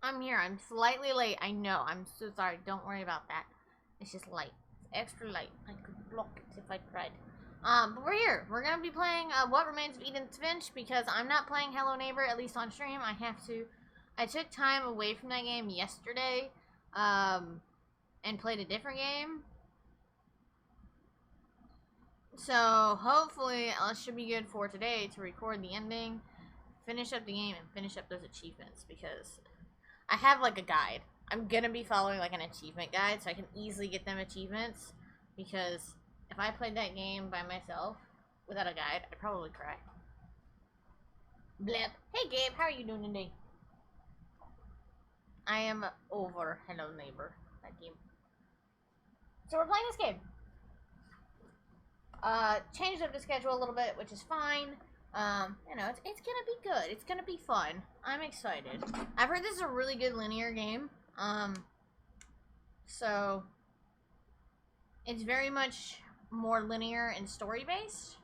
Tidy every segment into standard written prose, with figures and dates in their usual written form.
I'm here. I'm slightly late. I know. I'm so sorry. Don't worry about that. It's just light. It's extra light. I could block it if I tried. But we're here. We're gonna be playing What Remains of Edith Finch because I'm not playing Hello Neighbor, at least on stream. I have to. I took time away from that game yesterday, and played a different game. So hopefully it should be good for today to record the ending, finish up the game, and finish up those achievements because I have like a guide. I'm gonna be following like an achievement guide so I can easily get them achievements because if I played that game by myself without a guide, I'd probably cry. Blip. Hey Gabe, how are you doing today? I am over Hello Neighbor, that game. So we're playing this game. Changed up the schedule a little bit, which is fine. You know, it's gonna be good. It's gonna be fun. I'm excited. I've heard this is a really good linear game. So it's very much more linear and story-based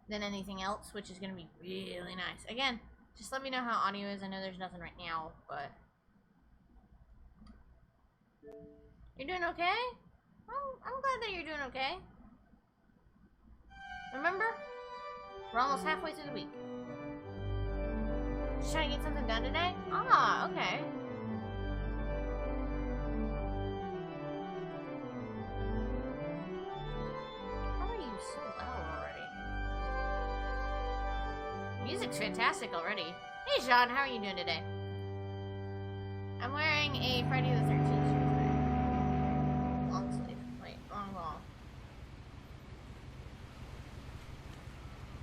than anything else, which is gonna be really nice. Again, just let me know how audio is. I know there's nothing right now, but you're doing okay? Oh, I'm glad that you're doing okay. Remember? We're almost halfway through the week. Just trying to get something done today? Ah, okay. How are you so loud already? Music's fantastic already. Hey, Sean, how are you doing today? I'm wearing a Friday the 13th shirt today. Long sleeve. Wait, wrong.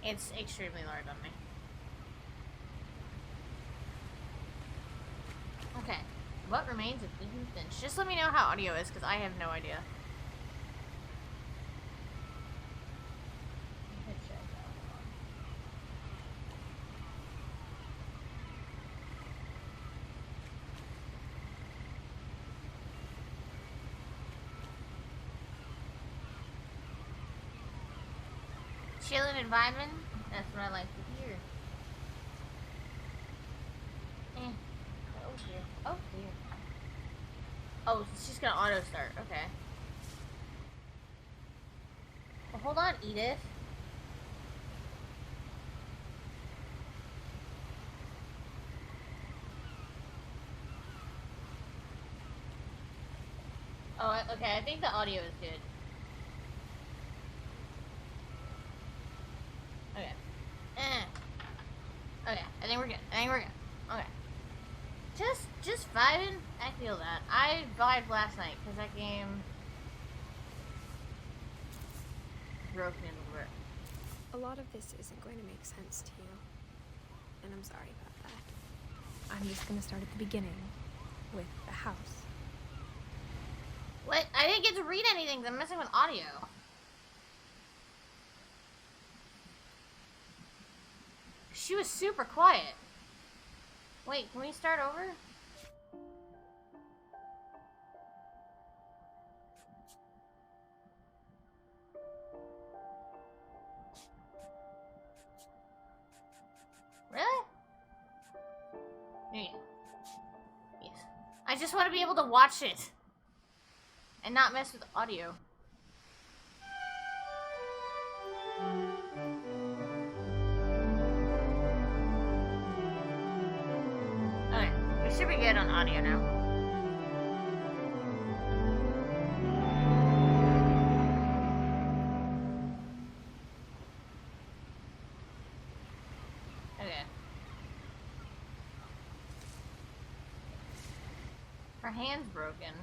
It's extremely large on me. Okay. What remains of Edith Finch? Just let me know how audio is, because I have no idea. Chilling and vibing? That's what I like to hear. Oh dear. Oh dear. Oh, she's gonna auto start. Okay. Well, hold on, Edith. Oh, okay. I think the audio is good. Okay. Okay. I think we're good. Okay. Just vibing. I feel that. I vibed last night because that game broke me a little bit. A lot of this isn't going to make sense to you, and I'm sorry about that. I'm just going to start at the beginning with the house. What? I didn't get to read anything. I'm messing with audio. She was super quiet. Wait, can we start over? Really? Yeah. Yes. I just want to be able to watch it. And not mess with audio. Okay, we should be good on audio now. Okay. Her hand's broken.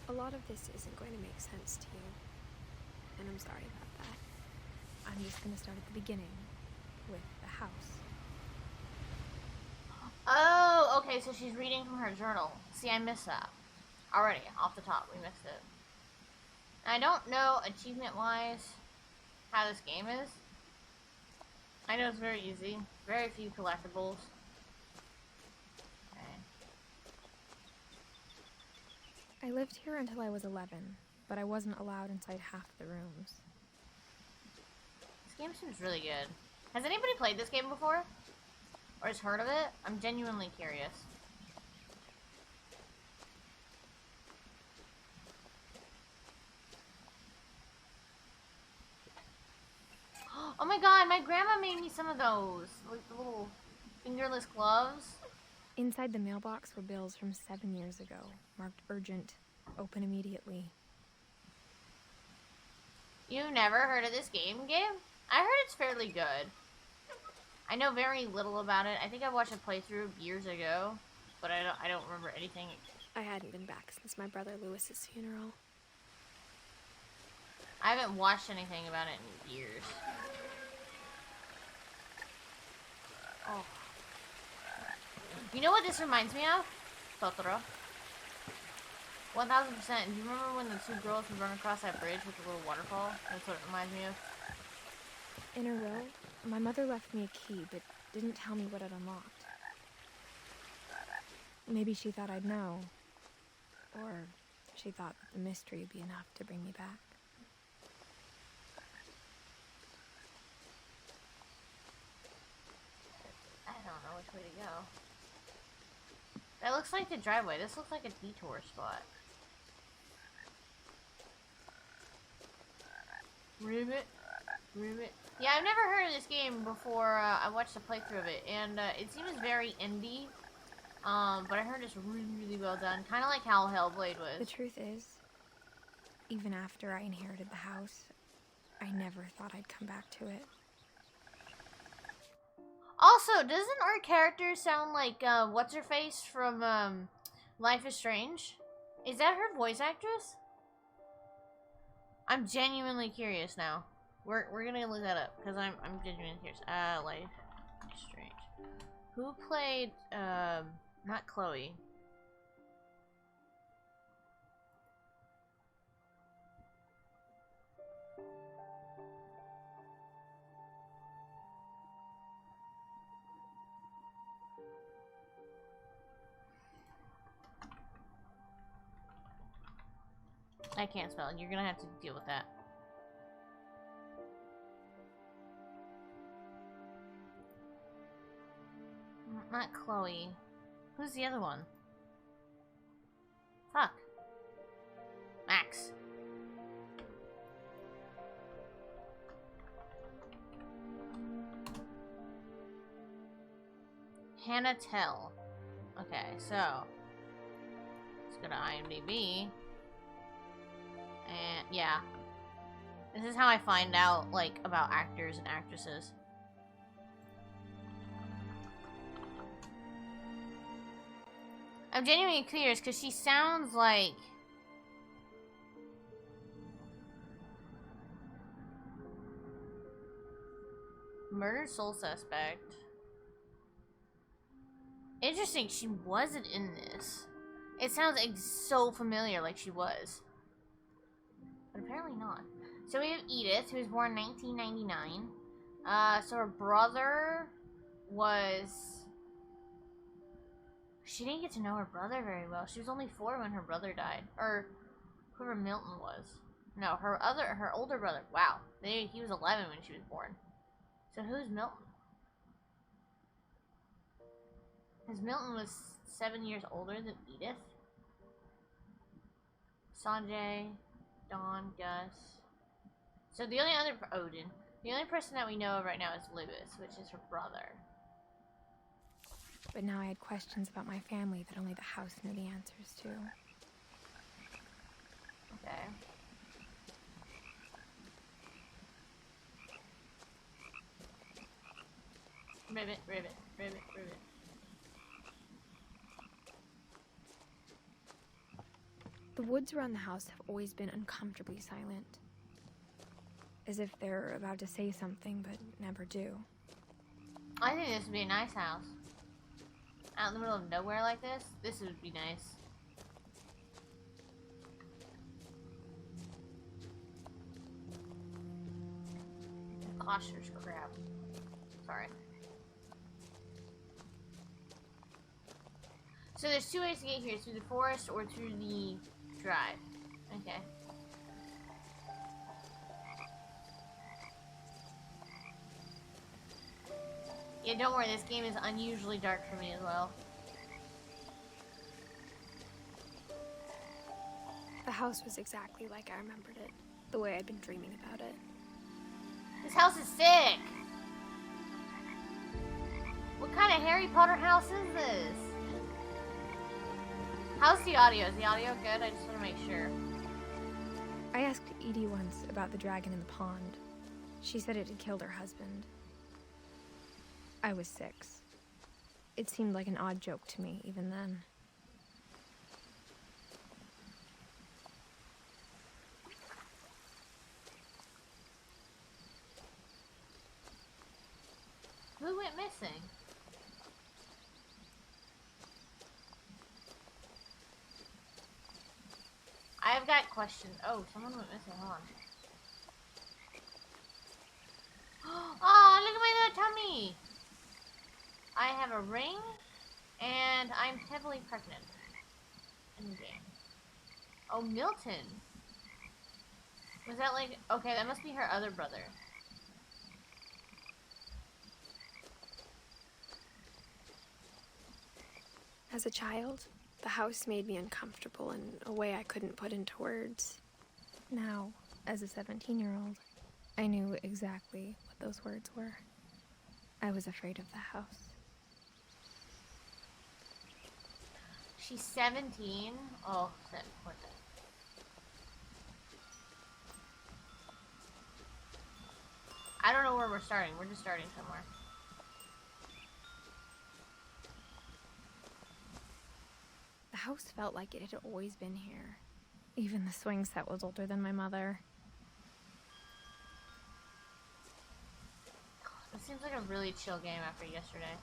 A lot of this isn't going to make sense to you, and I'm sorry about that. I'm just going to start at the beginning with the house. Oh, okay, so she's reading from her journal. See, I missed that. Already, off the top, we missed it. I don't know, achievement-wise, how this game is. I know it's very easy. Very few collectibles. I lived here until I was 11, but I wasn't allowed inside half the rooms. This game seems really good. Has anybody played this game before? Or has heard of it? I'm genuinely curious. Oh my god, my grandma made me some of those. Like the little fingerless gloves. Inside the mailbox were bills from 7 years ago, marked urgent, open immediately. You never heard of this game? I heard it's fairly good. I know very little about it. I think I watched a playthrough years ago, but I don't remember anything. I hadn't been back since my brother Lewis's funeral. I haven't watched anything about it in years. Oh. You know what this reminds me of? Totoro. 1000%. Do you remember when the two girls would run across that bridge with the little waterfall? That's what it reminds me of. In a row, my mother left me a key, but didn't tell me what it unlocked. Maybe she thought I'd know. Or she thought that the mystery would be enough to bring me back. I don't know which way to go. That looks like the driveway. This looks like a detour spot. Ribbit. Ribbit. Yeah, I've never heard of this game before I watched a playthrough of it, and it seems very indie. But I heard it's really, really well done. Kind of like how Hellblade was. The truth is, even after I inherited the house, I never thought I'd come back to it. Also, doesn't our character sound like, what's-her-face from, Life is Strange? Is that her voice actress? I'm genuinely curious now. We're gonna look that up, because I'm genuinely curious. Life is Strange. Who played, not Chloe. I can't spell it. You're gonna have to deal with that. Not Chloe. Who's the other one? Fuck. Max. Hannah Tell. Okay, so let's go to IMDb. And yeah. This is how I find out, like, about actors and actresses. I'm genuinely curious because she sounds like murdered soul suspect. Interesting, she wasn't in this. It sounds like so familiar, like she was, but apparently not. So we have Edith, who was born in 1999. So her brother was. She didn't get to know her brother very well. She was only 4 when her brother died. Or whoever Milton was. No, her older brother. Wow. He was 11 when she was born. So who's Milton? Because Milton was 7 years older than Edith. Sanjay, Dawn, Gus. So the only other Odin. The only person that we know of right now is Lewis, which is her brother. But now I had questions about my family that only the house knew the answers to. Okay. Ribbit, ribbit, ribbit, ribbit. The woods around the house have always been uncomfortably silent. As if they're about to say something, but never do. I think this would be a nice house. Out in the middle of nowhere like this, this would be nice. Gosh, there's crap. Sorry. So there's 2 ways to get here, through the forest or through the drive. Okay. Yeah, don't worry, this game is unusually dark for me as well. The house was exactly like I remembered it, the way I'd been dreaming about it. This house is sick! What kind of Harry Potter house is this? How's the audio? Is the audio good? I just want to make sure. I asked Edie once about the dragon in the pond. She said it had killed her husband. I was 6. It seemed like an odd joke to me, even then. Who went missing? I've got questions. Oh, someone went missing. Hold on. Oh, look at my little tummy! I have a ring, and I'm heavily pregnant. In the game. Oh, Milton. Was that like... Okay, that must be her other brother. As a child, the house made me uncomfortable in a way I couldn't put into words. Now, as a 17-year-old, I knew exactly what those words were. I was afraid of the house. She's 17. Oh, that poor thing. I don't know where we're starting. We're just starting somewhere. The house felt like it had always been here. Even the swing set was older than my mother. It seems like a really chill game after yesterday.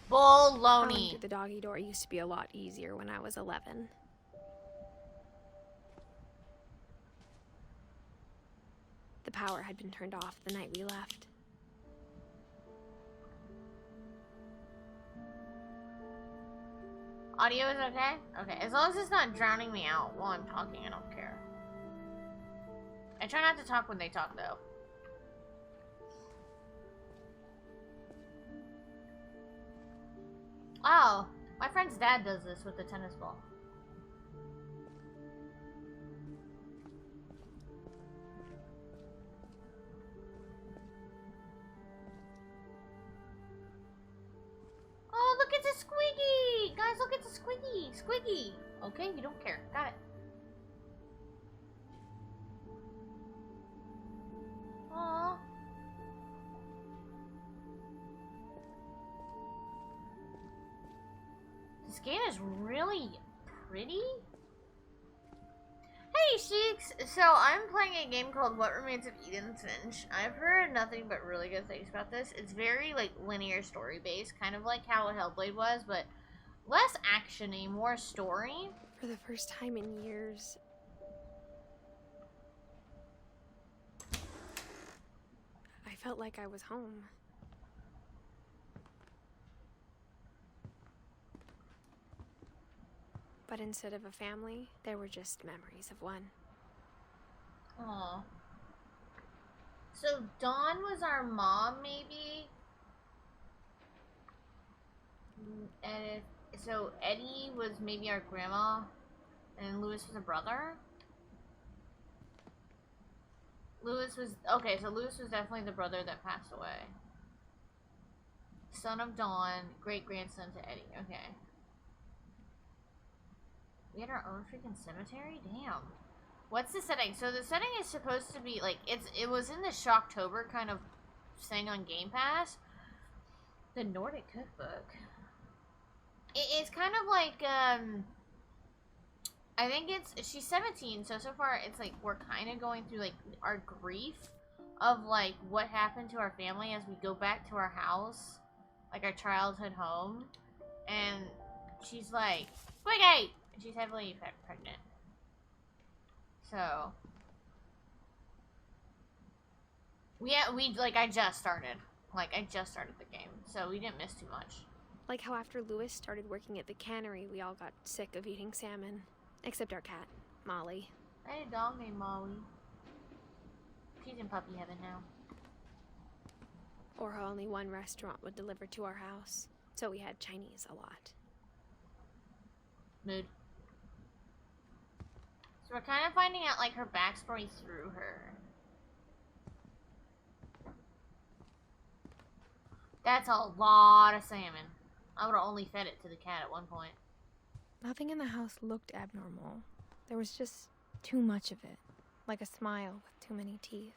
Going Baloney. through the doggy door used to be a lot easier when I was 11. The power had been turned off the night we left. Audio is okay? Okay, as long as it's not drowning me out while I'm talking, I don't care. I try not to talk when they talk, though. Oh, my friend's dad does this with the tennis ball. Oh, look, it's a squiggy! Guys, look, it's a squiggy! Squiggy! Okay, you don't care. Got it. Aww. This game is really pretty. Hey, Sheiks! So, I'm playing a game called What Remains of Edith Finch. I've heard nothing but really good things about this. It's very, like, linear story-based, kind of like how Hellblade was, but less action-y, more story. For the first time in years, I felt like I was home. But instead of a family, there were just memories of one. Aww. So Dawn was our mom, maybe? And so Eddie was maybe our grandma, and Lewis was a brother? Lewis was... Okay, so Lewis was definitely the brother that passed away. Son of Dawn, great-grandson to Eddie. Okay. We had our own freaking cemetery? Damn. What's the setting? So the setting is supposed to be, like, it was in the Shocktober kind of thing on Game Pass. The Nordic Cookbook. It's kind of like, I think she's 17, so far it's like, we're kind of going through, like, our grief of, like, what happened to our family as we go back to our house, like, our childhood home, and she's like, Squiggy! And she's heavily pregnant. So, I just started. Like, I just started the game, so we didn't miss too much. Like how after Lewis started working at the cannery, we all got sick of eating salmon. Except our cat, Molly. I had a dog named Molly. She's in puppy heaven now. Or how only one restaurant would deliver to our house, so we had Chinese a lot. Mood. So we're kind of finding out, like, her backstory through her. That's a lot of salmon. I would have only fed it to the cat at one point. Nothing in the house looked abnormal. There was just too much of it, like a smile with too many teeth.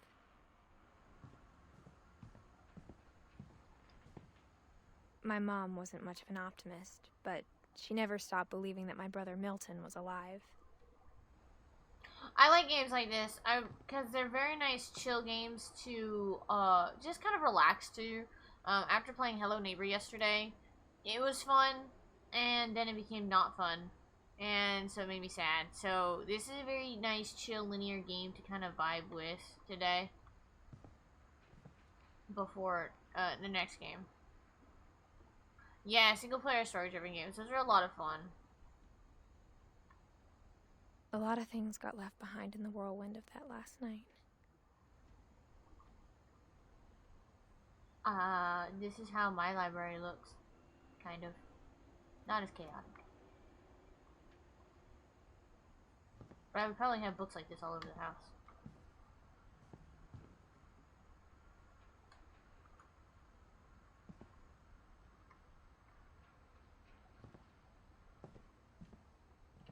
My mom wasn't much of an optimist, but she never stopped believing that my brother Milton was alive. I like games like this, because they're very nice chill games to just kind of relax to. After playing Hello Neighbor yesterday, it was fun, and then it became not fun, and so it made me sad. So this is a very nice chill linear game to kind of vibe with today before the next game. Yeah, single player story driven games, those are a lot of fun. A lot of things got left behind in the whirlwind of that last night. This is how my library looks. Kind of. Not as chaotic. But I would probably have books like this all over the house.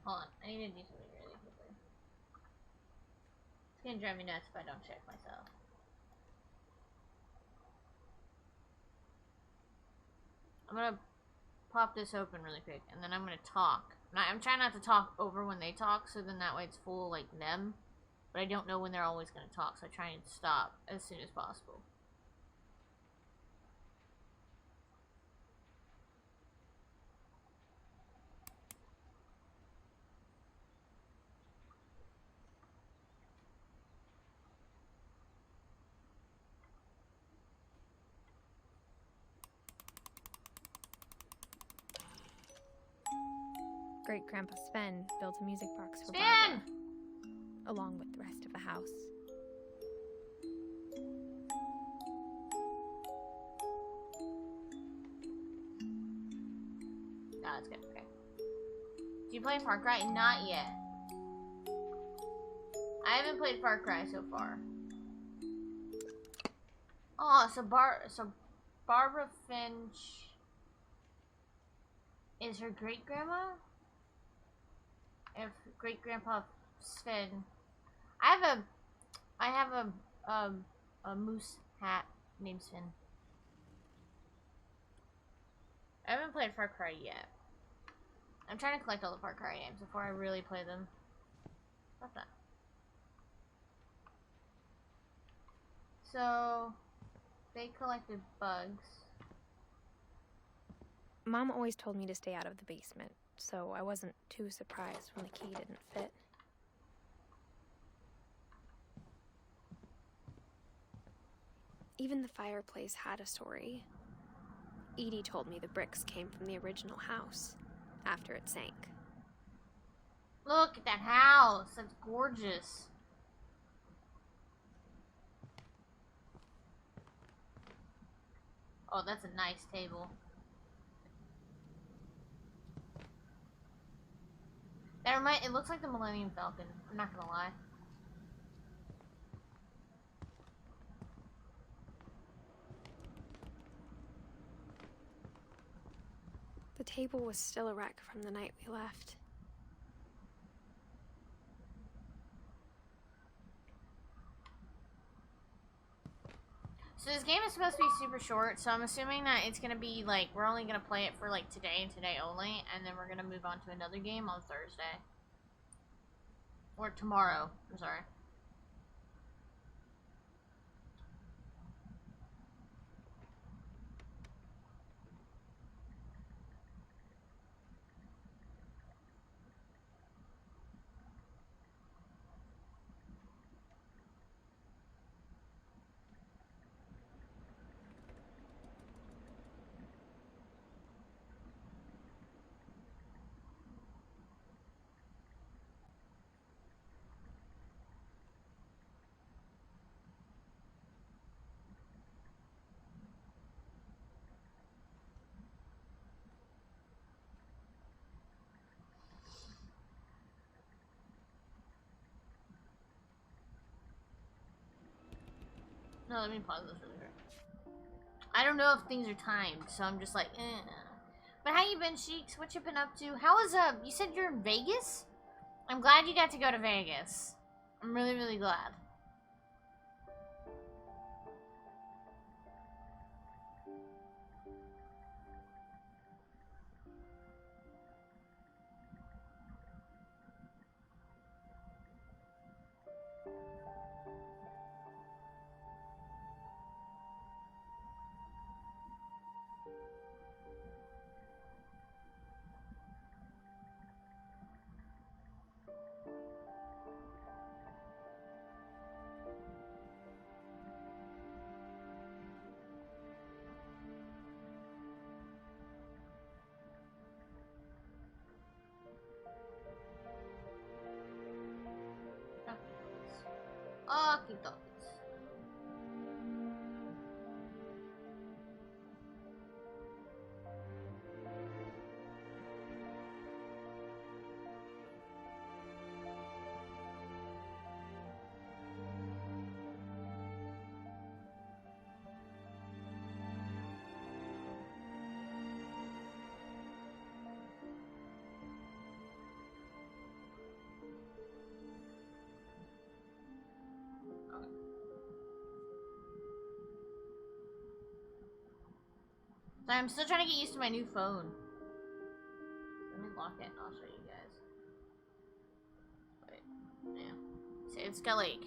Hold on, I need to do something really quickly. It's gonna drive me nuts if I don't check myself. I'm gonna pop this open really quick, and then I'm gonna talk. I'm trying not to talk over when they talk, so then that way it's full like them. But I don't know when they're always gonna talk, so I try and stop as soon as possible. Great-Grandpa Sven built a music box for Sven! Barbara, along with the rest of the house. No, that's good. Okay. Do you play Far Cry? Not yet. I haven't played Far Cry so far. Oh, so Barbara Finch is her great grandma? If great grandpa Sven. I have a moose hat named Sven. I haven't played Far Cry yet. I'm trying to collect all the Far Cry games before I really play them. What's that? So they collected bugs. Mom always told me to stay out of the basement, so I wasn't too surprised when the key didn't fit. Even the fireplace had a story. Edie told me the bricks came from the original house, after it sank. Look at that house. That's gorgeous. Oh, that's a nice table. It looks like the Millennium Falcon. I'm not gonna lie. The table was still a wreck from the night we left. So this game is supposed to be super short, so I'm assuming that it's gonna be like, we're only gonna play it for like today and today only, and then we're gonna move on to another game on Thursday. Or tomorrow, I'm sorry. No, let me pause this really quick. I don't know if things are timed, so I'm just like, eh. But how you been, Sheiks? What you been up to? How was, you said you're in Vegas? I'm glad you got to go to Vegas. I'm really, really glad. Okie dokies. So I'm still trying to get used to my new phone. Let me lock it and I'll show you guys. Wait, yeah. See, it's got like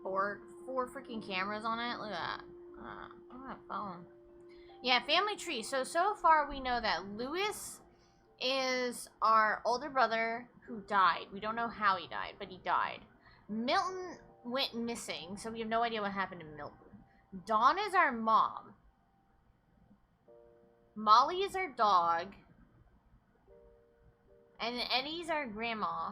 four freaking cameras on it. Look at that. Look at that phone. Yeah, family tree. So far we know that Lewis is our older brother who died. We don't know how he died, but he died. Milton went missing, so we have no idea what happened to Milton. Dawn is our mom. Molly is our dog. And Eddie's our grandma.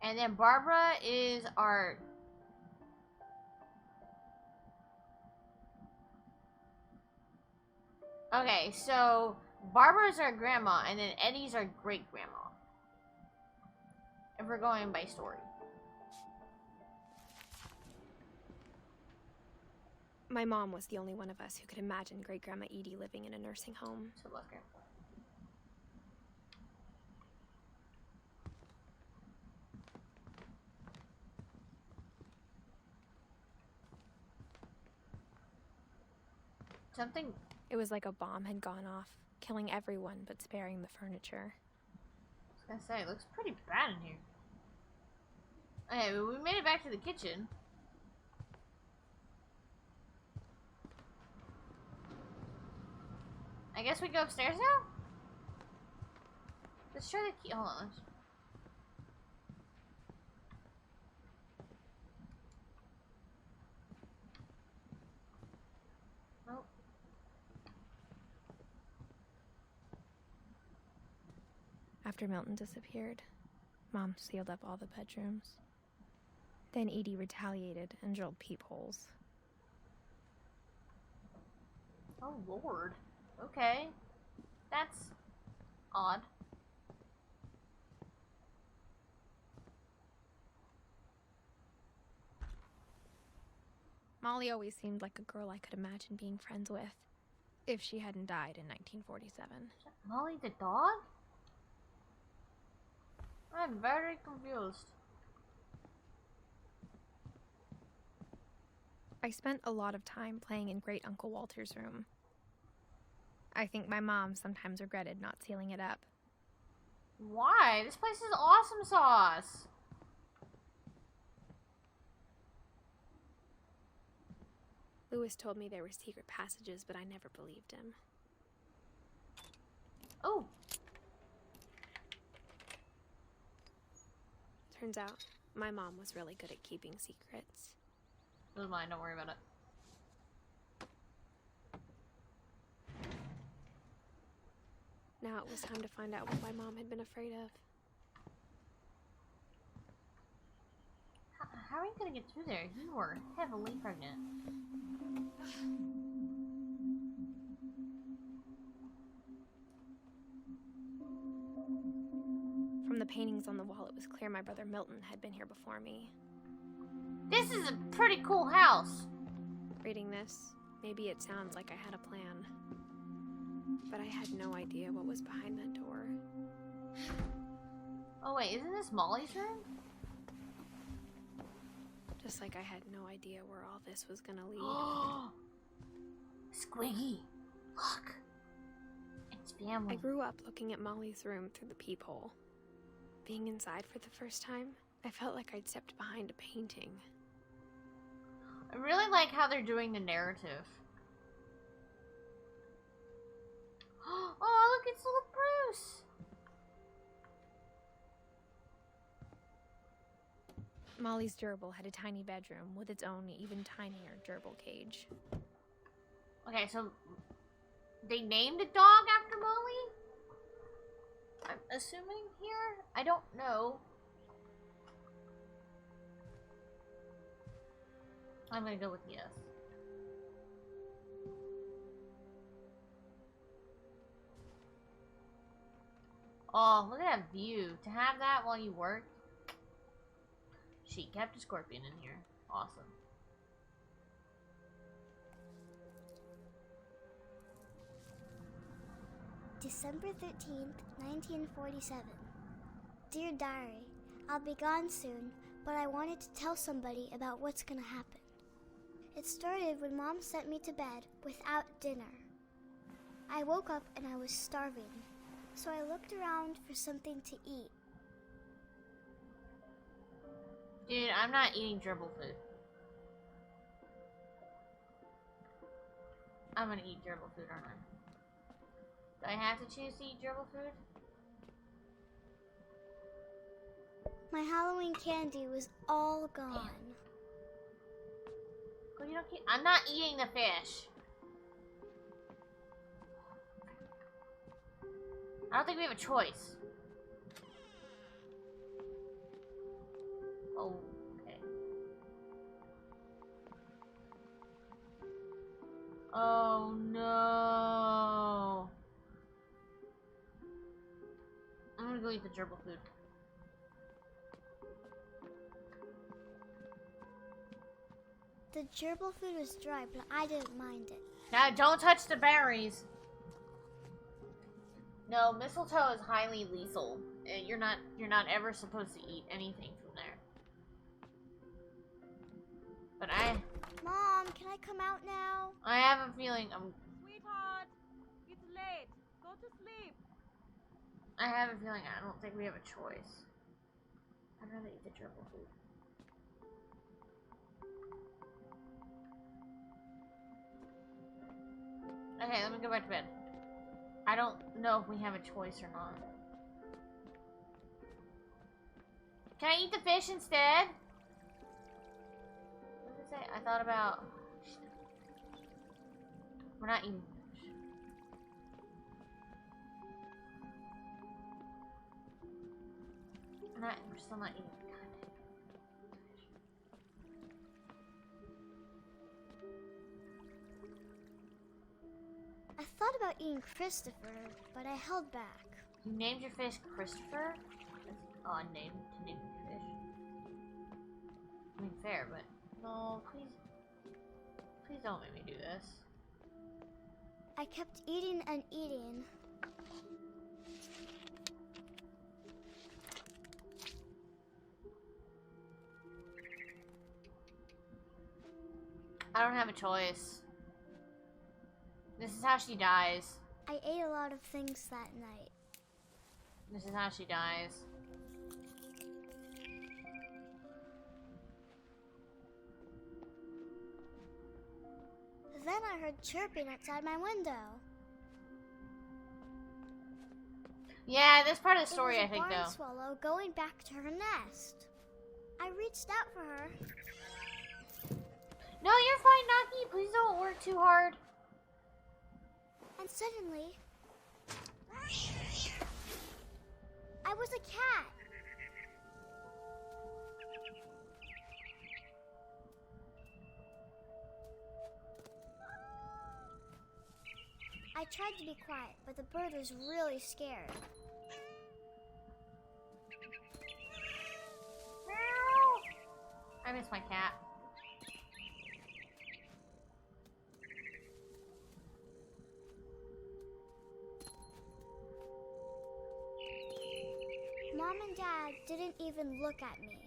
And then Barbara is our... Okay, so Barbara's our grandma, and then Eddie's our great-grandma. If we're going by story. My mom was the only one of us who could imagine Great-Grandma Edie living in a nursing home. So love grandpa. Something... It was like a bomb had gone off, killing everyone but sparing the furniture. I was gonna say, it looks pretty bad in here. Okay, well, we made it back to the kitchen. I guess we go upstairs now? Let's try the key. Hold on. Oh. After Milton disappeared, Mom sealed up all the bedrooms. Then Edie retaliated and drilled peepholes. Oh, Lord. Okay. That's odd. Molly always seemed like a girl I could imagine being friends with, if she hadn't died in 1947. Is that Molly the dog? I'm very confused. I spent a lot of time playing in Great Uncle Walter's room. I think my mom sometimes regretted not sealing it up. Why? This place is awesome sauce. Lewis told me there were secret passages, but I never believed him. Oh. Turns out, my mom was really good at keeping secrets. This is mine, don't worry about it. Now it was time to find out what my mom had been afraid of. How are you gonna get through there? You were heavily pregnant. From the paintings on the wall, it was clear my brother Milton had been here before me. This is a pretty cool house. Reading this, maybe it sounds like I had a plan. But I had no idea what was behind that door. Oh wait, isn't this Molly's room? Just like I had no idea where all this was gonna lead. Squiggy, look. It's family. I grew up looking at Molly's room through the peephole. Being inside for the first time, I felt like I'd stepped behind a painting. I really like how they're doing the narrative. Oh, look, it's little Bruce. Molly's gerbil had a tiny bedroom with its own even tinier gerbil cage. Okay, so they named a dog after Molly? I'm assuming here? I don't know. I'm gonna go with yes. Oh, look at that view. To have that while you work. She kept a scorpion in here. Awesome. December 13th, 1947. Dear Diary, I'll be gone soon, but I wanted to tell somebody about what's gonna happen. It started when Mom sent me to bed without dinner. I woke up and I was starving, so I looked around for something to eat. Dude, I'm not eating gerbil food. I'm gonna eat gerbil food, aren't I? Do I have to choose to eat gerbil food? My Halloween candy was all gone. Oh, you don't keep. I'm not eating the fish. I don't think we have a choice. Oh, okay. Oh no. I'm gonna go eat the gerbil food. The gerbil food was dry, but I didn't mind it. Now, don't touch the berries. No, mistletoe is highly lethal. You're not ever supposed to eat anything from there. But Mom, can I come out now? I have a feeling Sweetheart, it's late. Go to sleep. I have a feeling I don't think we have a choice. I'd rather eat the gerbil food. Okay, let me go back to bed. I don't know if we have a choice or not. Can I eat the fish instead? What did it say? I thought about... We're not eating fish. We're still not eating. I thought about eating Christopher, but I held back. You named your fish Christopher? That's an odd name to name your fish. I mean, fair, but... No, please... Please don't make me do this. I kept eating and eating. I don't have a choice. This is how she dies. I ate a lot of things that night. This is how she dies. Then I heard chirping outside my window. Yeah, this part of the story, It I was a think, barn though. swallow going back to her nest. I reached out for her. No, you're fine, Naki. Please don't work too hard. And suddenly, I was a cat. I tried to be quiet, but the bird was really scared. I mean, miss my cat. Mom and Dad didn't even look at me.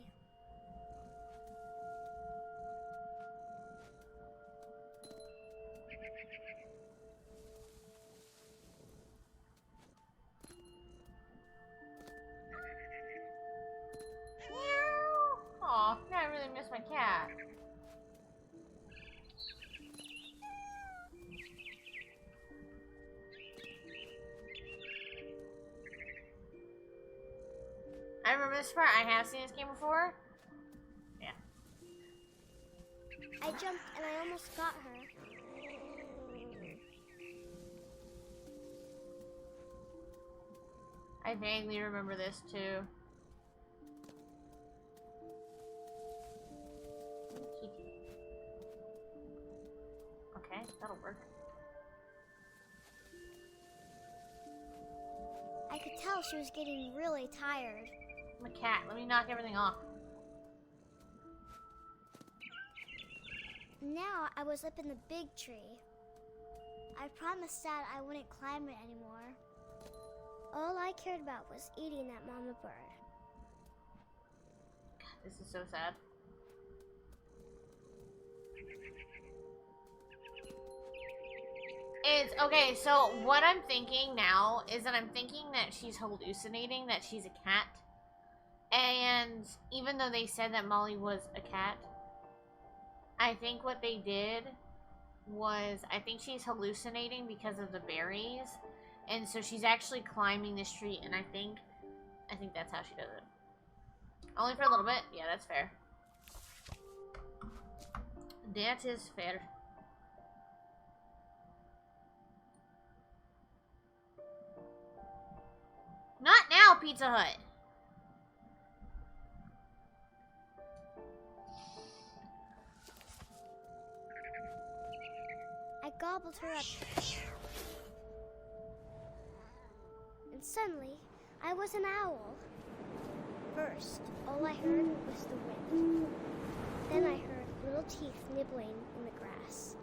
Aw, I really miss my cat. I remember this part. I have seen this game before. Yeah. I jumped and I almost got her. I vaguely remember this too. Okay, that'll work. I could tell she was getting really tired. I'm a cat. Let me knock everything off. Now I was up in the big tree. I promised Dad I wouldn't climb it anymore. All I cared about was eating that mama bird. God, this is so sad. It's okay, so what I'm thinking now is that I'm thinking that she's hallucinating, that she's a cat. And even though they said that Molly was a cat, I think what they did was, I think she's hallucinating because of the berries. And so she's actually climbing this tree, and I think that's how she does it. Only for a little bit? Yeah, that's fair. That is fair. Not now, Pizza Hut! I gobbled her up. And suddenly, I was an owl. First, all I heard was the wind. Then I heard little teeth nibbling in the grass.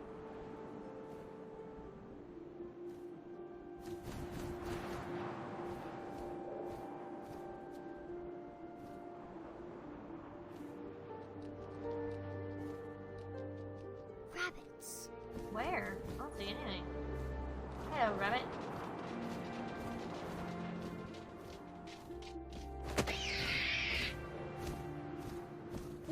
Rabbits. Where? I don't see anything. Hello, rabbit.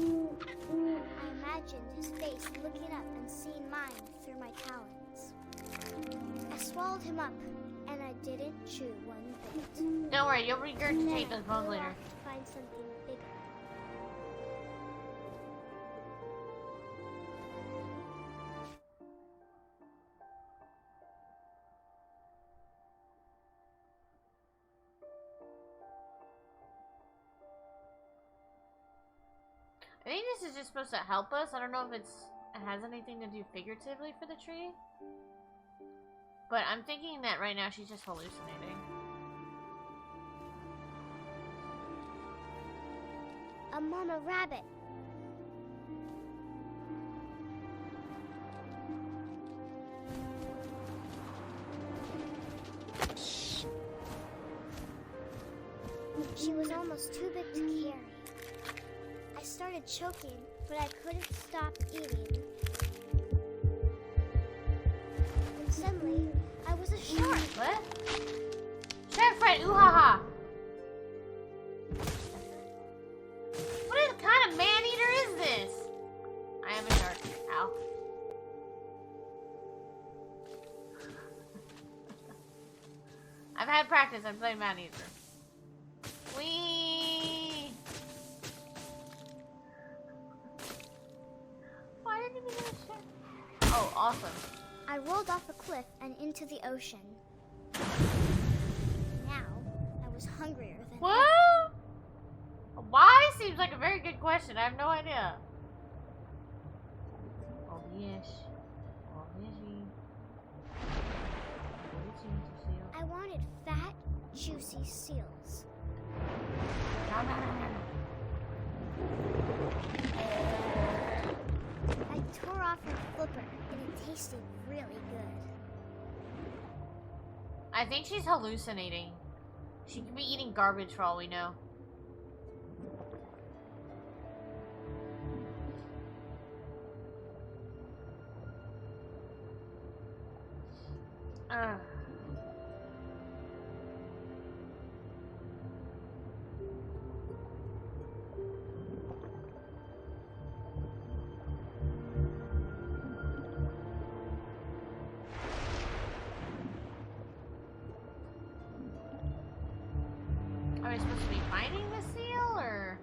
I imagined his face looking up and seeing mine through my talons. I swallowed him up, and I didn't chew one bit. Don't worry, you'll regurgitate those bones later. To find something bigger. I think this is just supposed to help us. I don't know if it has anything to do figuratively for the tree. But I'm thinking that right now she's just hallucinating. A mama rabbit. She was almost too big to carry. I started choking, but I couldn't stop eating. And suddenly, I was a shark. What? Shark friend, ooh ha ha. What kind of man-eater is this? I am a shark. Ow. I've had practice. I've played man-eater. Whee! Why did you become a shark? Oh, awesome. I rolled off a cliff and into the ocean. Now, I was hungrier than What? Why? Seems like a very good question. I have no idea. Oh, yes. Oh, yes. I wanted fat, juicy seals. Nom, nom, nom, nom. tasted really good. I think she's hallucinating. She could be eating garbage for all we know. Ugh. Are we supposed to be finding the seal, or?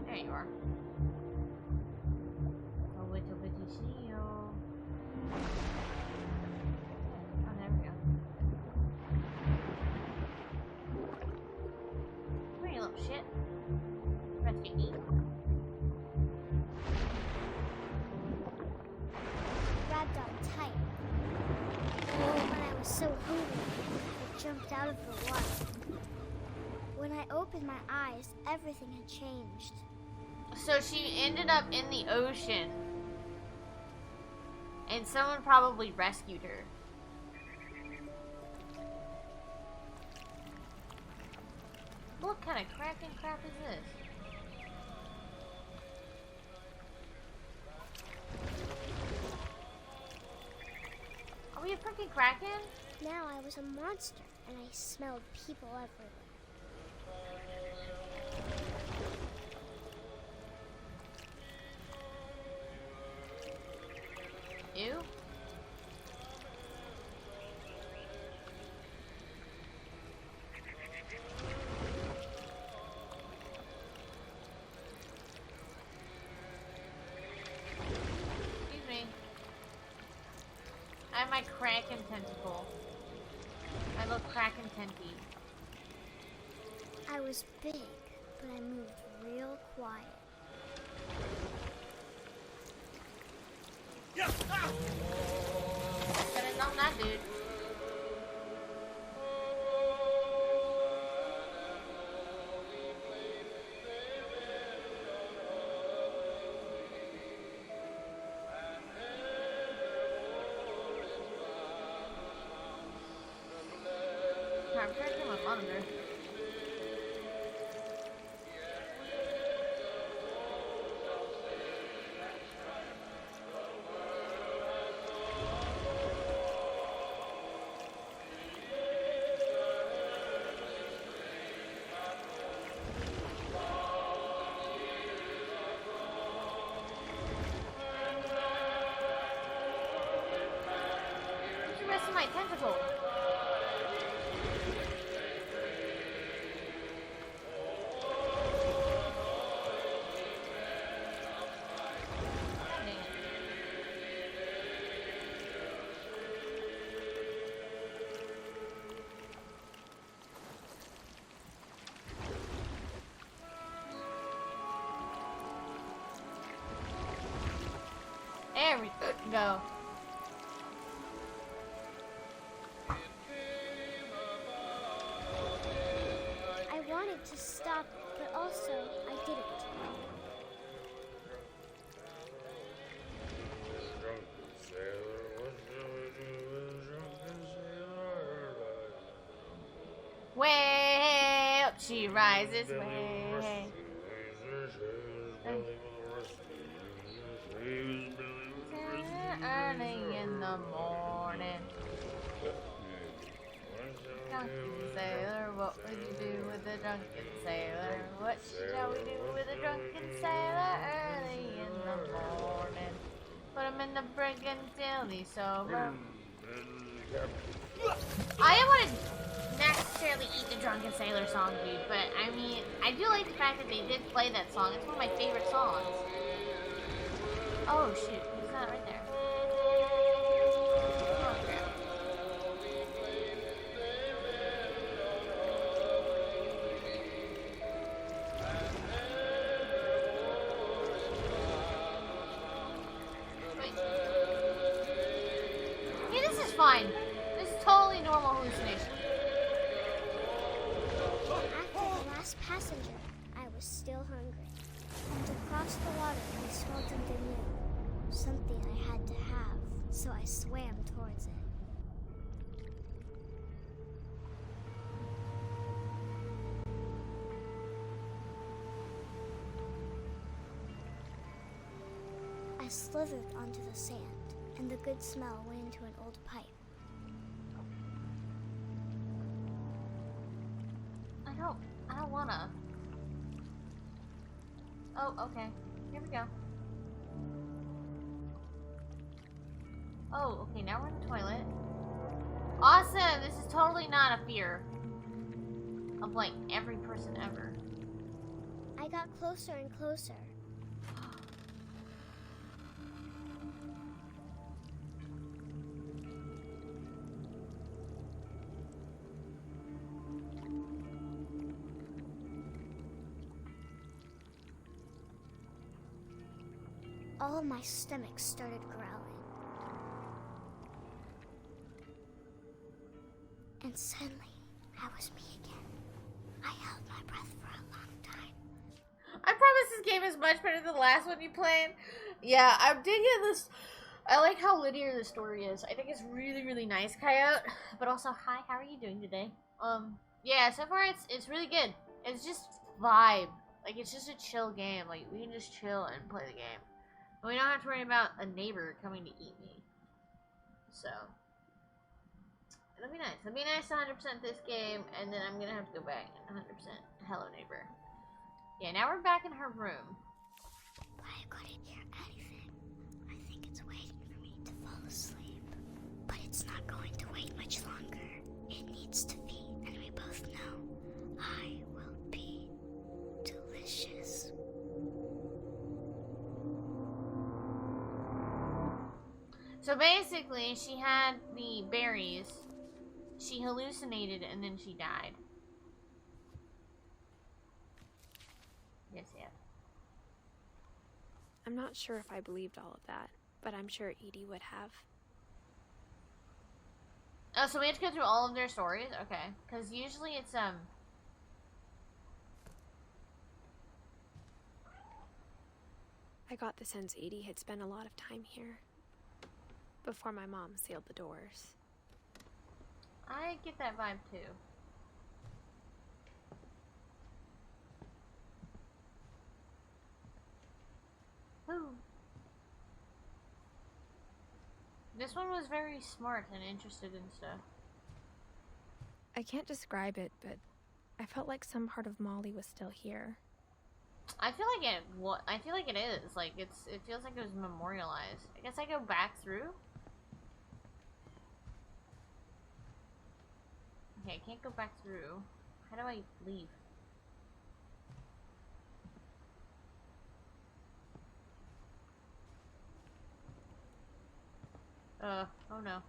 There you are. A little bitty seal. Oh, there we go. Come here, you little shit. You're about to get eaten. Grabbed on tight. When I was so hungry, I jumped out of the water. When I opened my eyes, everything had changed. So she ended up in the ocean. And someone probably rescued her. What kind of cracking crap is this? Are we a freaking kraken? Now I was a monster, and I smelled people everywhere. Ew. Excuse me. I have my kraken tentacle. My little kraken tenty. I was big, but I moved real quiet. Could've done that, dude. I'm trying to get my monitor. Where's the rest of my tentacle? There we go. I wanted to stop, but also I didn't. Way up she rises, way. Early in the morning. Drunken sailor, what would you do with a drunken sailor? What shall we do with a drunken sailor early in the morning? Put him in the brig until he's sober. I don't want to necessarily eat the drunken sailor song, dude, but I mean, I do like the fact that they did play that song. It's one of my favorite songs. Oh shoot, he's not right there. Oh crap. Wait. Yeah, this is fine. This is totally normal hallucination. After the last passenger, I was still hungry. And across the water, I smelled something new. Something I had to have, so I swam towards it. I slithered onto the sand, and the good smell went into an old pipe. I don't wanna. Oh, okay. Here we go. Oh, okay, now we're in the toilet. Awesome! This is totally not a fear of, like, every person ever. I got closer and closer. All of my stomach started growling. And suddenly, I was me again. I held my breath for a long time. I promise this game is much better than the last one you played. Yeah, I'm digging this. I like how linear the story is. I think it's really, really nice, Coyote. But also, hi, how are you doing today? Yeah, so far it's really good. It's just vibe. Like, it's just a chill game. Like, we can just chill and play the game. And we don't have to worry about a neighbor coming to eat me. So, it'll be nice. It'll be nice to 100% this game, and then I'm gonna have to go back and 100% Hello Neighbor. Yeah, now we're back in her room. But I couldn't hear anything. I think it's waiting for me to fall asleep. But it's not going to wait much longer. It needs to feed, and we both know I will be delicious. So basically, she had the berries, she hallucinated, and then she died. Yes, yeah. I'm not sure if I believed all of that, but I'm sure Edie would have. Oh, so we have to go through all of their stories? Okay. Because usually it's, I got the sense Edie had spent a lot of time here before my mom sealed the doors. I get that vibe too. Ooh. This one was very smart and interested in stuff. I can't describe it, but I felt like some part of Molly was still here. I feel like I feel like it is. Like it feels like it was memorialized. I guess I go back through. Okay, I can't go back through. How do I leave? Oh no.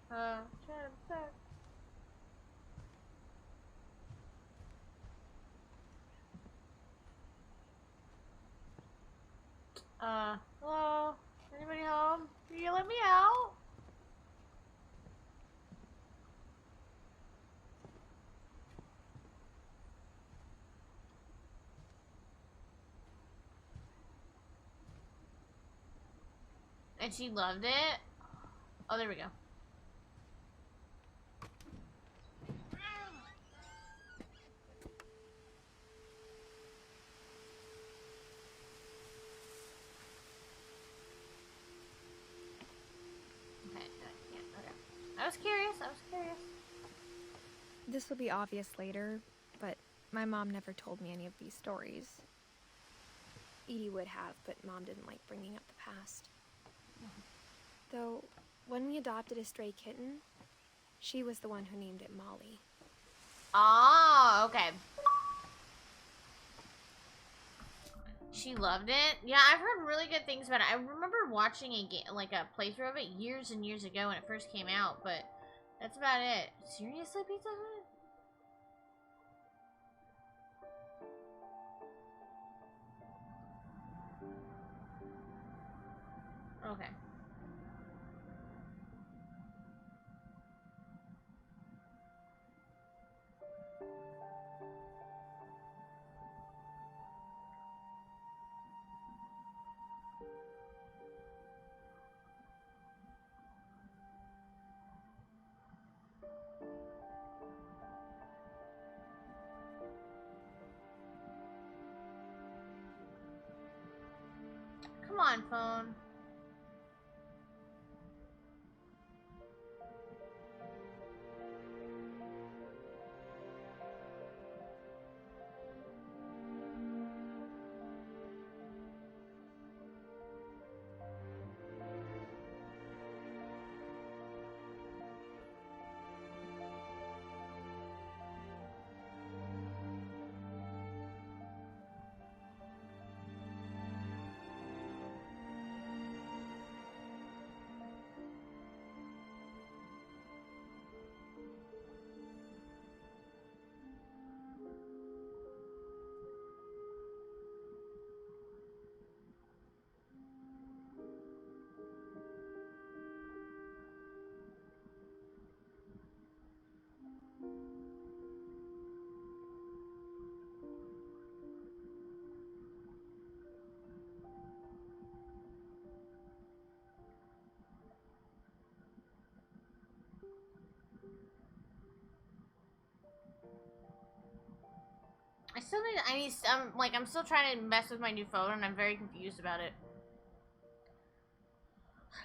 Try to back. Hello? Anybody home? Can you let me out? And she loved it? Oh, there we go. Okay, yeah, okay. I was curious. This will be obvious later, but my mom never told me any of these stories. Edie would have, but Mom didn't like bringing up the past. Though, when we adopted a stray kitten, she was the one who named it Molly. Oh, okay. She loved it. Yeah, I've heard really good things about it. I remember watching a game, like a playthrough of it years and years ago when it first came out, but that's about it. Seriously, Pizza Hut? Okay. Come on, phone. I'm still trying to mess with my new phone and I'm very confused about it.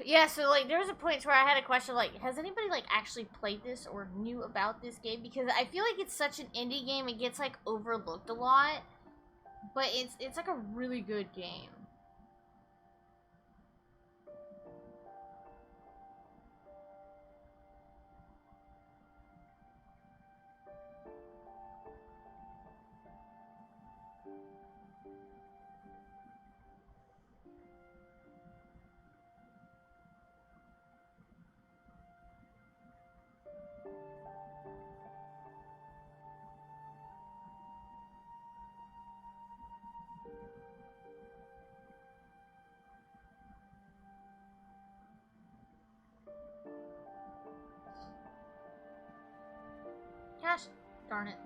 Yeah, so like there was a point where I had a question like, has anybody like actually played this or knew about this game? Because I feel like it's such an indie game, it gets like overlooked a lot. But it's like a really good game. Gosh, darn it.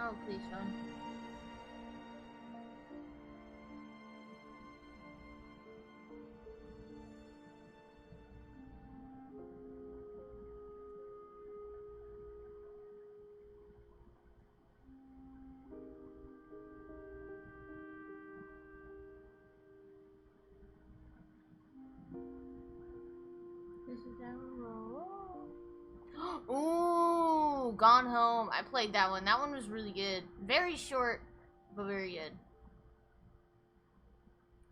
Oh, please, phone. This is our roll. Ooh, Gone Home. I played that one. That one was really good. Very short, but very good.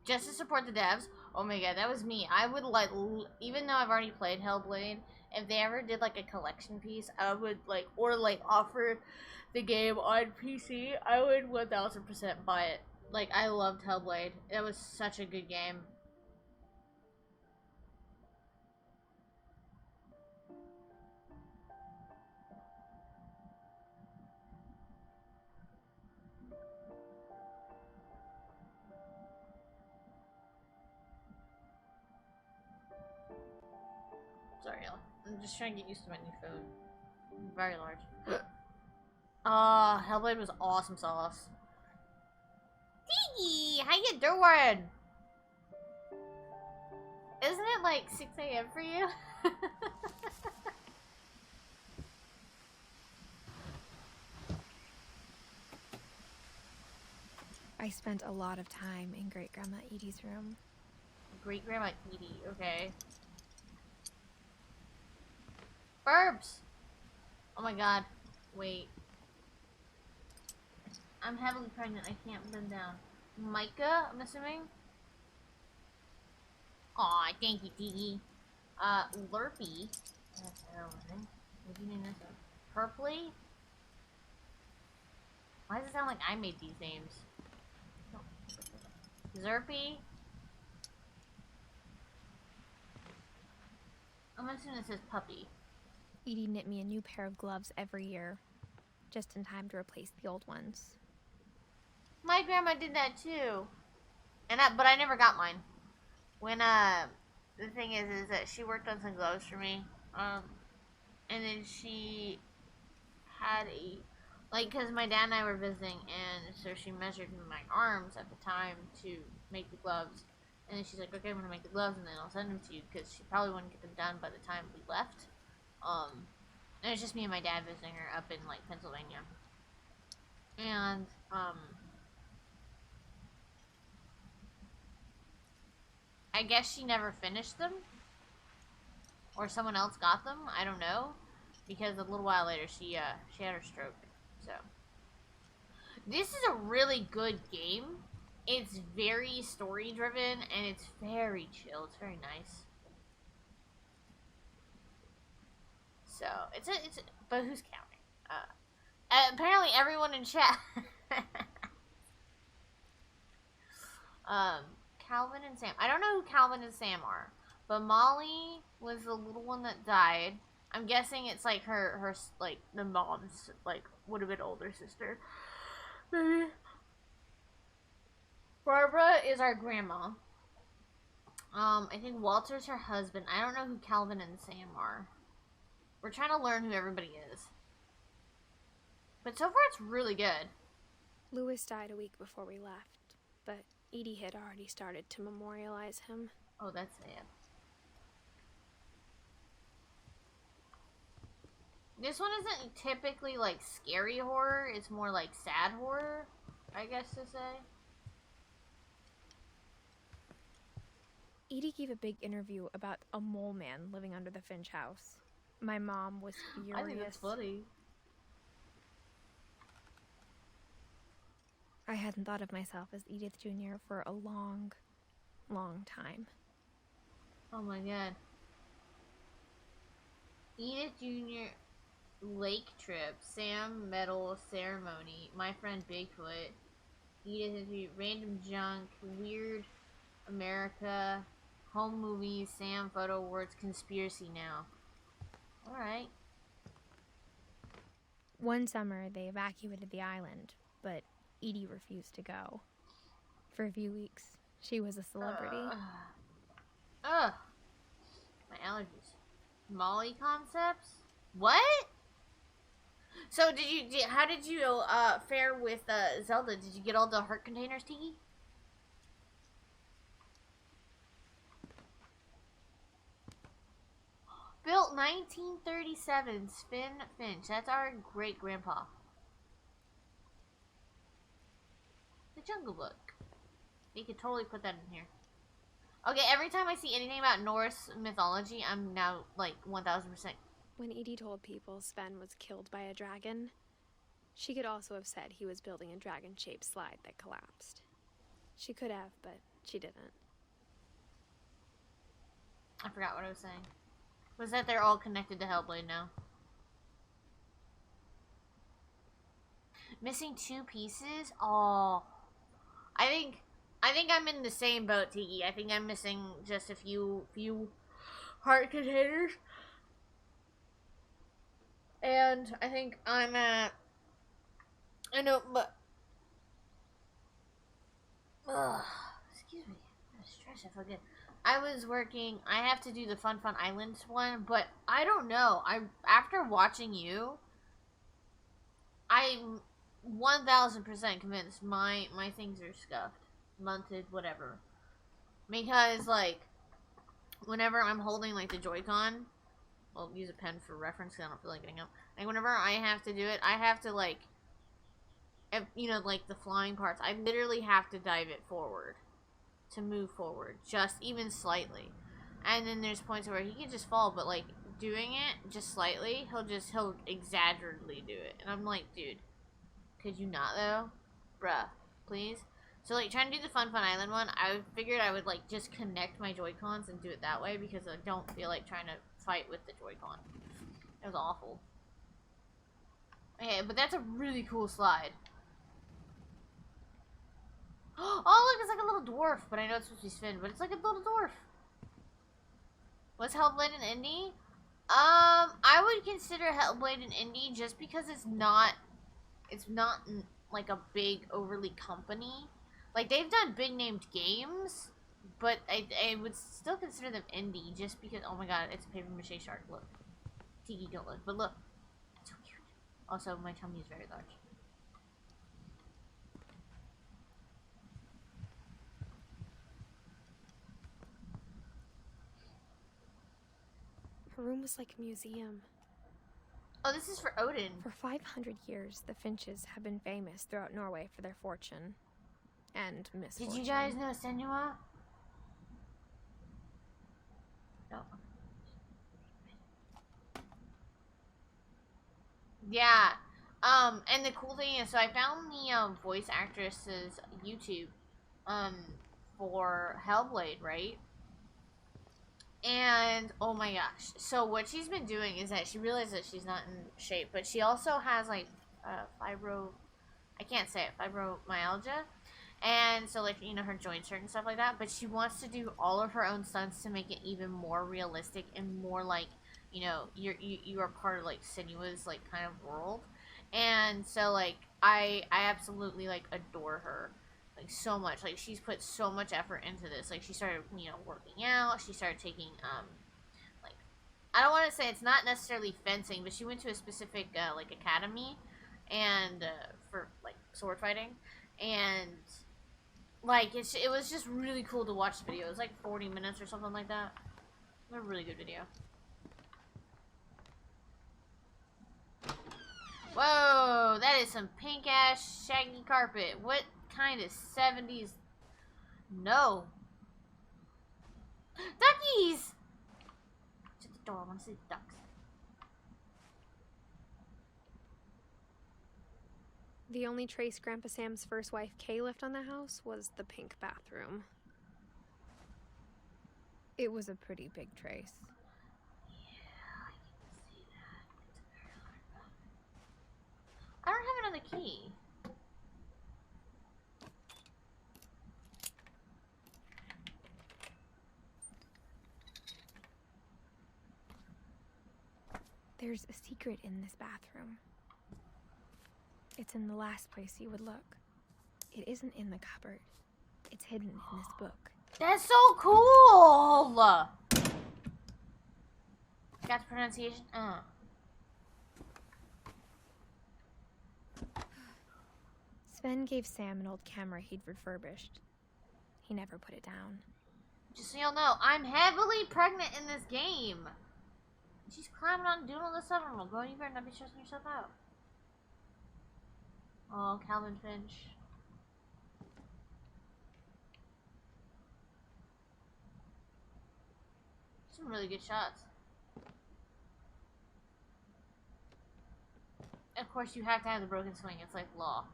Just to support the devs. Oh my god, that was me. I would like, even though I've already played Hellblade, if they ever did like a collection piece, I would like, or like offer the game on PC, I would 1000% buy it. Like, I loved Hellblade. It was such a good game. Sorry, y'all. I'm just trying to get used to my new phone. Very large. Hellblade was awesome sauce. Diggy! How you doing? Isn't it like 6 a.m. for you? I spent a lot of time in Great Grandma Edie's room. Great Grandma Edie, okay. Burbs! Oh my god. Wait. I'm heavily pregnant. I can't bend down. Micah, I'm assuming? Aw, thank you, Tiggy. Lurpy. That's heroin. What do you name this one? Purpley? Why does it sound like I made these names? No. Zerpy? I'm assuming it says puppy. Edie knit me a new pair of gloves every year, just in time to replace the old ones. My grandma did that too. But I never got mine. When, the thing is that she worked on some gloves for me. And then she had cause my dad and I were visiting, and so she measured my arms at the time to make the gloves. And then she's like, okay, I'm gonna make the gloves, and then I'll send them to you, because she probably wouldn't get them done by the time we left. And it's just me and my dad visiting her up in, Pennsylvania. And, I guess she never finished them. Or someone else got them, I don't know. Because a little while later, she had her stroke, so. This is a really good game. It's very story-driven, and it's very chill. It's very nice. So, but who's counting? Apparently everyone in chat. Calvin and Sam. I don't know who Calvin and Sam are, but Molly was the little one that died. I'm guessing it's her the mom's would have been older sister. Maybe. Barbara is our grandma. I think Walter's her husband. I don't know who Calvin and Sam are. We're trying to learn who everybody is. But so far it's really good. Louis died a week before we left, but Edie had already started to memorialize him. Oh, that's sad. This one isn't typically scary horror, it's more sad horror, I guess to say. Edie gave a big interview about a mole man living under the Finch house. My mom was furious. I think that's funny. I hadn't thought of myself as Edith Jr. for a long, long time. Oh my god. Edith Jr. Lake trip, Sam medal ceremony, my friend Bigfoot, Edith random junk, weird America, home movies, Sam photo awards, conspiracy now. Alright. One summer, they evacuated the island, but Edie refused to go. For a few weeks, she was a celebrity. Ugh. My allergies. Molly concepts? What? So how did you fare with Zelda? Did you get all the heart containers, Tiki? Built 1937, Finch. That's our great grandpa. The Jungle Book. You could totally put that in here. Okay, every time I see anything about Norse mythology, I'm now 1000%. When Edie told people Sven was killed by a dragon, she could also have said he was building a dragon-shaped slide that collapsed. She could have, but she didn't. I forgot what I was saying. Was that they're all connected to Hellblade now? Missing 2 pieces? Oh. I think I'm in the same boat, Tiki. I think I'm missing just a few heart containers. And I think I'm at... I know, but... Excuse me. I'm stressed. I forget. I was working... I have to do the Fun Islands one, but I don't know. After watching you, I'm 1000% convinced my things are scuffed. Munted, whatever. Because, whenever I'm holding, the Joy-Con... I'll use a pen for reference because I don't feel like getting up. Whenever I have to do it, I have to, the flying parts, I literally have to dive it forward to move forward, just even slightly. And then there's points where he can just fall, but, doing it just slightly, he'll exaggeratedly do it. And I'm like, dude, could you not, though? Bruh, please? So, trying to do the Fun Island one, I figured I would, just connect my Joy-Cons and do it that way, because I don't feel like trying to fight with the Joy-Con. It was awful. Okay, but that's a really cool slide. Oh, look, it's like a little dwarf, but I know it's supposed to be Sven, but it's like a little dwarf. Was Hellblade an indie? I would consider Hellblade an indie just because it's not like a big overly company. Like they've done big named games, but I would still consider them indie just because. Oh my god, it's a paper mache shark. Look, Tiki, don't look, but look, it's so cute. Also, my tummy is very large. Her room was like a museum. Oh, this is for Odin. For 500 years, the Finches have been famous throughout Norway for their fortune and misfortune. Did you guys know Senua? No. Yeah. And the cool thing is, so I found the voice actress's YouTube for Hellblade, right? And oh my gosh, so what she's been doing is that she realized that she's not in shape, but she also has like fibromyalgia, and so like, you know, her joints hurt and stuff like that, but she wants to do all of her own stunts to make it even more realistic and more like, you know, you are part of like Senua's like kind of world. And so like I absolutely like adore her like so much. Like she's put so much effort into this. Like she started, you know, working out. She started taking like, I don't want to say it's not necessarily fencing, but she went to a specific like academy and for like sword fighting, and like it was just really cool to watch the video. It was like 40 minutes or something like that. A really good video. Whoa, that is some pink ass shaggy carpet. What kind of 70s? No. Duckies! Shut the door, I want to see the ducks. The only trace Grandpa Sam's first wife, Kay, left on the house was the pink bathroom. It was a pretty big trace. I don't have another key. There's a secret in this bathroom. It's in the last place you would look. It isn't in the cupboard. It's hidden in this book. That's so cool! Got the pronunciation? Sven gave Sam an old camera he'd refurbished. He never put it down. Just so y'all know, I'm heavily pregnant in this game. She's climbing on doing all this stuff. I'm going, you better not be stressing yourself out. Oh, Calvin Finch. Some really good shots. Of course, you have to have the broken swing. It's like law.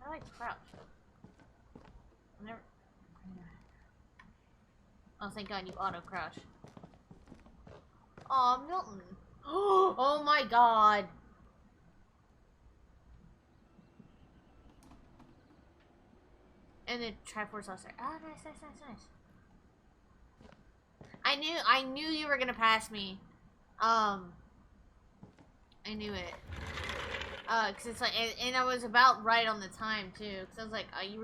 I like crouch. I never. Oh, thank God you auto crouch. Aw, Milton. Oh my God. And then Triforce Saucer. Oh, nice, nice, nice, nice. I knew you were gonna pass me. I knew it. Cause it's like, and I was about right on the time too. Cause I was like, you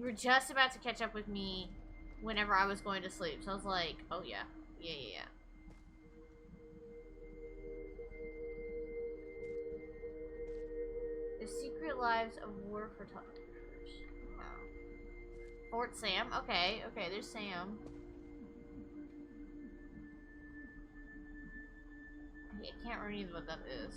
were just about to catch up with me whenever I was going to sleep. So I was like, oh yeah, yeah. The Secret Lives of War Photographers. Wow. Fort Sam. Okay, there's Sam. I can't read what that is.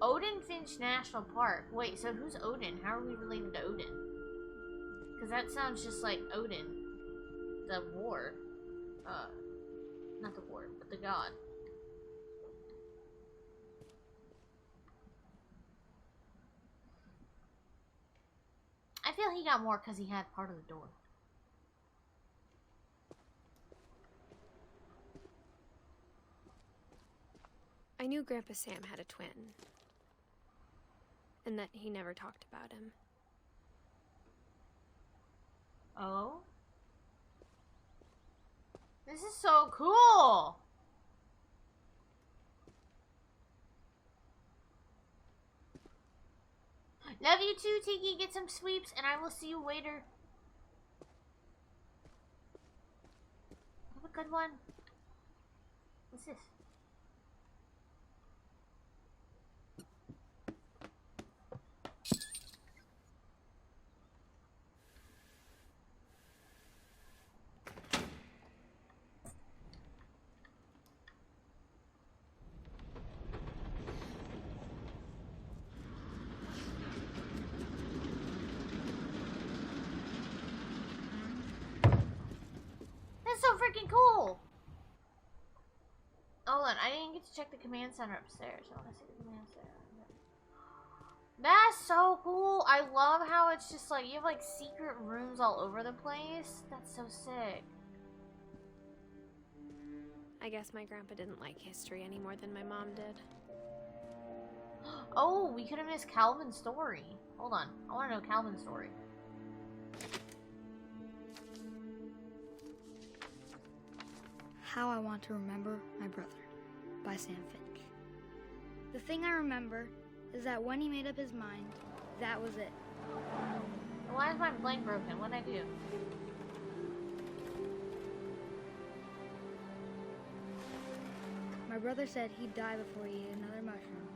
Odin Finch National Park. Wait, so who's Odin? How are we related to Odin? Because that sounds just like Odin. The war. Not the war, but the god. I feel he got more because he had part of the door. I knew Grandpa Sam had a twin, and that he never talked about him. Oh? This is so cool! Love you too, Tiki. Get some sweeps, and I will see you later. Have a good one. What's this? That's so freaking cool! Hold on, I didn't get to check the command center upstairs. I want to see the command center. That's so cool! I love how it's just like, you have like secret rooms all over the place. That's so sick. I guess my grandpa didn't like history any more than my mom did. Oh, we could have missed Calvin's story. Hold on, I want to know Calvin's story. How I Want to Remember My Brother by Sam Finch. The thing I remember is that when he made up his mind, that was it. Why is my blank broken? What'd I do? My brother said he'd die before he ate another mushroom.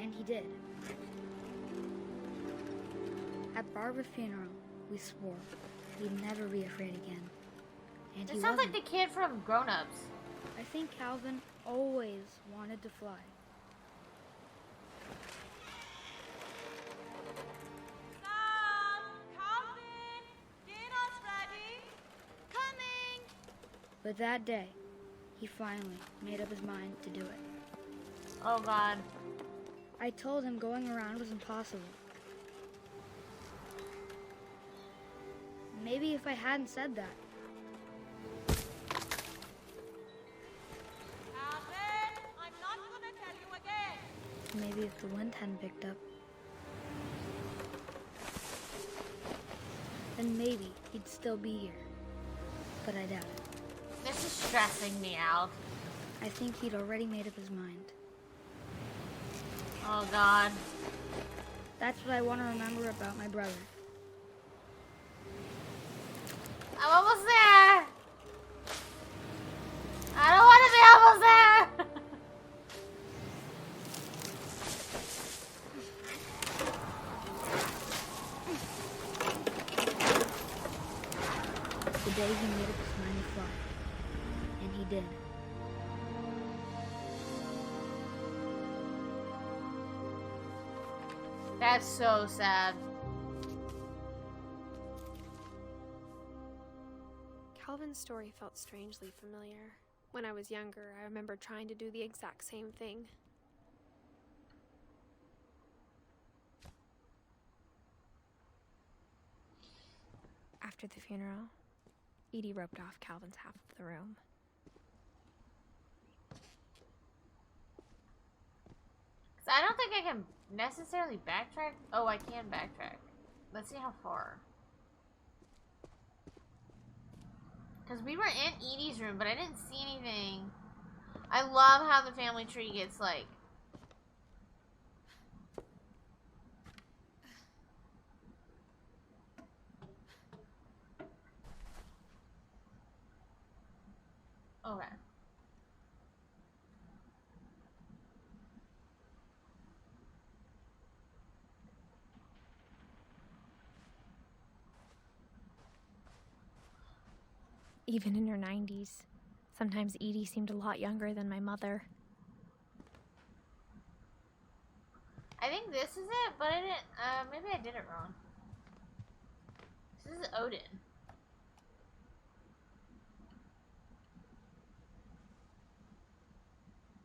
And he did. At Barbara's funeral, we swore we'd never be afraid again. And It sounds like the kid from Grown Ups. I think Calvin always wanted to fly. Sam! Calvin! Dinner's ready! Coming! But that day, he finally made up his mind to do it. Oh god. I told him going around was impossible. Maybe if I hadn't said that, Calvin! I'm not gonna tell you again! maybe if the wind hadn't picked up, then maybe he'd still be here. But I doubt it. This is stressing me out. I think he'd already made up his mind. Oh god. That's what I want to remember about my brother. I'm almost there! I don't want to be almost there! The day he made up his mind to fly. And he did. That's so sad. Calvin's story felt strangely familiar. When I was younger, I remember trying to do the exact same thing. After the funeral, Edie roped off Calvin's half of the room. So I don't think I can necessarily backtrack. Oh, I can backtrack. Let's see how far. Because we were in Edie's room, but I didn't see anything. I love how the family tree gets like... Okay. Even in her 90s, sometimes Edie seemed a lot younger than my mother. I think this is it, but I didn't, maybe I did it wrong. This is Odin.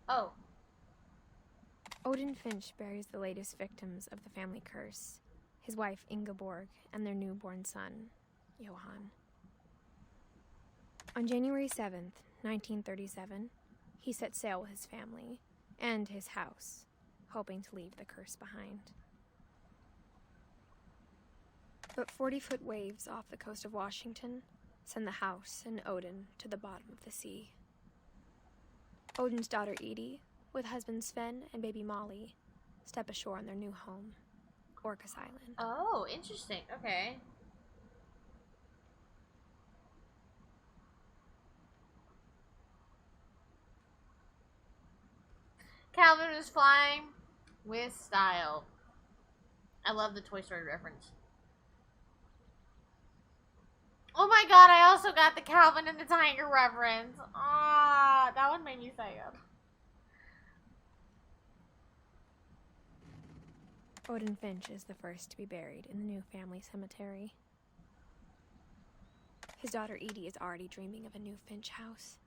Oh. Odin Finch buries the latest victims of the family curse, his wife Ingeborg and their newborn son, Johann. On January 7th, 1937, he set sail with his family and his house, hoping to leave the curse behind. But 40-foot waves off the coast of Washington send the house and Odin to the bottom of the sea. Odin's daughter Edith, with husband Sven and baby Molly, step ashore on their new home, Orcas Island. Oh, interesting. Okay. Calvin is flying with style. I love the Toy Story reference. Oh my god, I also got the Calvin and the Tiger reference. Ah, that one made me sad. Odin Finch is the first to be buried in the new family cemetery. His daughter Edie is already dreaming of a new Finch house.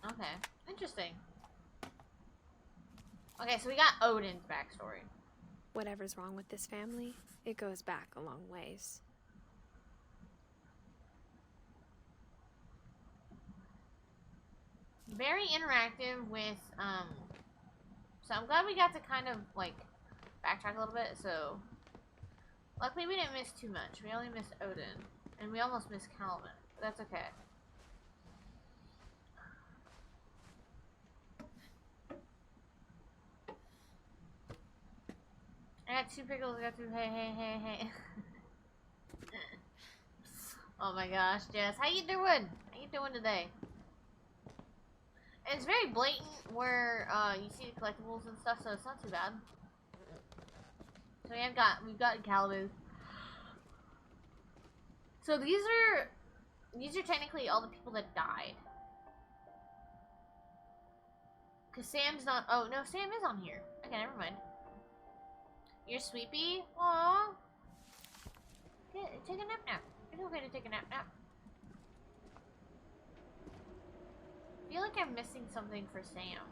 Okay, interesting. Okay, so we got Odin's backstory. Whatever's wrong with this family, it goes back a long ways. Very interactive with, so I'm glad we got to kind of, like, backtrack a little bit, so, luckily we didn't miss too much. We only missed Odin, and we almost missed Calvin, but that's okay. I got 2 pickles, I got 2, hey. Oh my gosh, Jess, how you doing? How you doing today? And it's very blatant where you see the collectibles and stuff, so it's not too bad. So we've got Calvin. So these are technically all the people that died. Cause Sam's not. Oh no, Sam is on here. Okay, never mind. You're sleepy? Aww. Take a nap. It's okay to take a nap. I feel like I'm missing something for Sam.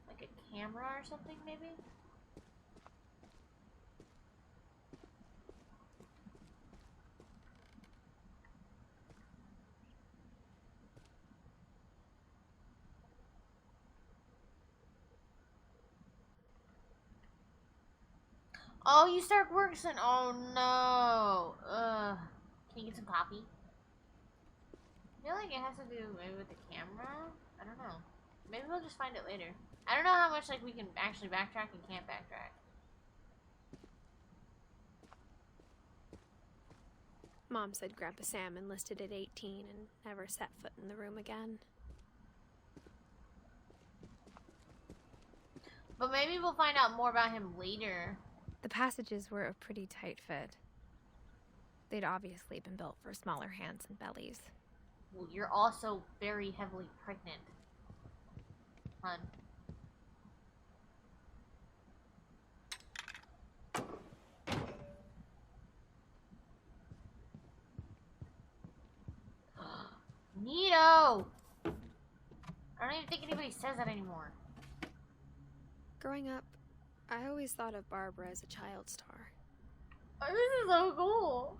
Like a camera or something, maybe? Oh, you start work soon. Oh no. Can you get some coffee? I feel like it has to do maybe with the camera. I don't know. Maybe we'll just find it later. I don't know how much like we can actually backtrack and can't backtrack. Mom said Grandpa Sam enlisted at 18 and never set foot in the room again. But maybe we'll find out more about him later. The passages were a pretty tight fit. They'd obviously been built for smaller hands and bellies. Well, you're also very heavily pregnant, hun. Neato! I don't even think anybody says that anymore. Growing up, I always thought of Barbara as a child star. Oh, this is so cool.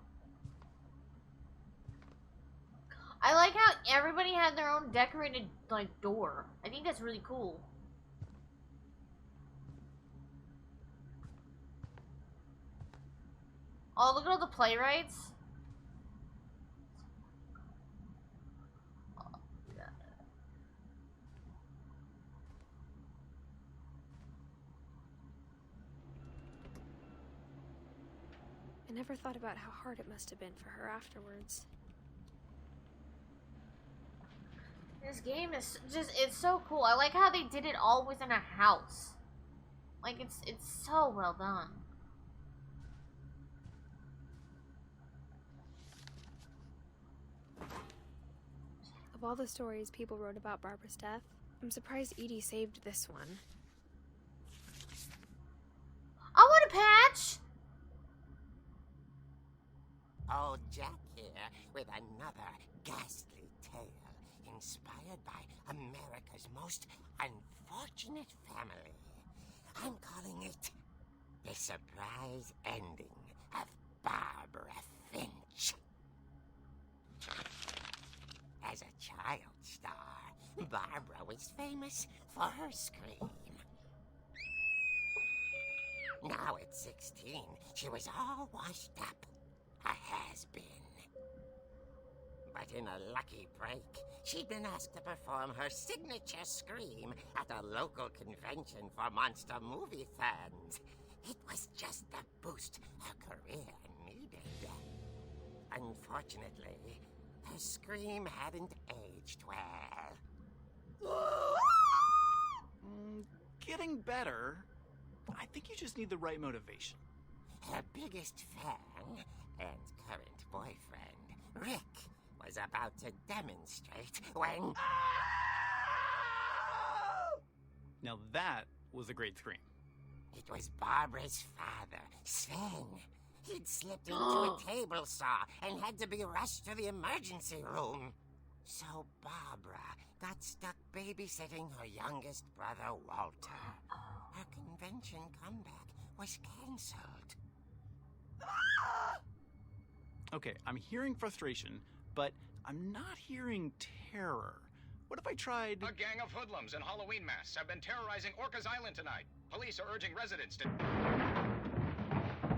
I like how everybody had their own decorated, like, door. I think that's really cool. Oh, look at all the playwrights. Oh, yeah. I never thought about how hard it must have been for her afterwards. This game is just, it's so cool. I like how they did it all within a house. Like, it's so well done. Of all the stories people wrote about Barbara's death, I'm surprised Edie saved this one. I want a patch! Old Jack here with another ghastly tale inspired by America's most unfortunate family. I'm calling it The Surprise Ending of Barbara Finch. was famous for her scream. Now at 16, she was all washed up. A has-been. But in a lucky break, she'd been asked to perform her signature scream at a local convention for monster movie fans. It was just the boost her career needed. Unfortunately, her scream hadn't aged well. Getting better. I think you just need the right motivation. Her biggest fan and current boyfriend, Rick, was about to demonstrate when... Now that was a great scream. It was Barbara's father, Sven. He'd slipped into a table saw and had to be rushed to the emergency room. So Barbara got stuck babysitting her youngest brother, Walter. Her convention comeback was cancelled. Okay, I'm hearing frustration, but I'm not hearing terror. What if I tried... A gang of hoodlums in Halloween masks have been terrorizing Orcas Island tonight. Police are urging residents to...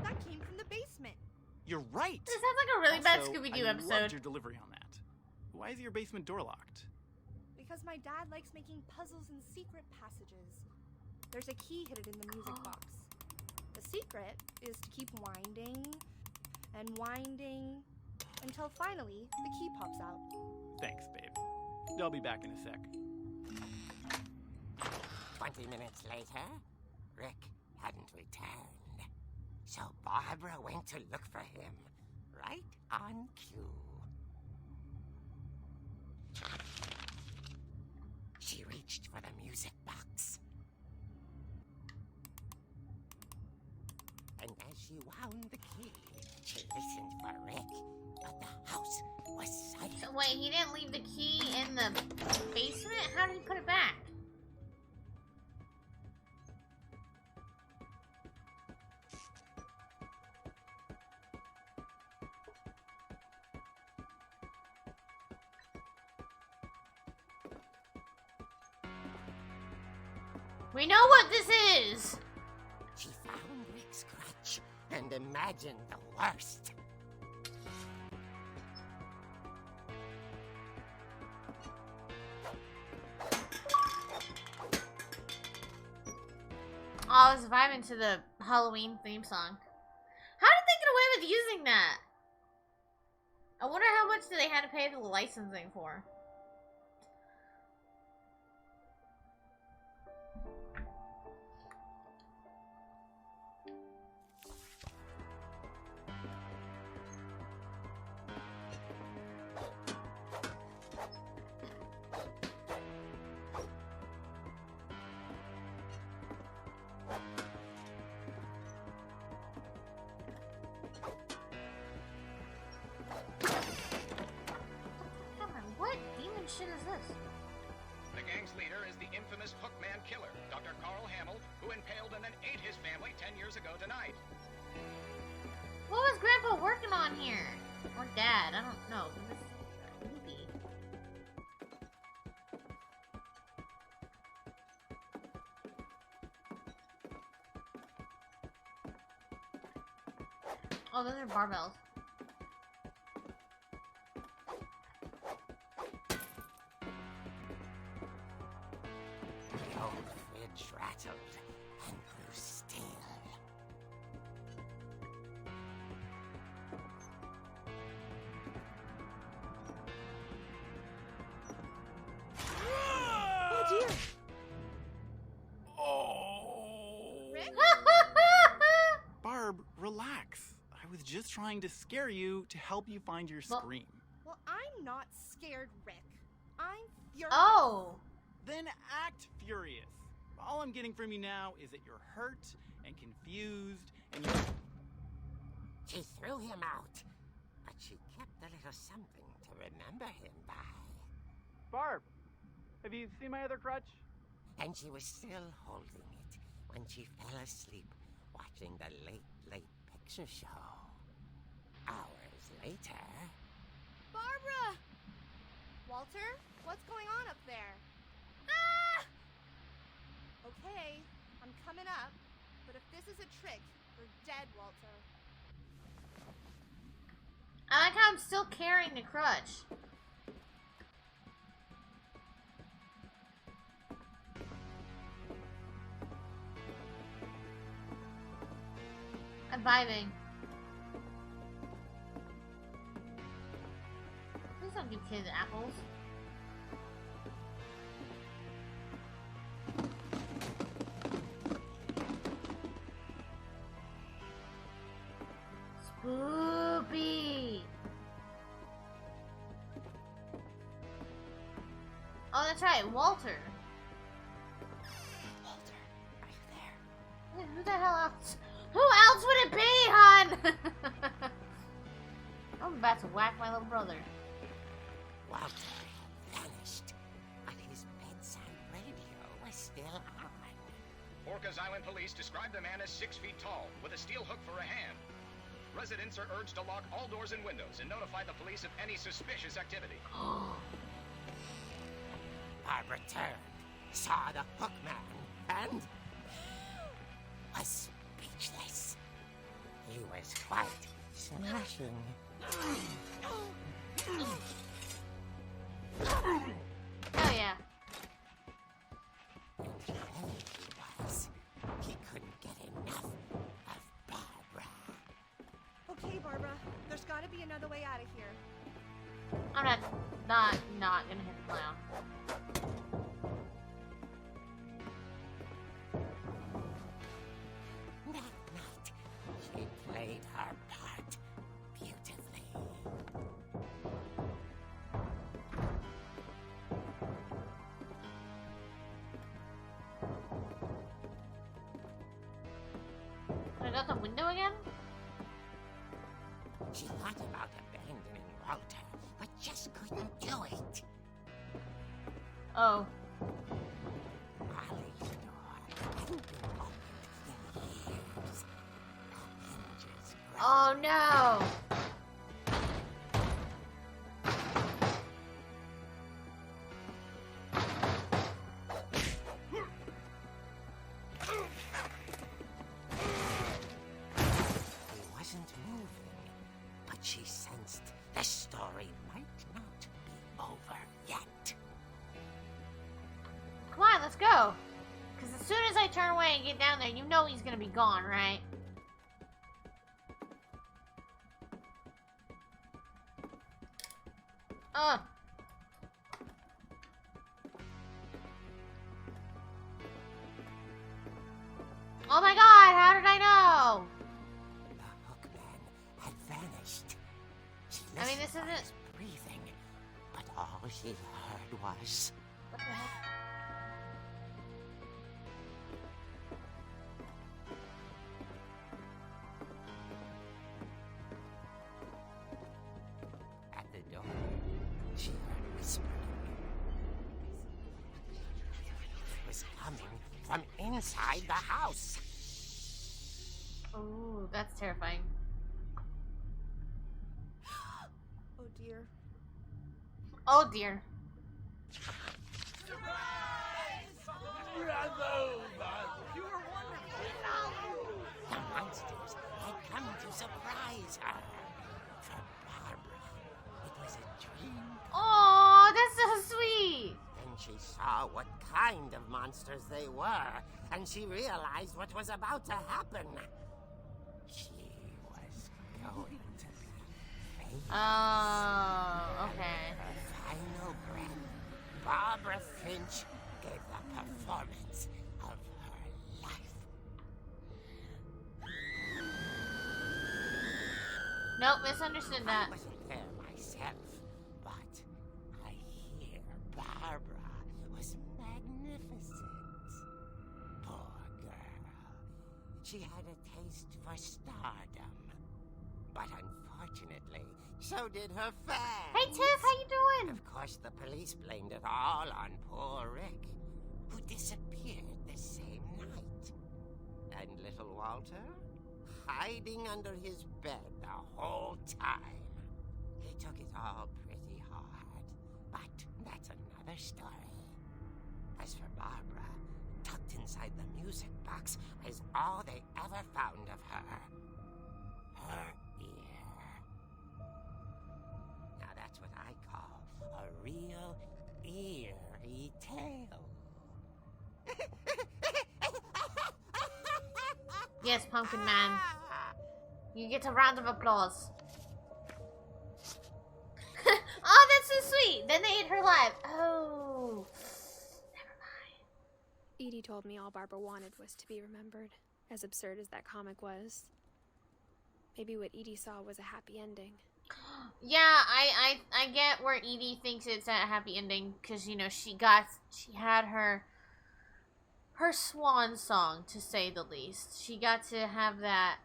That came from the basement. You're right! This sounds like a really bad Also, Scooby-Doo I episode. loved your delivery on that. Why is your basement door locked? Because my dad likes making puzzles and secret passages. There's a key hidden in the music box. The secret is to keep winding and winding until finally the key pops out. Thanks, babe. I'll be back in a sec. 20 minutes later, Rick hadn't returned. So Barbara went to look for him, right on cue. She reached for the music box. And as she wound the key, she listened for Rick, but the house was silent. So wait, he didn't leave the key in the basement? How did he put it back? We know what this is! She found Rick's crutch and imagined the worst. Oh, I was vibing to the Halloween theme song. How did they get away with using that? I wonder how much they had to pay for the licensing for. Come on, what demon shit is this? The gang's leader is the infamous Hookman killer, Dr. Carl Hamill, who impaled and then ate his family 10 years ago tonight. What was Grandpa working on here? Or Dad? I don't know. This movie. Oh, those are barbells. The old fridge rattled and grew still. Oh dear! Oh! Rick? Barb, relax. I was just trying to scare you to help you find your Well- scream. Well, I'm not scared, Rick. I'm furious. Oh! Then act furious. All I'm getting from you now is that you're hurt and confused and you're... She threw him out, but she kept a little something to remember him by. Barb, have you seen my other crutch? And she was still holding it when she fell asleep watching the late picture show. Hours later... Barbara! Walter, what's going on up there? Ah! Okay, I'm coming up. But if this is a trick, you're dead, Walter. I like how I'm still carrying the crutch. I'm vibing. Please don't give kids apples. Spoopy. Oh, that's right, Walter. Walter, are you there? Who the hell else? Who else would it be, hon? I'm about to whack my little brother. Walter had vanished, but his bedside radio was still on. Orcas Island police describe the man as 6 feet tall, with a steel hook for a hand. Residents are urged to lock all doors and windows and notify the police of any suspicious activity. Barbara turned, saw the hook man, and was speechless. He was quite smashing. Oh yeah. And there he was. He couldn't get enough of Barbara. Okay, Barbara, there's gotta be another way out of here. I'm not gonna hit the clown. That night, she played her part beautifully. I got the window again? She thought about abandoning Walter, but just couldn't do it. Oh. Molly's door hadn't been opened in years. The hinges grated. Oh no! He wasn't moving, but she sensed the story might not be over yet. Come on, let's go! Because as soon as I turn away and get down there, you know he's gonna be gone, right? Oh my god, how did I know? The hookman had vanished. She I mean, listened this for isn't- his breathing, but all she heard was What the heck? at the door. She heard whispering. It was coming from inside the house. Ooh, that's terrifying. Oh dear. Oh dear. The monsters had come to surprise her. For Barbara, it was a dream. Oh, that's so sweet. Then she saw what kind of monsters they were, and she realized what was about to happen. She was going to be famous. Oh, okay. Her final breath, Barbara Finch gave the performance of her life. Nope, misunderstood that. I wasn't there myself, but I hear Barbara was magnificent. Poor girl. She had a taste for stardom. But unfortunately, so did her fans. Hey Tiff, how you doing? Of course, the police blamed it all on poor Rick, who disappeared the same night. And little Walter? Hiding under his bed the whole time. He took it all pretty hard, but that's another story. As for Barbara, tucked inside the music box was all they ever found of her. Her ear. Now that's what I call a real eerie tale. Yes, Pumpkin Man. You get a round of applause. Oh, that's so sweet. Then they ate her alive. Oh. Never mind. Edie told me all Barbara wanted was to be remembered, as absurd as that comic was. Maybe what Edie saw was a happy ending. Yeah, I get where Edie thinks it's a happy ending, because, you know, she had her swan song, to say the least. She got to have that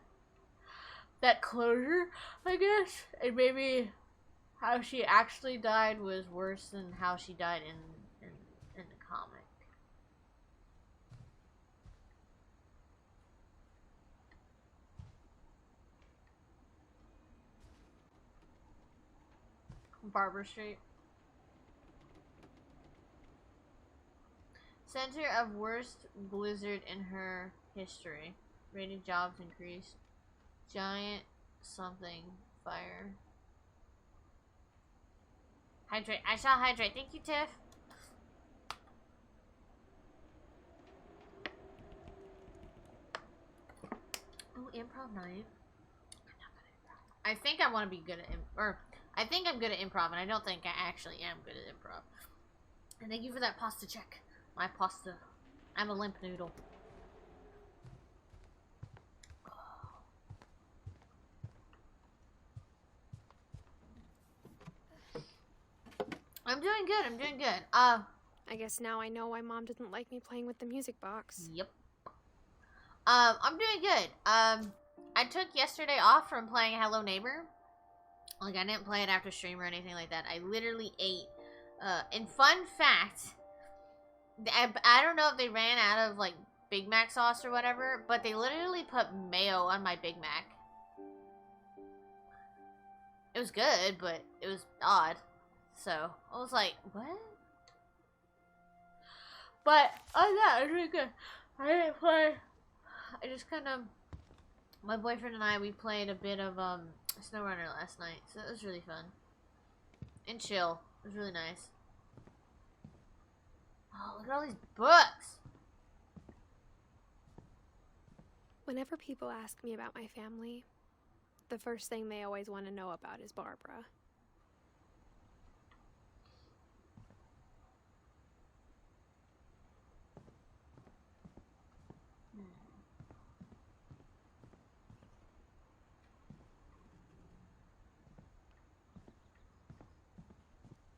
closure, I guess, and maybe how she actually died was worse than how she died in the comic. Barber Street. Center of worst blizzard in her history. Rated jobs increased. Giant something fire. Hydrate. I shall hydrate. Thank you, Tiff. Oh, improv night. I think I want to be good at I think I'm good at improv, and I don't think I actually am good at improv. And thank you for that pasta check. My pasta. I'm a limp noodle. I'm doing good. I'm doing good. I guess now I know why Mom didn't like me playing with the music box. Yep. I'm doing good. I took yesterday off from playing Hello Neighbor. Like, I didn't play it after stream or anything like that. I literally ate. And fun fact, I don't know if they ran out of, like, Big Mac sauce or whatever, but they literally put mayo on my Big Mac. It was good, but it was odd. So, I was like, what? But, oh yeah, it was really good. I didn't play. I just kind of, my boyfriend and I, we played a bit of, SnowRunner last night. So it was really fun. And chill. It was really nice. Oh, look at all these books! Whenever people ask me about my family, the first thing they always want to know about is Barbara.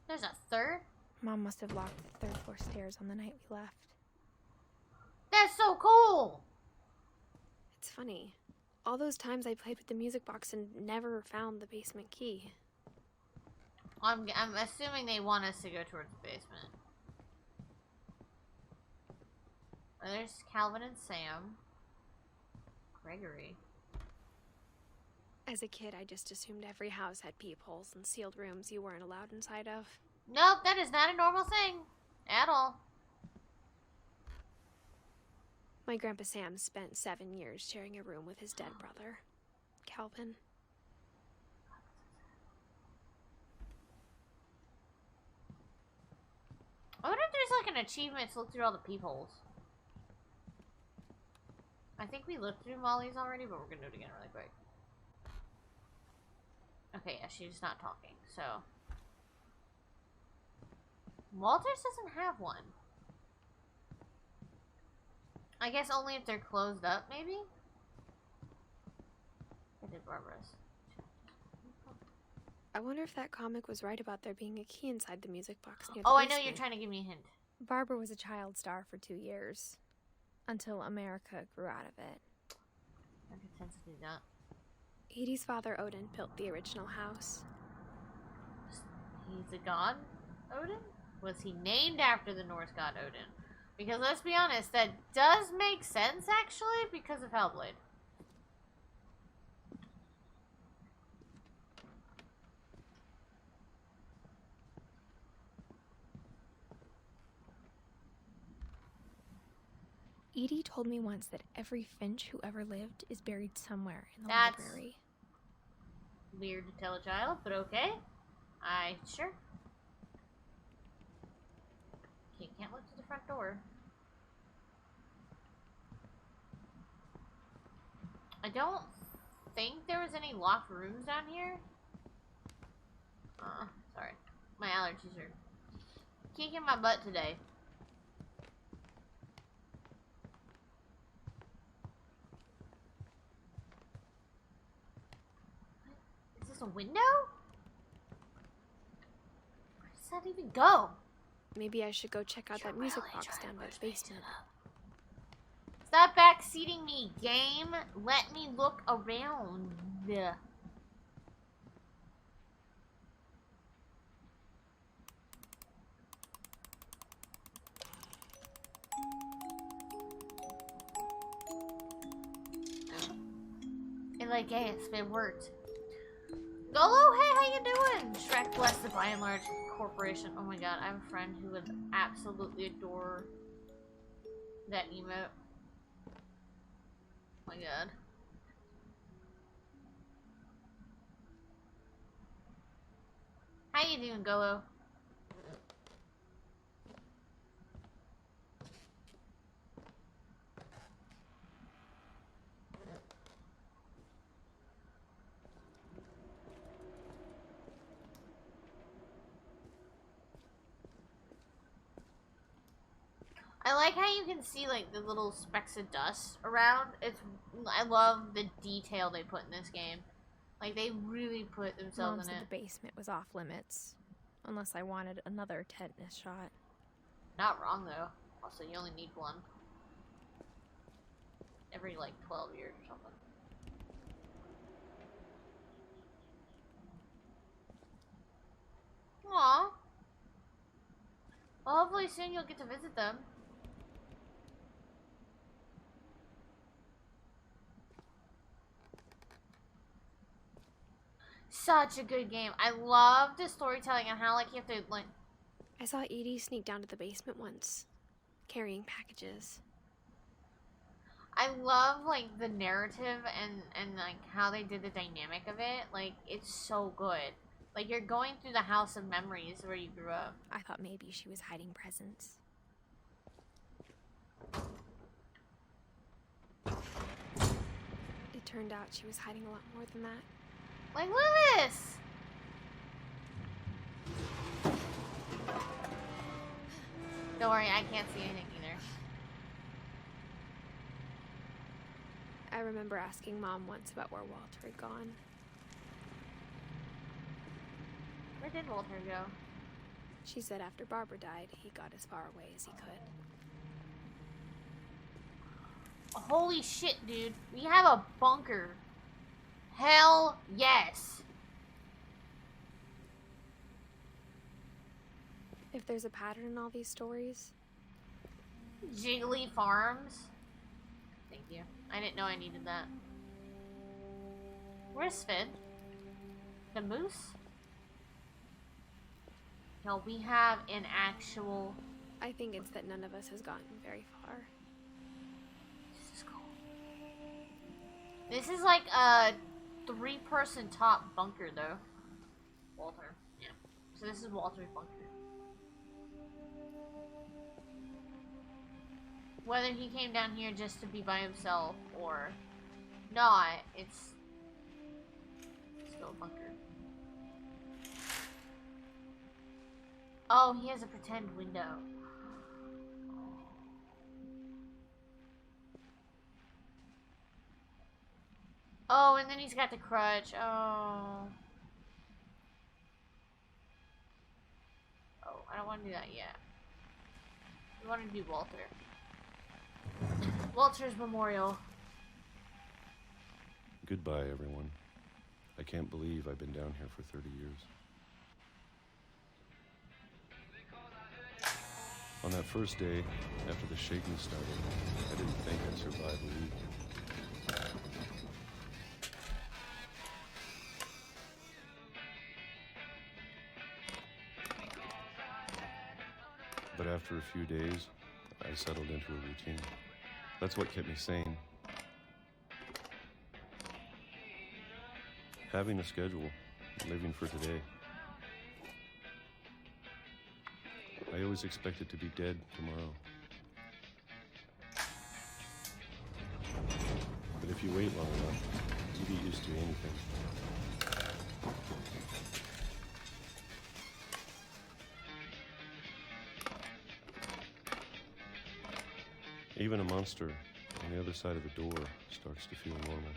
There's a third? Mom must have locked the third floor stairs on the night we left. That's so cool! It's funny. All those times I played with the music box and never found the basement key. I'm assuming they want us to go towards the basement. Oh, there's Calvin and Sam. Gregory. As a kid, I just assumed every house had peepholes and sealed rooms you weren't allowed inside of. Nope, that is not a normal thing. At all. My Grandpa Sam spent 7 years sharing a room with his dead brother, Calvin. I wonder if there's like an achievement to look through all the peepholes. I think we looked through Molly's already, but we're gonna do it again really quick. Okay, yeah, she's not talking, so. Walters doesn't have one. I guess only if they're closed up, maybe? I did Barbara's. I wonder if that comic was right about there being a key inside the music box near the Oh, I know basement. you're trying to give me a hint. Barbara was a child star for 2 years, until America grew out of it. I could tend to do that. Edie's father, Odin, built the original house. He's a god, Odin? Was he named after the Norse god Odin? Because let's be honest, that does make sense, actually, because of Hellblade. Edie told me once that every Finch who ever lived is buried somewhere in the That's library. weird to tell a child, but okay. Sure. Okay, can't look to the front door. I don't think there was any locked rooms down here. Sorry. My allergies are kicking my butt today. Is this a window? Where does that even go? Maybe I should go check out that music box down by the basement. Stop backseating me, game. Let me look around. I guess it worked. Golo, hey, how you doing? Shrek, blessed by and large corporation. Oh my god, I have a friend who would absolutely adore that emote. Oh my god. How you doing, Golo? I like how you can see like the little specks of dust around. I love the detail they put in this game. Like they really put themselves Mom in said it. the basement was off limits, unless I wanted another tetanus shot. Not wrong though. Also, you only need one every like 12 years or something. Aww. Well, hopefully soon you'll get to visit them. Such a good game. I love the storytelling and how like you have to like. I saw Edie sneak down to the basement once, carrying packages. I love like the narrative and like how they did the dynamic of it. Like it's so good. Like you're going through the house of memories where you grew up. I thought maybe she was hiding presents. It turned out she was hiding a lot more than that. Like, look at this! Don't worry, I can't see anything either. I remember asking Mom once about where Walter had gone. Where did Walter go? She said after Barbara died, he got as far away as he could. Holy shit, dude. We have a bunker. Hell yes. If there's a pattern in all these stories... Jiggly Farms. Thank you. I didn't know I needed that. Where's Finn? The moose? No, we have an actual... I think it's that none of us has gotten very far. This is cool. This is like a 3-person top bunker, though. Walter. Yeah. So this is Walter's bunker. Whether he came down here just to be by himself or not, it's still a bunker. Oh, he has a pretend window. Oh, and then he's got the crutch. Oh. Oh, I don't want to do that yet. We want to do Walter. Walter's memorial. Goodbye, everyone. I can't believe I've been down here for 30 years. On that first day, after the shaking started, I didn't think I'd survive a week. But after a few days, I settled into a routine. That's what kept me sane. Having a schedule, living for today. I always expected to be dead tomorrow. But if you wait long enough, you get used to anything. Even a monster on the other side of the door starts to feel normal.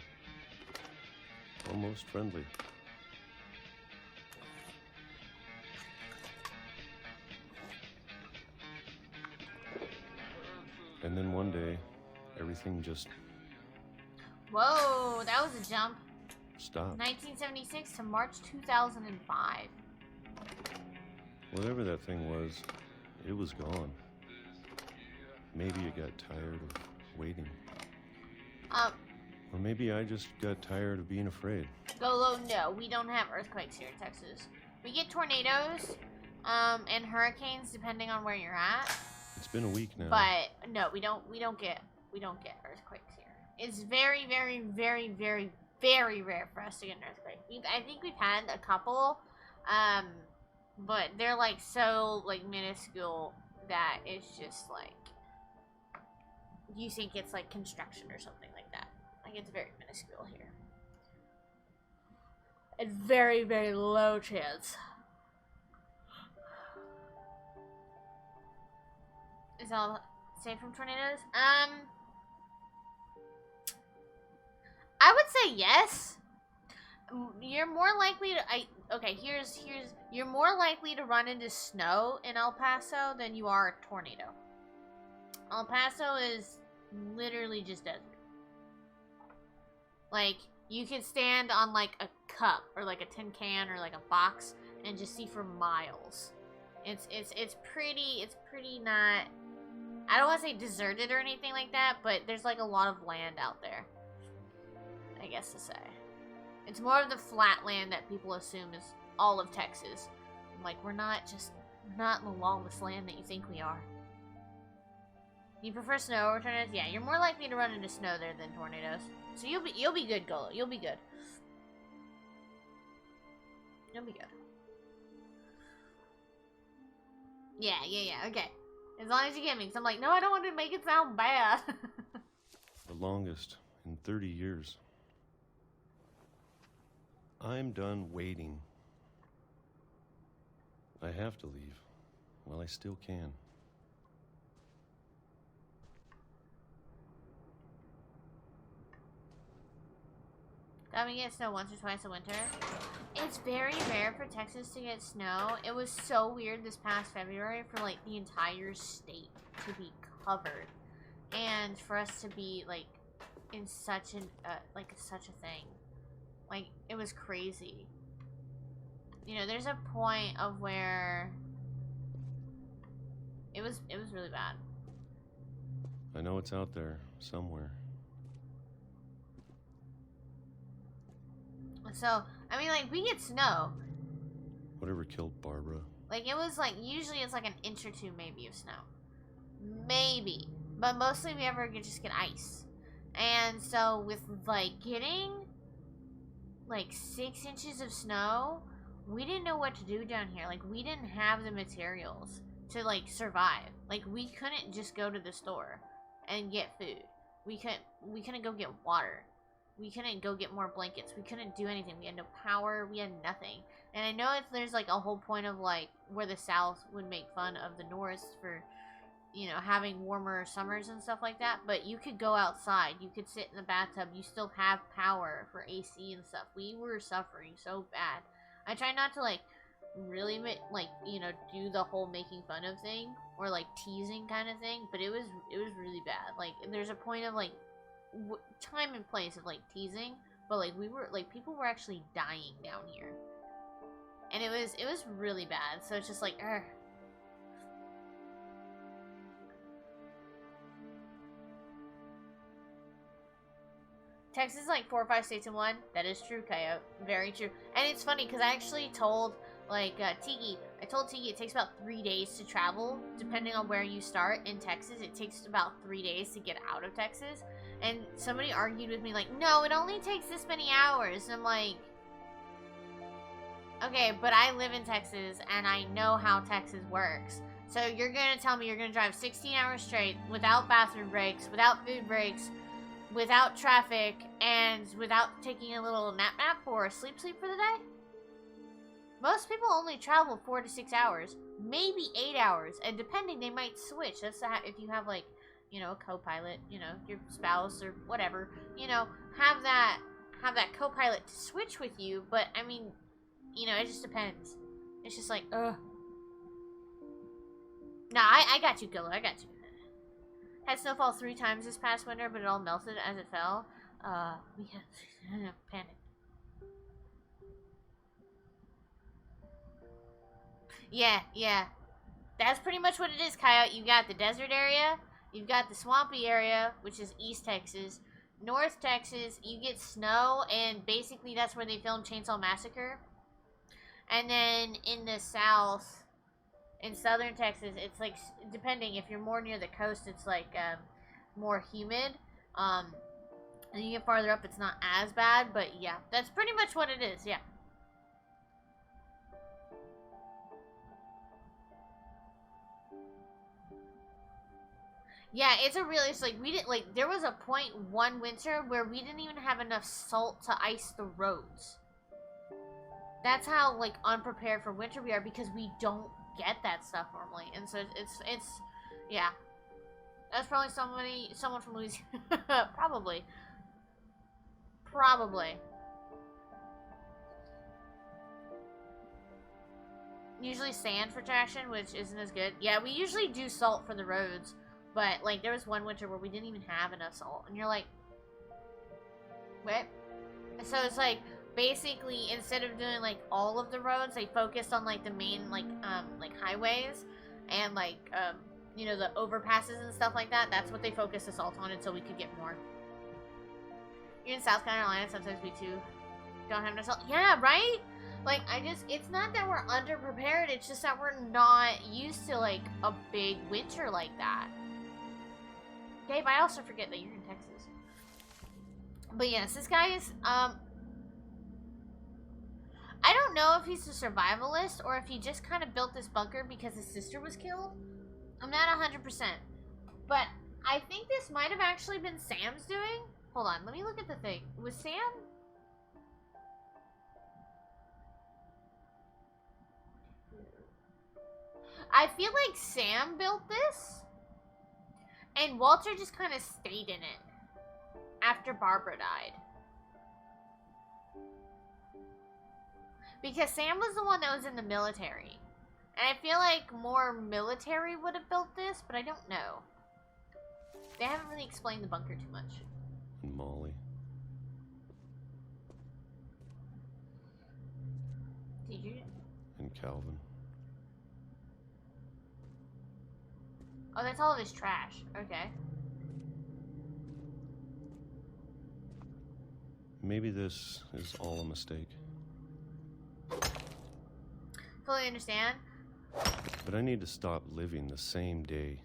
Almost friendly. And then one day, everything just Whoa, that was a jump. stopped. 1976 to March 2005. Whatever that thing was, it was gone. Maybe it got tired of waiting. Or maybe I just got tired of being afraid. Golo, no, we don't have earthquakes here in Texas. We get tornadoes, and hurricanes depending on where you're at. It's been a week now. But no, we don't get earthquakes here. It's very, very, very, very, very rare for us to get an earthquake. I think we've had a couple, but they're like so like minuscule that it's just like you think it's like construction or something like that. Like it's very minuscule here. And very, very low chance. Is all safe from tornadoes? I would say yes. You're more likely to you're more likely to run into snow in El Paso than you are a tornado. El Paso is literally just desert. Like, you can stand on like a cup or like a tin can or like a box and just see for miles. It's pretty not, I don't want to say deserted or anything like that, but there's like a lot of land out there, I guess to say. It's more of the flat land that people assume is all of Texas. Like, we're not in the lawless land that you think we are. You prefer snow or tornadoes? Yeah, you're more likely to run into snow there than tornadoes. So you'll be good, Golo. You'll be good. You'll be good. Yeah, okay. As long as you get me, because I'm like, no, I don't want to make it sound bad. The longest in 30 years. I'm done waiting. I have to leave while I still can. We get snow once or twice a winter. It's very rare for Texas to get snow. It was so weird this past February for like the entire state to be covered, and for us to be like in such an such a thing. Like, it was crazy. You know, there's a point of where it was really bad. I know it's out there somewhere. So, I mean, like, we get snow. Whatever killed Barbara. Like, it was, like, usually it's, like, an inch or two, maybe, of snow. Maybe. But mostly we ever just get ice. And so, with, like, getting, like, 6 inches of snow, we didn't know what to do down here. Like, we didn't have the materials to, like, survive. Like, we couldn't just go to the store and get food. We couldn't go get water. We couldn't go get more blankets. We couldn't do anything. We had no power. We had nothing. And I know there's like a whole point of like where the South would make fun of the North for, you know, having warmer summers and stuff like that. But you could go outside. You could sit in the bathtub. You still have power for AC and stuff. We were suffering so bad. I try not to like really you know, do the whole making fun of thing or like teasing kind of thing. But it was really bad. Like, there's a point of like time and place of like teasing, but like people were actually dying down here, and it was really bad. So it's just like, Texas is like 4 or 5 states in one. That is true, Coyote. Very true. And it's funny because I actually told Like, Tiki, I told Tiki it takes about 3 days to travel, depending on where you start. In Texas, it takes about 3 days to get out of Texas. And somebody argued with me, like, no, it only takes this many hours. And I'm like, okay, but I live in Texas, and I know how Texas works. So you're gonna tell me you're gonna drive 16 hours straight, without bathroom breaks, without food breaks, without traffic, and without taking a little nap or a sleep for the day? Most people only travel 4 to 6 hours, maybe 8 hours, and depending, they might switch. That's if you have, like, you know, a co-pilot, you know, your spouse or whatever, you know, have that co-pilot to switch with you. But I mean, you know, it just depends. It's just like, ugh. Nah, I got you, Gillo. I got you. Had snowfall 3 times this past winter, but it all melted as it fell. We had panic. Yeah. That's pretty much what it is, Coyote. You got the desert area, you've got the swampy area, which is East Texas. North Texas, you get snow, and basically that's where they filmed Chainsaw Massacre. And then in the south, in southern Texas, it's like, depending, if you're more near the coast, it's like more humid. And you get farther up, it's not as bad, but yeah, that's pretty much what it is, yeah. Yeah, it's like, we didn't, like, there was a point one winter where we didn't even have enough salt to ice the roads. That's how, like, unprepared for winter we are, because we don't get that stuff normally. And so it's yeah. That's probably someone from Louisiana. Probably. Usually sand for traction, which isn't as good. Yeah, we usually do salt for the roads. But, like, there was one winter where we didn't even have enough salt. And you're like, what? So it's like, basically, instead of doing, like, all of the roads, they focused on, like, the main, like highways. And, like, you know, the overpasses and stuff like that. That's what they focused the salt on until we could get more. You're in South Carolina, sometimes we, too, don't have enough salt. Yeah, right? Like, it's not that we're underprepared. It's just that we're not used to, like, a big winter like that. Gabe, I also forget that you're in Texas. But yes, this guy is, I don't know if he's a survivalist or if he just kind of built this bunker because his sister was killed. I'm not 100%. But I think this might have actually been Sam's doing. Hold on, let me look at the thing. Was Sam? I feel like Sam built this. And Walter just kind of stayed in it after Barbara died. Because Sam was the one that was in the military. And I feel like more military would have built this, but I don't know. They haven't really explained the bunker too much. And Molly. Did you? And Calvin. Oh, that's all of his trash. Okay. Maybe this is all a mistake. Fully understand. But I need to stop living the same day.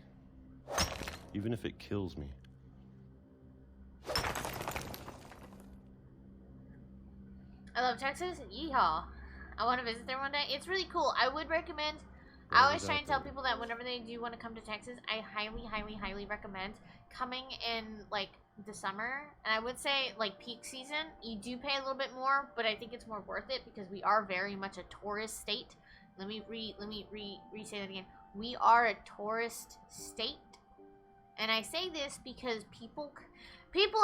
Even if it kills me. I love Texas. Yeehaw. I want to visit there one day. It's really cool. I would recommend... I always try and tell people that whenever they do want to come to Texas, I highly recommend coming in, like, the summer. And I would say, like, peak season, you do pay a little bit more, but I think it's more worth it because we are very much a tourist state. Let me re-say that again. We are a tourist state. And I say this because people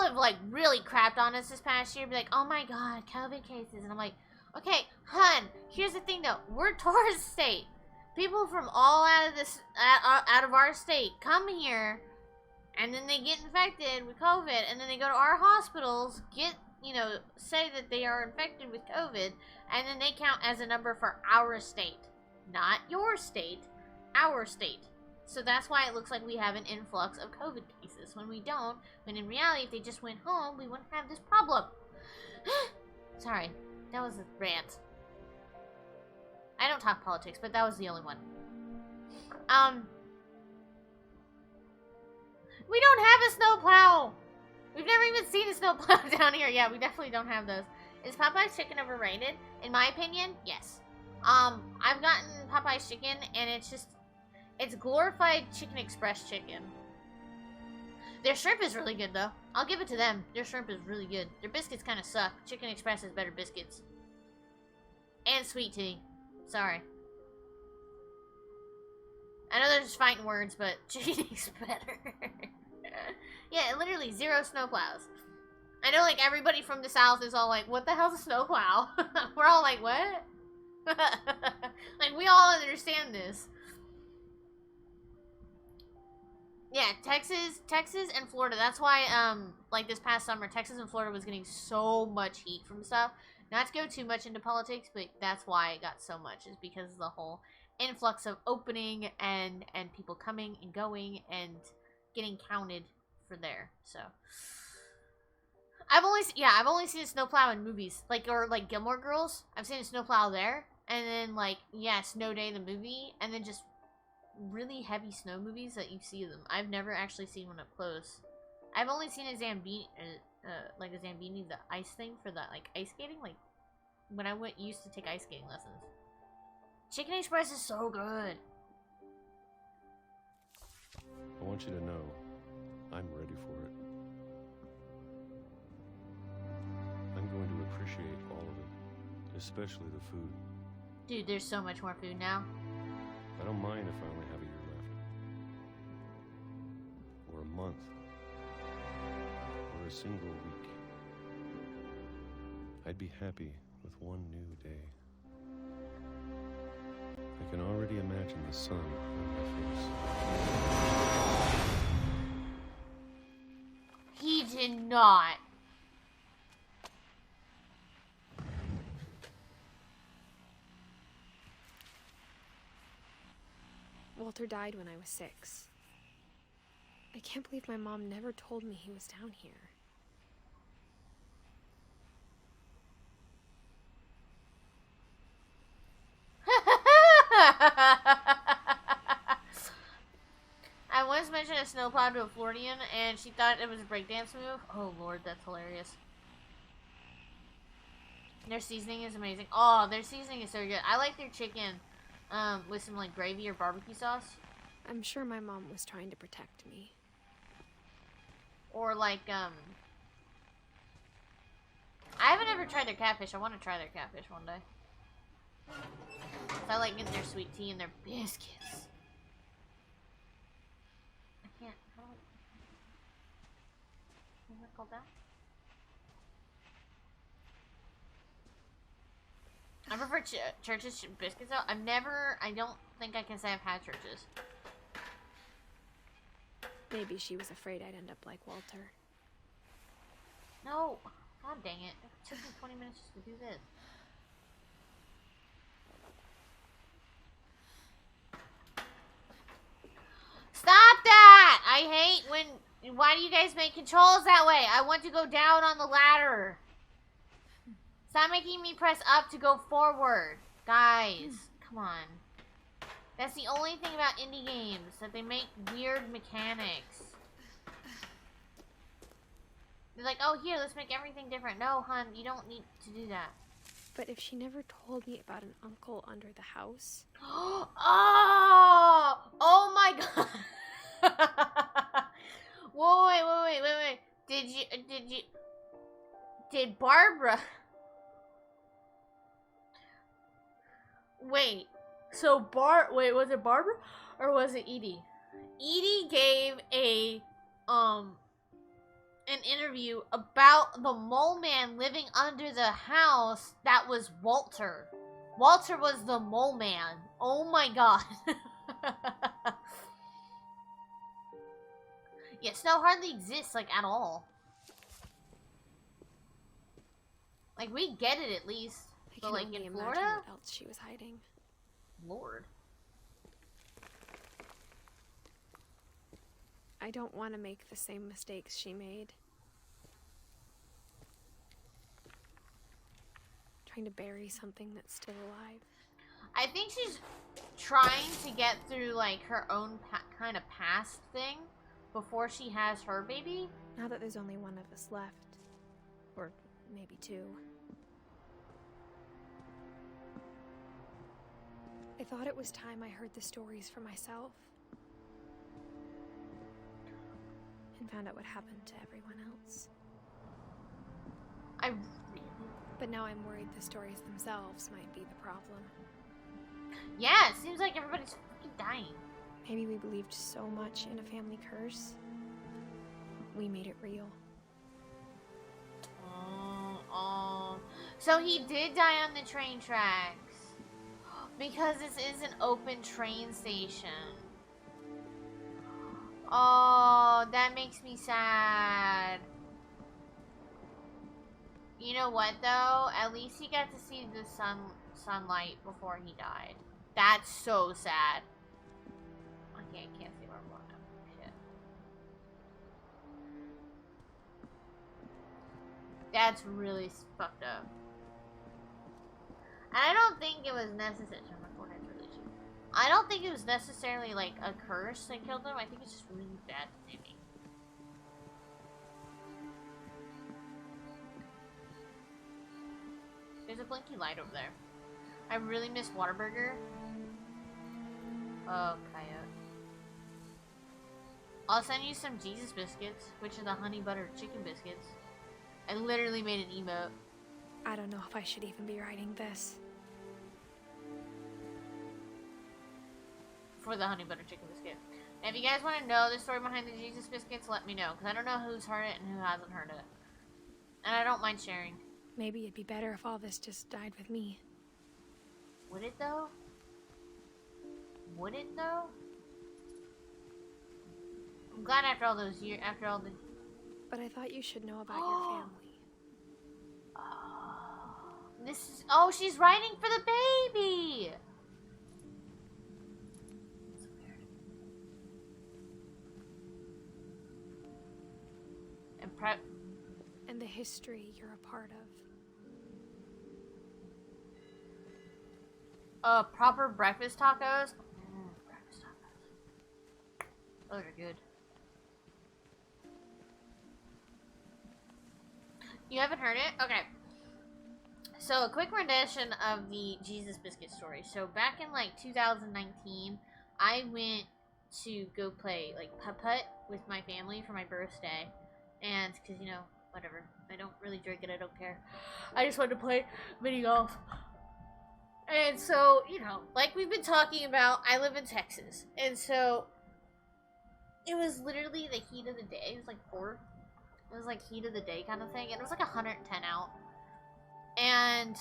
have, like, really crapped on us this past year. Be like, oh my god, COVID cases. And I'm like, okay, hun, here's the thing, though. We're a tourist state. People from all out of our state come here, and then they get infected with COVID, and then they go to our hospitals, say that they are infected with COVID, and then they count as a number for our state. Not your state, our state. So that's why it looks like we have an influx of COVID cases, when we don't, when in reality, if they just went home, we wouldn't have this problem. Sorry, that was a rant. I don't talk politics, but that was the only one. We don't have a snowplow! We've never even seen a snowplow down here. Yeah, we definitely don't have those. Is Popeye's chicken overrated? In my opinion, yes. I've gotten Popeye's chicken, and it's glorified Chicken Express chicken. Their shrimp is really good, though. I'll give it to them. Their shrimp is really good. Their biscuits kind of suck. Chicken Express has better biscuits. And sweet tea. Sorry. I know they're just fighting words, but chicken is better. Yeah, literally 0 snowplows. I know, like, everybody from the South is all like, what the hell's a snowplow? We're all like, what? Like, we all understand this. Yeah, Texas and Florida. That's why, like, this past summer, Texas and Florida was getting so much heat from stuff. Not to go too much into politics, but that's why it got so much, is because of the whole influx of opening and people coming and going and getting counted for there. So I've only seen a snowplow in movies, like, or like Gilmore Girls. I've seen a snowplow there, and then like, yeah, Snow Day the movie, and then just really heavy snow movies that you see them. I've never actually seen one up close. I've only seen a Zambini, the ice thing for the like ice skating, like when I used to take ice skating lessons. Chicken Express is so good. I want you to know, I'm ready for it. I'm going to appreciate all of it, especially the food. Dude, there's so much more food now. I don't mind if I only have a year left. Or a month. Or a single week. I'd be happy with one new day. I can already imagine the sun on my face. He did not. Walter died when I was 6. I can't believe my mom never told me he was down here. I once mentioned a snowplow to a Floridian, and she thought it was a breakdance move. Oh lord, that's hilarious. Their seasoning is amazing. Oh, their seasoning is so good. I like their chicken with some like gravy or barbecue sauce. I'm sure my mom was trying to protect me. Or like I haven't ever tried their catfish. I want to try their catfish one day. I like getting their sweet tea and their biscuits. I can't. How do I... What called that? I prefer Church's biscuits though. I don't think I can say I've had Church's. Maybe she was afraid I'd end up like Walter. No. God dang it. It took me 20 minutes just to do this. Stop that! I hate when... Why do you guys make controls that way? I want to go down on the ladder. Stop making me press up to go forward. Guys, come on. That's the only thing about indie games, that they make weird mechanics. They're like, oh, here, let's make everything different. No, hon, you don't need to do that. But if she never told me about an uncle under the house... Oh! Oh my god! Whoa, wait. Did Barbara... Wait, so wait, was it Barbara or was it Edie? Edie gave an interview about the mole man living under the house that was Walter. Walter was the mole man. Oh my god. Yeah, snow hardly exists, like, at all. Like, we get it at least. I But can like only in imagine Florida? what else she was hiding. Lord. I don't want to make the same mistakes she made. Trying to bury something that's still alive. I think she's trying to get through, like, her own kind of past thing before she has her baby. Now that there's only one of us left. Or maybe two. I thought it was time I heard the stories for myself. And found out what happened to everyone else. But now I'm worried the stories themselves might be the problem. Yeah, it seems like everybody's fucking dying. Maybe we believed so much in a family curse. We made it real. Oh. So he did die on the train tracks. Because this is an open train station. Oh, that makes me sad. You know what, though? At least he got to see the sunlight before he died. That's so sad. Okay, I can't see where I'm going. Shit. That's really fucked up. And I don't think it was necessary. I don't think it was necessarily like a curse that killed him. I think it's just really bad timing. There's a blinky light over there. I really miss Whataburger. Oh, coyote. I'll send you some Jesus biscuits, which are the honey butter chicken biscuits. I literally made an emote. I don't know if I should even be writing this. For the honey butter chicken biscuit. And if you guys want to know the story behind the Jesus biscuits, let me know. Because I don't know who's heard it and who hasn't heard it. And I don't mind sharing. Maybe it'd be better if all this just died with me. Would it though? Would it though? I'm glad after all those years, after all the... But I thought you should know about your family. This is... Oh, she's writing for the baby! That's weird. And the history you're a part of. Proper breakfast tacos. Breakfast tacos. Those are good. You haven't heard it? Okay. So, a quick rendition of the Jesus Biscuit story. So, back in, like, 2019, I went to go play, like, putt-putt with my family for my birthday. And, because, you know, whatever. I don't really drink it. I don't care. I just wanted to play mini golf. And so, you know, like we've been talking about, I live in Texas. And so, it was literally the heat of the day. It was like 4. It was like heat of the day kind of thing. And it was like 110 out. And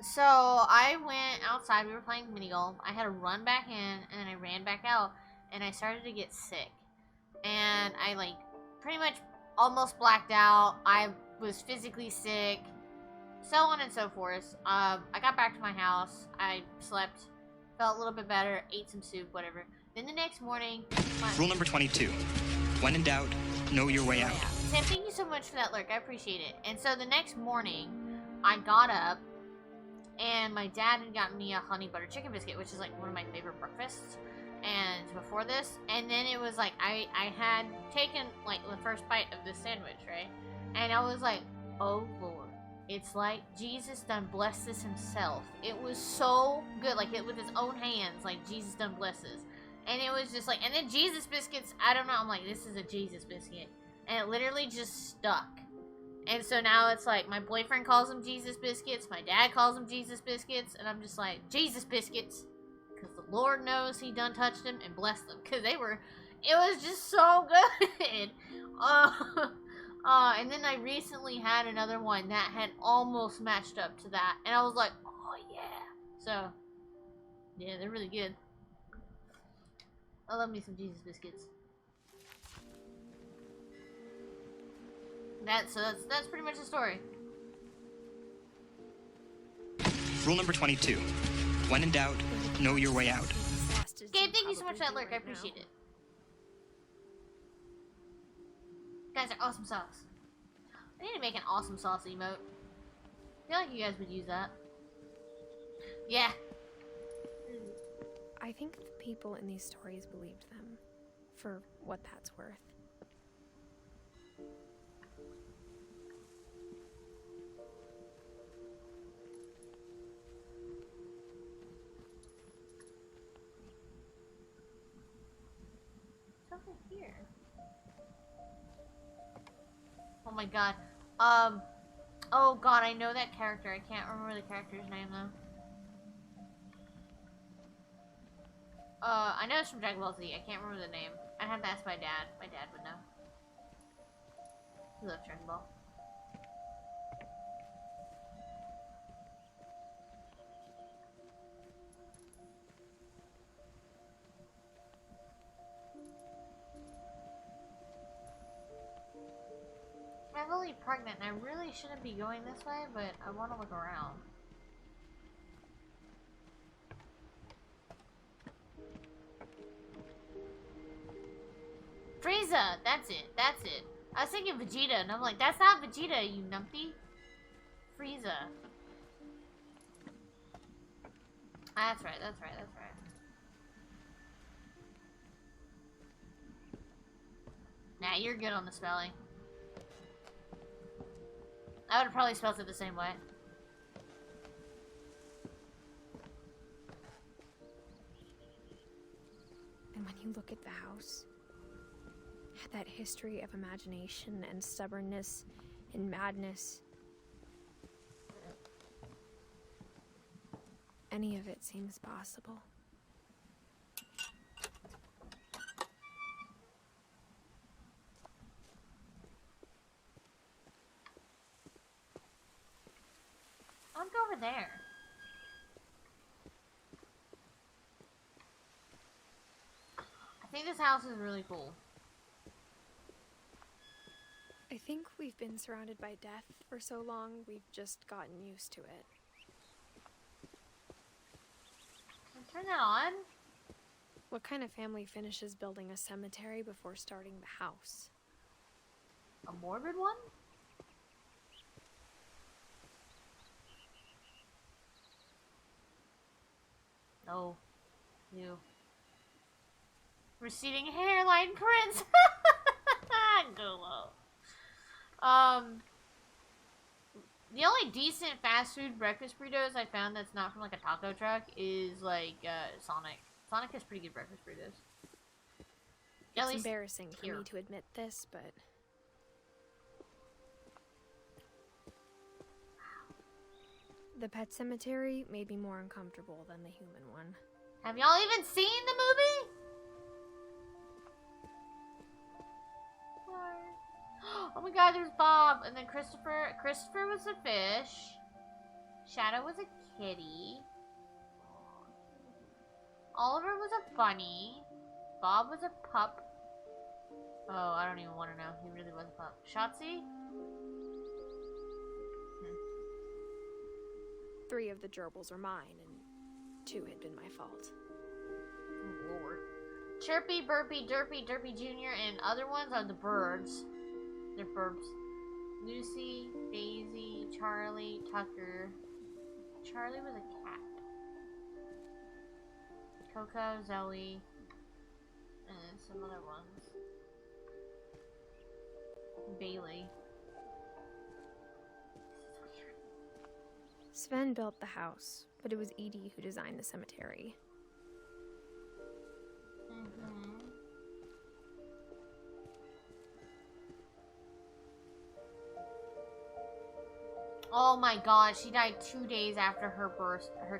so, I went outside. We were playing mini golf. I had to run back in, and then I ran back out. And I started to get sick. And I, like, pretty much almost blacked out. I was physically sick. So on and so forth. I got back to my house. I slept, felt a little bit better, ate some soup, whatever. Then the next morning... Rule number 22. When in doubt, know your way out. Sam, thank you so much for that lurk. I appreciate it. And so the next morning, I got up, and my dad had gotten me a honey butter chicken biscuit, which is like one of my favorite breakfasts. And before this, and then it was like, I had taken like the first bite of this sandwich, right? And I was like, oh Lord. It's like Jesus done blessed this himself. It was so good, like it with his own hands, like Jesus done blesses. And it was just like, and then Jesus biscuits, I don't know, I'm like, this is a Jesus biscuit. And it literally just stuck. And so now it's like, my boyfriend calls them Jesus biscuits, my dad calls them Jesus biscuits, and I'm just like, Jesus biscuits. Because the Lord knows he done touched them and blessed them. Because they were, it was just so good. And then I recently had another one that had almost matched up to that. And I was like, oh yeah. So, yeah, they're really good. I love me some Jesus biscuits. That's pretty much the story. Rule number 22. When in doubt, know your way out. Gabe, thank you so much for that lurk. I appreciate it. Guys are awesome sauce. I need to make an awesome sauce emote. I feel like you guys would use that. Yeah. I think the people in these stories believed them, for what that's worth. Something here. Oh my god. Oh god, I know that character. I can't remember the character's name though. I know it's from Dragon Ball Z. I can't remember the name. I'd have to ask my dad. My dad would know. He loves Dragon Ball. I'm heavily pregnant and I really shouldn't be going this way, but I want to look around. Frieza! That's it. That's it. I was thinking Vegeta, and I'm like, that's not Vegeta, you numpty. Frieza. That's right, that's right, that's right. Nah, you're good on the spelling. I would have probably spelled it the same way. And when you look at the house, that history of imagination and stubbornness and madness, any of it seems possible. I'll go over there. I think this house is really cool. I think we've been surrounded by death for so long, we've just gotten used to it. Can I turn that on? What kind of family finishes building a cemetery before starting the house? A morbid one? No. You. Receding hairline prince. Go low. The only decent fast food breakfast burritos I found that's not from like a taco truck is like Sonic. Sonic has pretty good breakfast burritos. It's embarrassing for me to admit this, but the pet cemetery made me more uncomfortable than the human one. Have y'all even seen the movie? Oh my god, there's Bob. And then Christopher. Christopher was a fish. Shadow was a kitty. Oliver was a bunny. Bob was a pup. Oh, I don't even want to know. He really was a pup. Shotzi? 3 of the gerbils are mine, and 2 had been my fault. Oh, Lord. Chirpy, Burpy, Derpy, Derpy Jr., and other ones are the birds. They're burbs. Lucy, Daisy, Charlie, Tucker. Charlie was a cat. Coco, Zoe, and then some other ones. Bailey. Sven built the house, but it was Edie who designed the cemetery. Oh my god, she died 2 days after her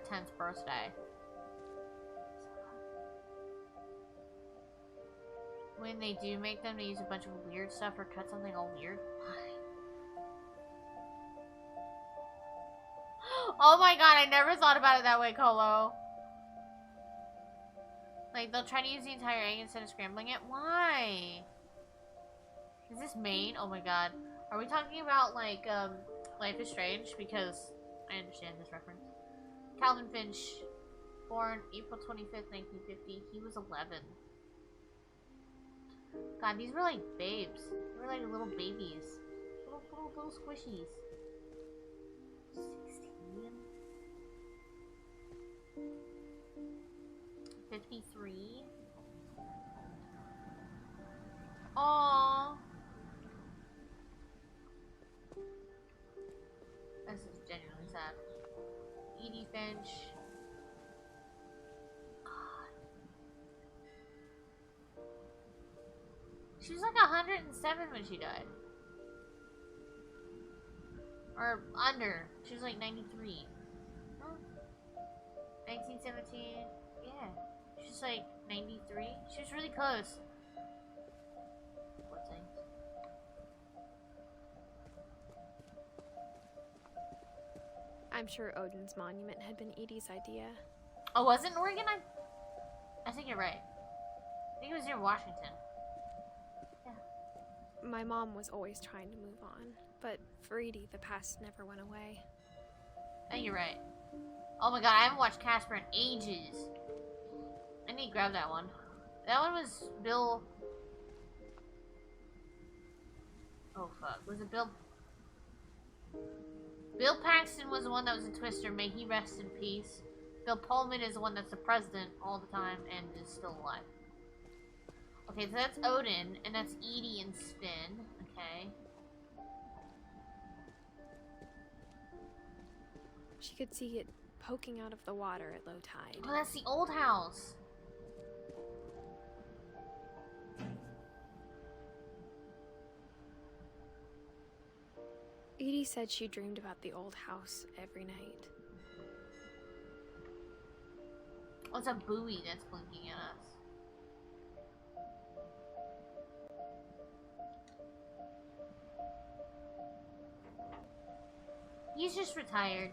10th birthday. When they do make them, they use a bunch of weird stuff or cut something all weird. Why? Oh my god, I never thought about it that way, Colo. Like, they'll try to use the entire egg instead of scrambling it. Why? Is this Maine? Oh my god. Are we talking about, like, Life is Strange? Because I understand this reference. Calvin Finch, born April 25th, 1950. He was 11. God, these were like babes. They were like little babies. Little squishies. 16? 53. Aww. This is genuinely sad. Edie Finch. God. She was like 107 when she died. Or under. She was like 93. Huh? 1917. Yeah. She's like 93. She was really close. Poor thing. I'm sure Odin's monument had been Edie's idea. Oh, was it in Oregon? I think you're right. I think it was near Washington. Yeah. My mom was always trying to move on, but for Edie, the past never went away. I think you're right. Oh my god, I haven't watched Casper in ages. I need to grab that one. That one was Bill... Oh fuck, was it Bill... Bill Paxton was the one that was a Twister, may he rest in peace. Bill Pullman is the one that's the president all the time and is still alive. Okay, so that's Odin, and that's Edie and Spin. Okay. She could see it poking out of the water at low tide. Oh, that's the old house. Edie said she dreamed about the old house every night. Oh, it's a buoy that's blinking at us. He's just retired.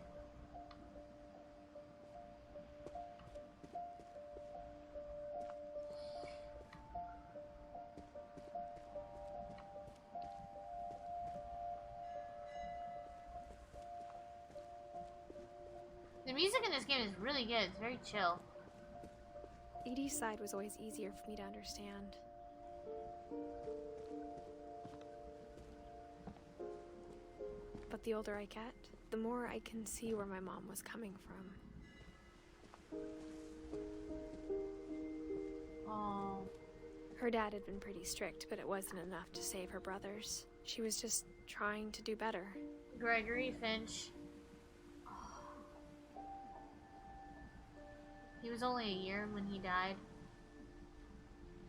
The music in this game is really good. It's very chill. Edie's side was always easier for me to understand. But the older I get, the more I can see where my mom was coming from. Oh. Her dad had been pretty strict, but it wasn't enough to save her brothers. She was just trying to do better. Gregory Finch. He was only a year when he died.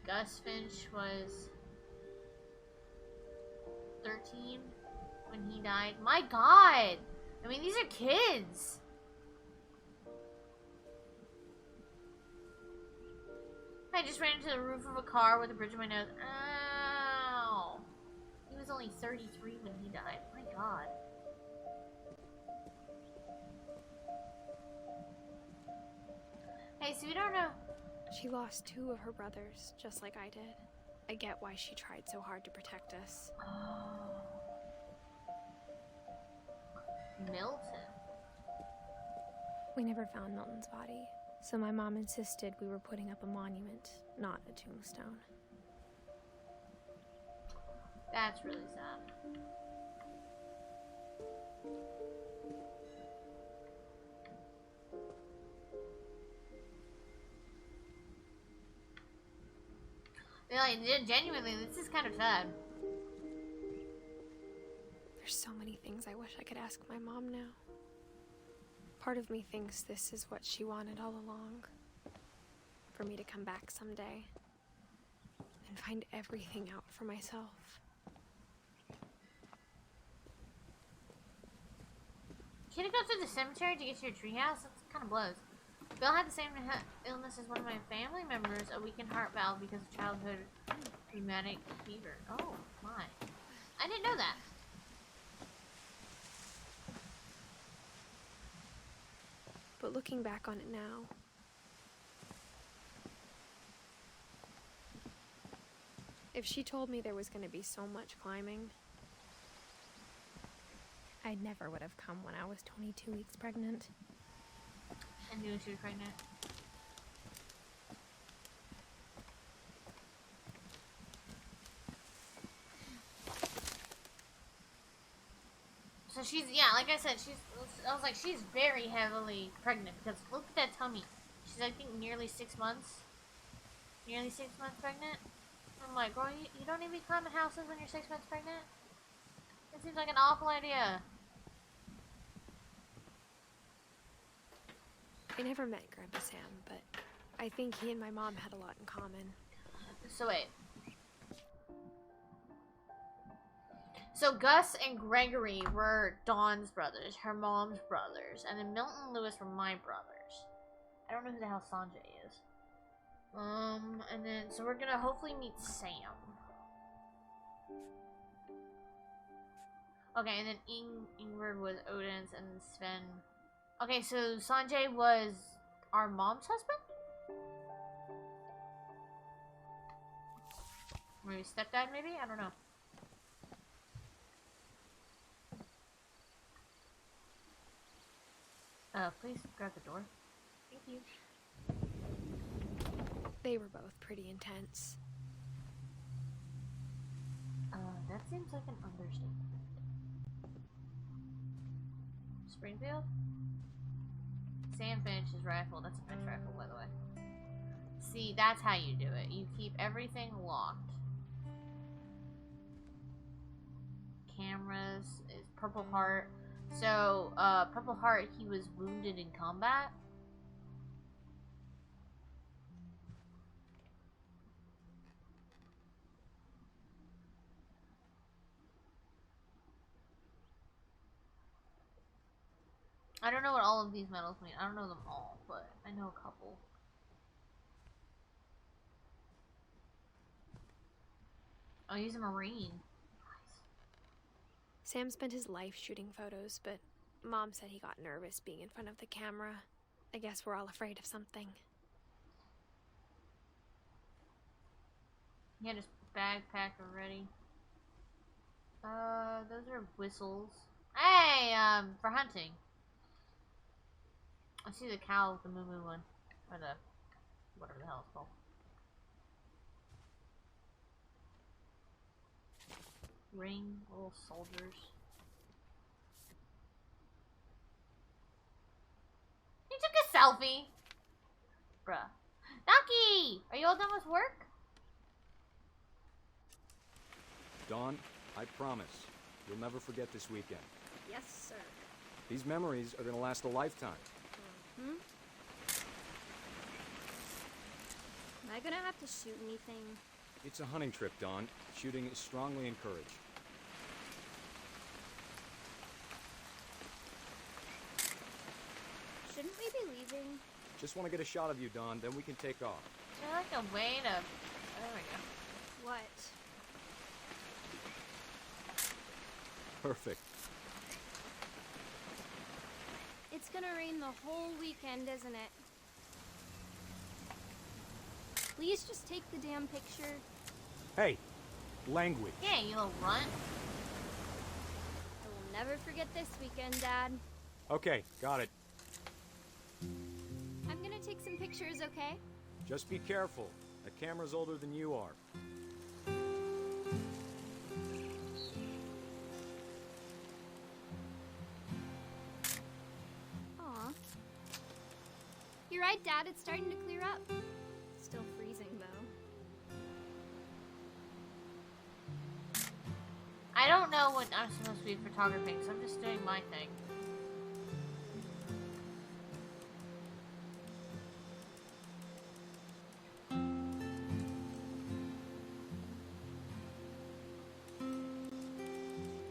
Gus Finch was 13 when he died. My god! I mean, these are kids! I just ran into the roof of a car with a bridge in my nose. Ow! He was only 33 when he died. My god. Hey, so we don't know. She lost 2 of her brothers, just like I did. I get why she tried so hard to protect us. Milton? We never found Milton's body, so my mom insisted we were putting up a monument, not a tombstone. That's really sad. Like, genuinely, this is kind of sad. There's so many things I wish I could ask my mom now. Part of me thinks this is what she wanted all along. For me to come back someday and find everything out for myself. Can you go through the cemetery to get to your treehouse? That kind of blows. Bill had the same illness as one of my family members, a weakened heart valve because of childhood rheumatic fever. Oh, my. I didn't know that. But looking back on it now, if she told me there was going to be so much climbing, I never would have come when I was 22 weeks pregnant. I knew she was pregnant. So she's, yeah, like I said, I was like, she's very heavily pregnant because look at that tummy. She's, I think, nearly 6 months. You're only 6 months pregnant? I'm like, girl, you don't even climb houses when you're 6 months pregnant? It seems like an awful idea. I never met Grandpa Sam, but I think he and my mom had a lot in common. So wait. So Gus and Gregory were Dawn's brothers, her mom's brothers, and then Milton and Lewis were my brothers. I don't know who the hell Sanjay is. And then, so we're gonna hopefully meet Sam. Okay, and then Ingrid was Odin's and Sven. Okay, so Sanjay was our mom's husband? Maybe stepdad, maybe? I don't know. Please grab the door. Thank you. They were both pretty intense. That seems like an understatement. Springfield? Sam Finch's rifle. That's a Finch rifle, by the way. See, that's how you do it. You keep everything locked. Cameras is Purple Heart. So, Purple Heart, he was wounded in combat. I don't know what all of these medals mean. I don't know them all, but I know a couple. Oh, he's a Marine. Sam spent his life shooting photos, but Mom said he got nervous being in front of the camera. I guess we're all afraid of something. He had his backpack already. Those are whistles. Hey, for hunting. I see the cow with the moo-moo one. Or the, whatever the hell it's called. Ring, little soldiers. He took a selfie! Bruh. Ducky! Are you all done with work? Dawn, I promise, you'll never forget this weekend. Yes, sir. These memories are gonna last a lifetime. Hmm? Am I gonna have to shoot anything? It's a hunting trip, Dawn. Shooting is strongly encouraged. Shouldn't we be leaving? Just want to get a shot of you, Dawn, then we can take off. Is there like a way to... There we go. What? Perfect. It's gonna rain the whole weekend, isn't it? Please just take the damn picture. Hey, language. Yeah, you little runt. I will never forget this weekend, Dad. Okay, got it. I'm gonna take some pictures, okay? Just be careful. The camera's older than you are. Aw. You're right, Dad. It's starting to clear up. Still freezing, though. I don't know what I'm supposed to be photographing, so I'm just doing my thing.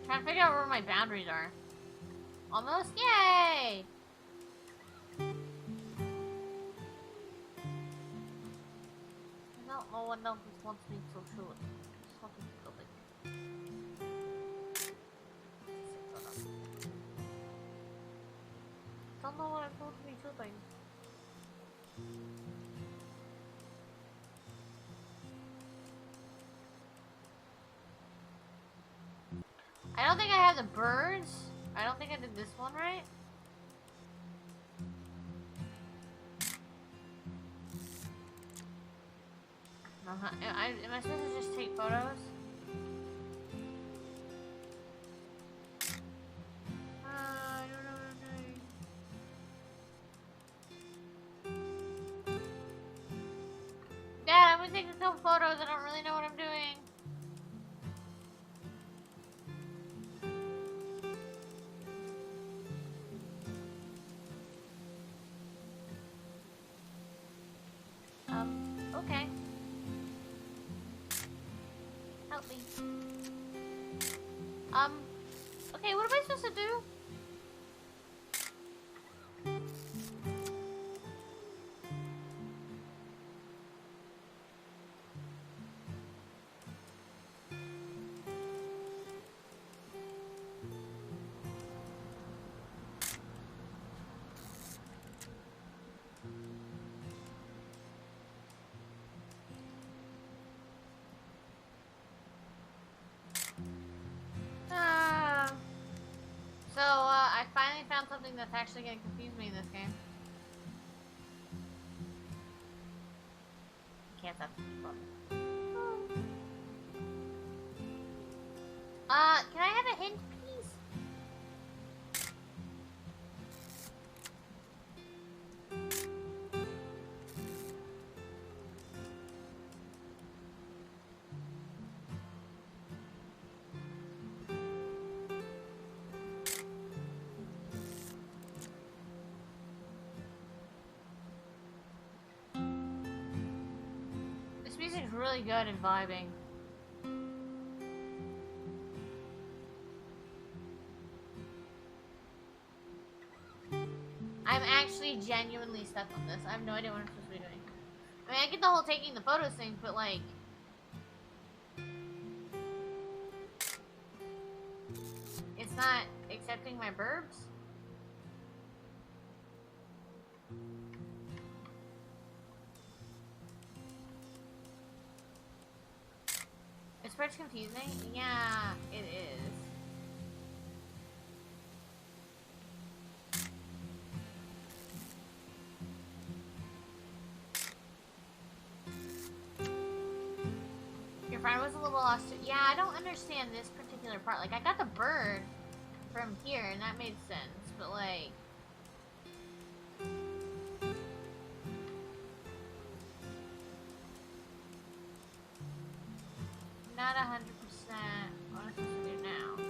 Trying to figure out where my boundaries are. Almost? Yay! I don't know what else wants me to shoot. Just fucking building. Don't know what I'm supposed to be shooting. I don't think I have the birds. I don't think I did this one right. No, am I supposed to just take photos? I don't know what I'm doing. Dad, I'm I'm gonna take a couple photos. I don't really know what I'm doing. Okay. Help me. Okay, what am I supposed to do? I finally found something that's actually gonna confuse me in this game. Can't stop thinking about it. Can I have a hint, please? This music's really good and vibing. I'm actually genuinely stuck on this. I have no idea what I'm supposed to be doing. I mean, I get the whole taking the photos thing, but like... it's not accepting my verbs? Is French confusing? Yeah, it is. Your friend was a little lost too. Yeah, I don't understand this particular part. Like, I got the bird from here, and that made sense, but like... not 100% what I'm supposed to do now.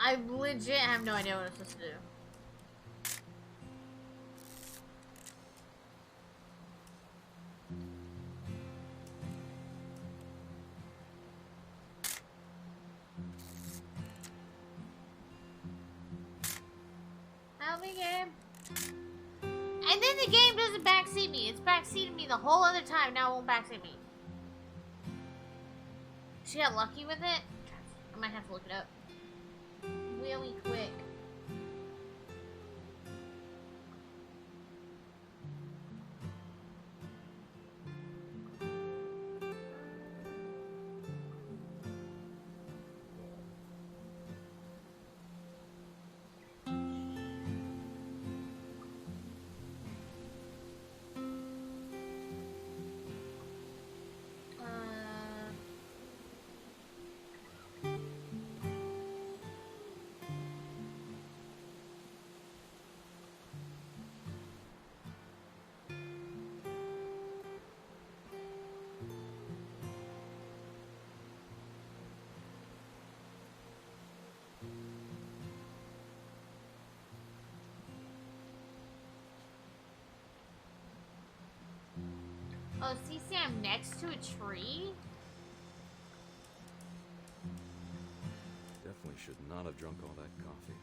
I legit have no idea what I'm supposed to do. Help me, game. And then the game doesn't backseat me. It's backseated me the whole other time. Now it won't backseat me. She got lucky with it? I might have to look it up. Really quick. Oh, see, I'm next to a tree? Definitely should not have drunk all that coffee.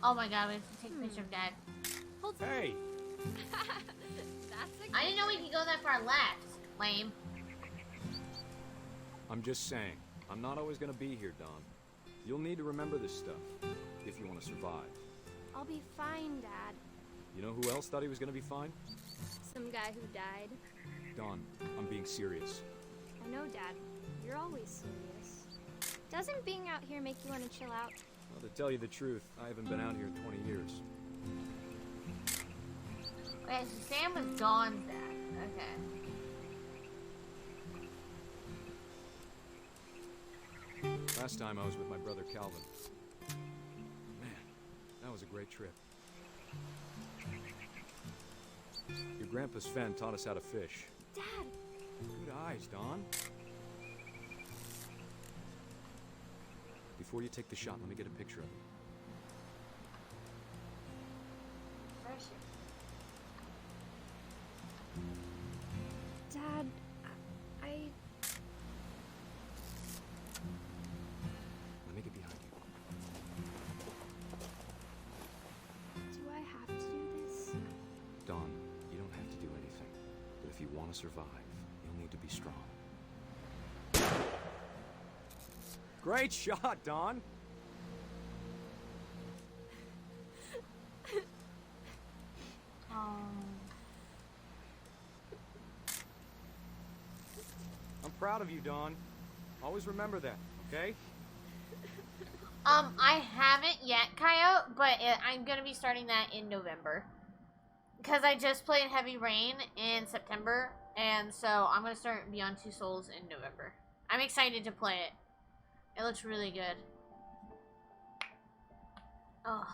Oh my god, we have to take a picture of Dad. Hey! I didn't know we could go that far left. Lame. I'm just saying, I'm not always gonna be here, Dawn. You'll need to remember this stuff, if you want to survive. I'll be fine, Dad. You know who else thought he was gonna be fine? Some guy who died. Dawn, I'm being serious. I know, Dad. You're always serious. Doesn't being out here make you want to chill out? Well, to tell you the truth, I haven't been out here in 20 years. Okay, so Sam was Dawn's dad. Okay. Last time I was with my brother Calvin. Man, that was a great trip. Your grandpa's Fen taught us how to fish. Dad! Good eyes, Dawn. Before you take the shot, let me get a picture of it. Dad, I... Let me get behind you. Do I have to do this? Dawn, you don't have to do anything. But if you want to survive, you'll need to be strong. Great shot, Dawn! I'm proud of you, Dawn. Always remember that, okay? I haven't yet, Coyote, but I'm gonna be starting that in November. Because I just played Heavy Rain in September, and so I'm gonna start Beyond Two Souls in November. I'm excited to play it. It looks really good. Oh.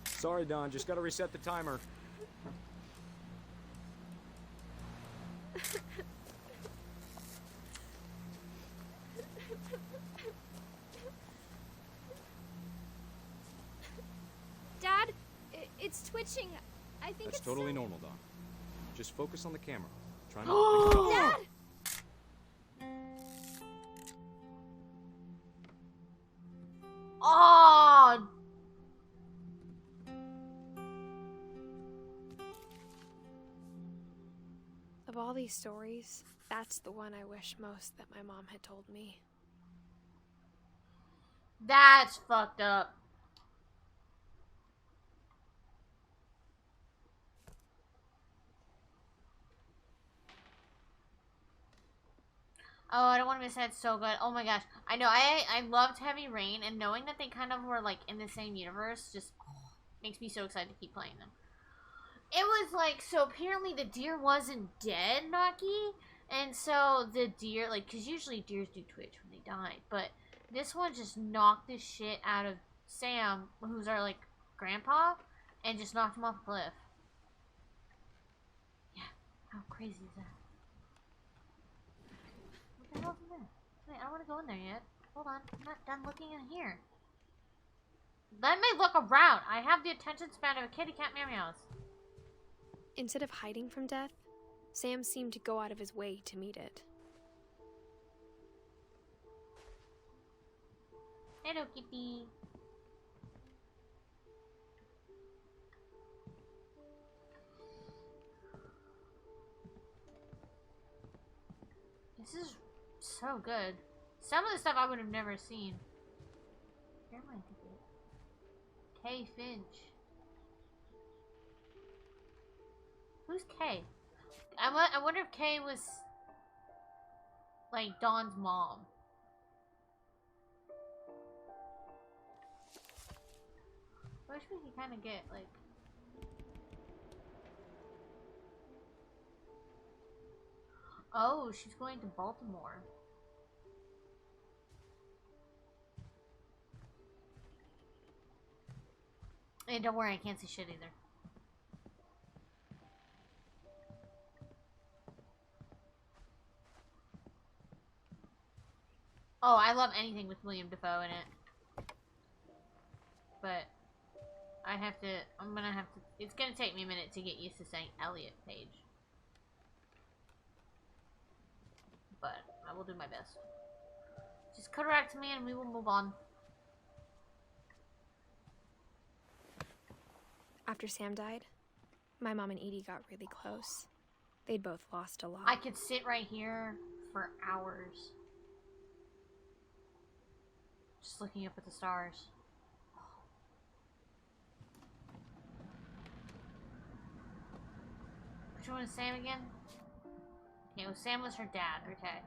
Sorry, Dawn, just gotta reset the timer. Dad, it's twitching. I think That's it's totally normal, Dawn. Just focus on the camera. Try not to think about Dad! Oh! Of all these stories, that's the one I wish most that my mom had told me. That's fucked up. Oh, I don't want to miss that. It's so good. Oh my gosh. I know. I loved Heavy Rain, and knowing that they kind of were like in the same universe just makes me so excited to keep playing them. It was like, so apparently the deer wasn't dead, Naki, and so the deer, like, because usually deers do twitch when they die, but this one just knocked the shit out of Sam, who's our, like, grandpa, and just knocked him off a cliff. Yeah, how crazy is that? What the hell's in there? Wait, I don't want to go in there yet. Hold on, I'm not done looking in here. Let me look around. I have the attention span of a kitty cat meows. Instead of hiding from death, Sam seemed to go out of his way to meet it. Hello, kitty. This is so good. Some of the stuff I would have never seen. Where am I thinking? Kay Finch. Who's Kay? I wonder if Kay was like Dawn's mom. I wish we could kind of get like. Oh, she's going to Baltimore. And don't worry, I can't see shit either. Oh, I love anything with William Dafoe in it. But I'm gonna have to, it's gonna take me a minute to get used to saying Elliot Page. But I will do my best. Just cut her back to me and we will move on. After Sam died, my mom and Edie got really close. They'd both lost a lot. I could sit right here for hours. Just looking up at the stars. Which one is Sam again? Okay, well, Sam was her dad. Okay.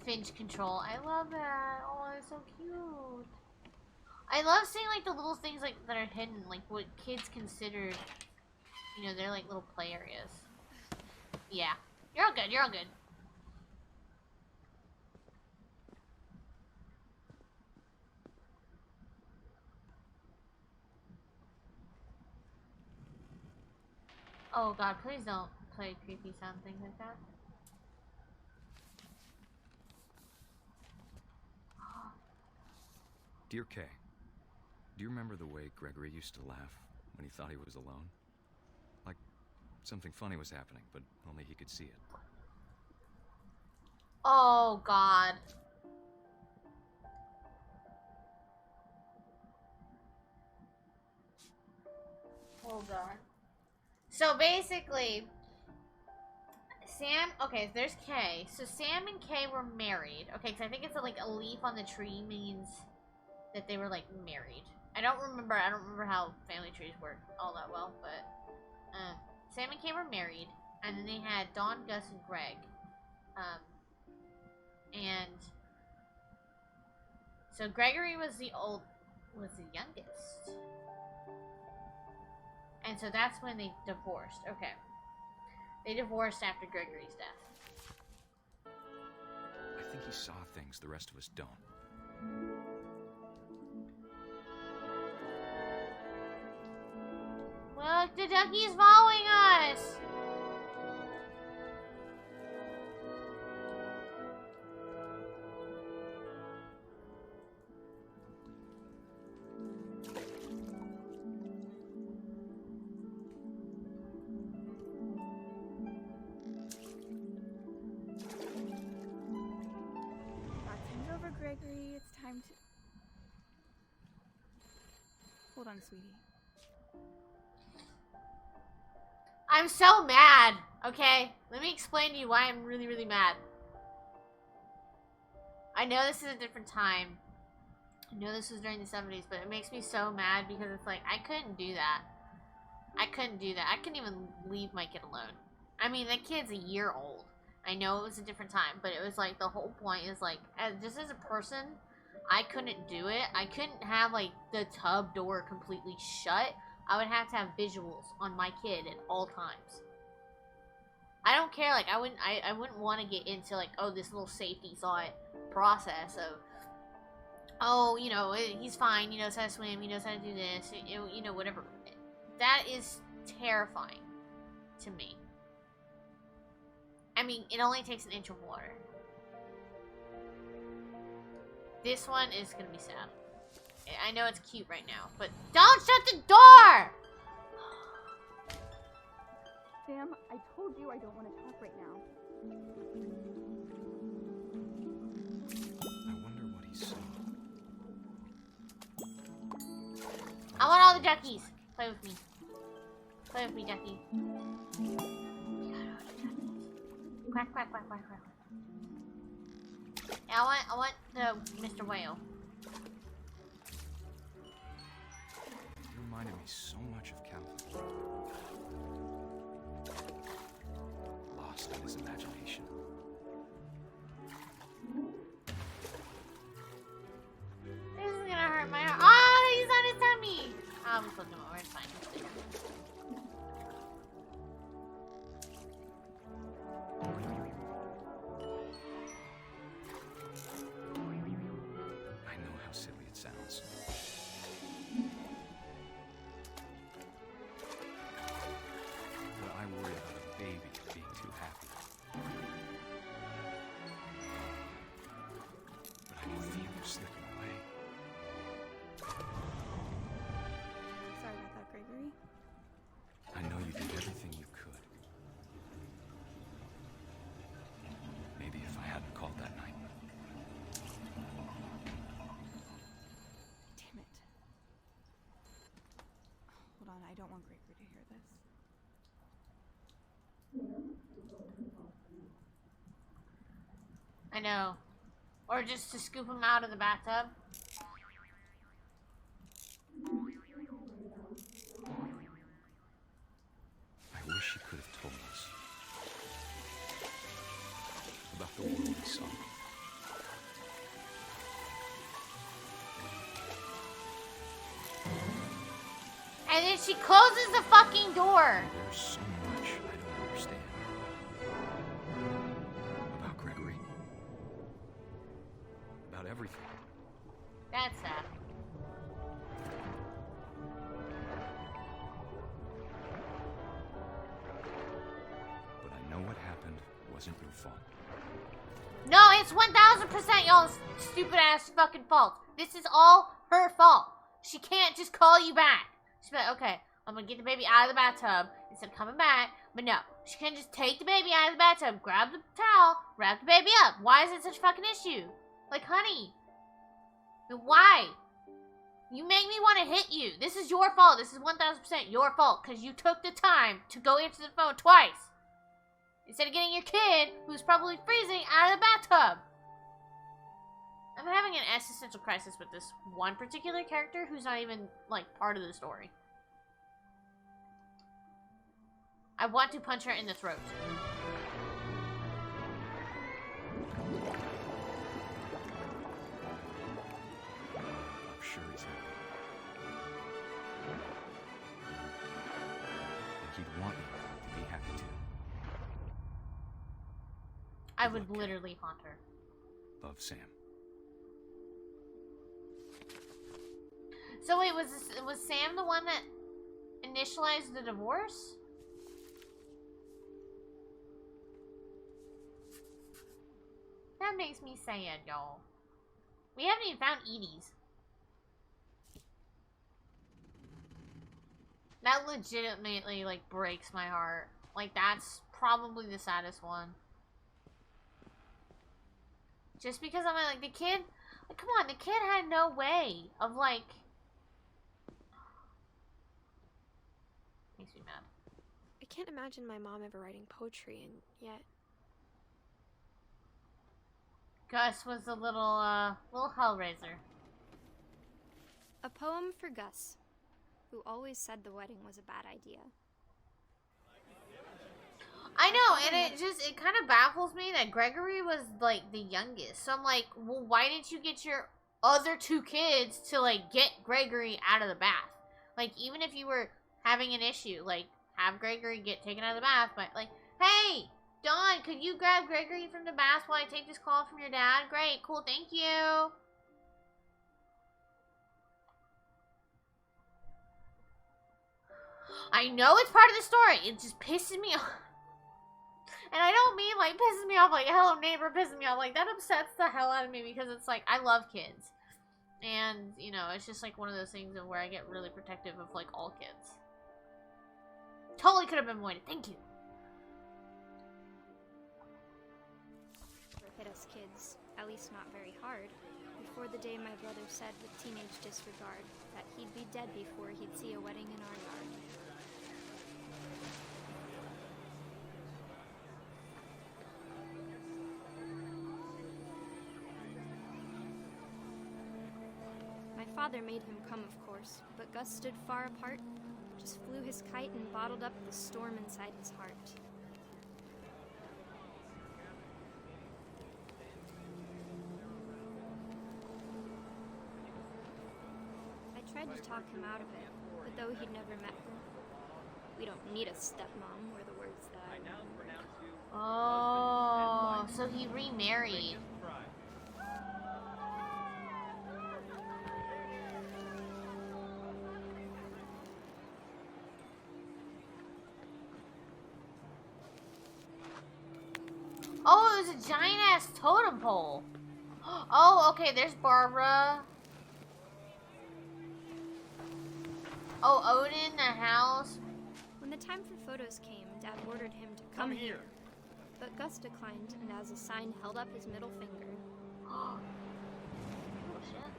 Finch control. I love that. Oh, it's so cute. I love seeing like the little things like that are hidden, like what kids considered, you know, they're like little play areas. Yeah, you're all good. You're all good. Oh God, please don't play creepy sound things like that. Dear Kay, do you remember the way Gregory used to laugh when he thought he was alone? Like something funny was happening, but only he could see it. Oh God. Hold on. So basically, Sam, okay, there's Kay. So Sam and Kay were married. Okay, because I think it's like a leaf on the tree means that they were like married. I don't remember how family trees work all that well, but Sam and Kay were married, and then they had Dawn, Gus, and Greg. And so Gregory was the youngest. And so that's when they divorced. Okay. They divorced after Gregory's death. I think he saw things the rest of us don't. Look, the duckie's following us! Vacuum's over, Gregory. It's time to... Hold on, sweetie. I'm so mad, okay? Let me explain to you why I'm really, really mad. I know this is a different time. I know this was during the 70s, but it makes me so mad because it's like, I couldn't do that. I couldn't do that. I couldn't even leave my kid alone. I mean, that kid's a year old. I know it was a different time, but it was like, the whole point is like, just as a person, I couldn't do it. I couldn't have like the tub door completely shut. I would have to have visuals on my kid at all times. I don't care, like, I wouldn't want to get into, like, oh, this little safety thought process of, oh, you know, he's fine, he knows how to swim, he knows how to do this, you know, whatever. That is terrifying to me. I mean, it only takes an inch of water. This one is gonna be sad. I know it's cute right now, but don't shut the door! Sam, I told you I don't want to talk right now. I wonder what he saw. I want all the duckies. Play with me. Play with me, ducky. Quack, quack, quack, quack, quack. I want the Mr. Whale. You reminded me so much of Calvin. Lost in his imagination. This is gonna hurt my arm. Oh, he's on his tummy. I'm flipping him over. It's fine. I know how silly it sounds. I don't want Gregory to hear this. I know. Or just to scoop him out of the bathtub. I wish he could have told us about the world he saw. And then she closes the fucking door. There's so much I don't understand about Gregory. About everything. That's sad. But I know what happened wasn't your fault. No, it's 1000% y'all's stupid ass fucking fault. This is all her fault. She can't just call you back. She's like, okay, I'm gonna get the baby out of the bathtub instead of coming back. But no, she can't just take the baby out of the bathtub, grab the towel, wrap the baby up. Why is it such a fucking issue? Like, honey, why? You make me want to hit you. This is your fault. This is 1000% your fault because you took the time to go answer the phone twice instead of getting your kid, who's probably freezing, out of the bathtub. I'm having an existential crisis with this one particular character who's not even, like, part of the story. I want to punch her in the throat. I'm sure he's happy. And he'd want you to be happy too. I would literally haunt her. Love, Sam. So wait, was Sam the one that initialized the divorce? That makes me sad, y'all. We haven't even found Edie's. That legitimately, like, breaks my heart. Like, that's probably the saddest one. Just because I'm like, the kid, like, come on, the kid had no way of, like, makes me mad. I can't imagine my mom ever writing poetry, and yet... Gus was a little hellraiser. A poem for Gus, who always said the wedding was a bad idea. I know, and it kind of baffles me that Gregory was, like, the youngest. So I'm like, well, why didn't you get your other two kids to, like, get Gregory out of the bath? Like, even if you were having an issue, like, have Gregory get taken out of the bath, but, like, hey, Dawn, could you grab Gregory from the bath while I take this call from your dad? Great, cool, thank you. I know it's part of the story. It just pisses me off. And I don't mean, like, pisses me off, like, hello neighbor pisses me off. Like, that upsets the hell out of me because it's like, I love kids. And, you know, it's just like one of those things of where I get really protective of, like, all kids. Totally could have been avoided. Thank you. Hit us kids, at least not very hard, before the day my brother said with teenage disregard that he'd be dead before he'd see a wedding in our yard. My father made him come, of course, but Gus stood far apart, just flew his kite and bottled up the storm inside his heart. I tried to talk him out of it, but though he'd never met her, we don't need a stepmom were the words that I now pronounce you. Oh, so he remarried. Oh, it was a giant-ass totem pole. Oh, okay, there's Barbara. Oh, Odin, the house. When the time for photos came, Dad ordered him to come here. But Gus declined, and as a sign held up his middle finger. Oh, shit.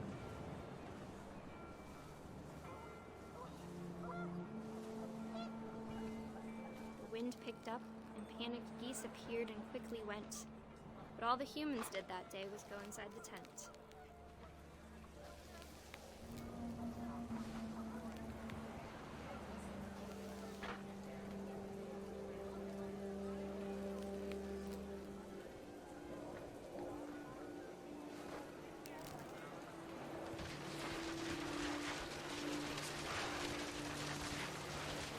wind picked up, and panicked geese appeared and quickly went. But all the humans did that day was go inside the tent.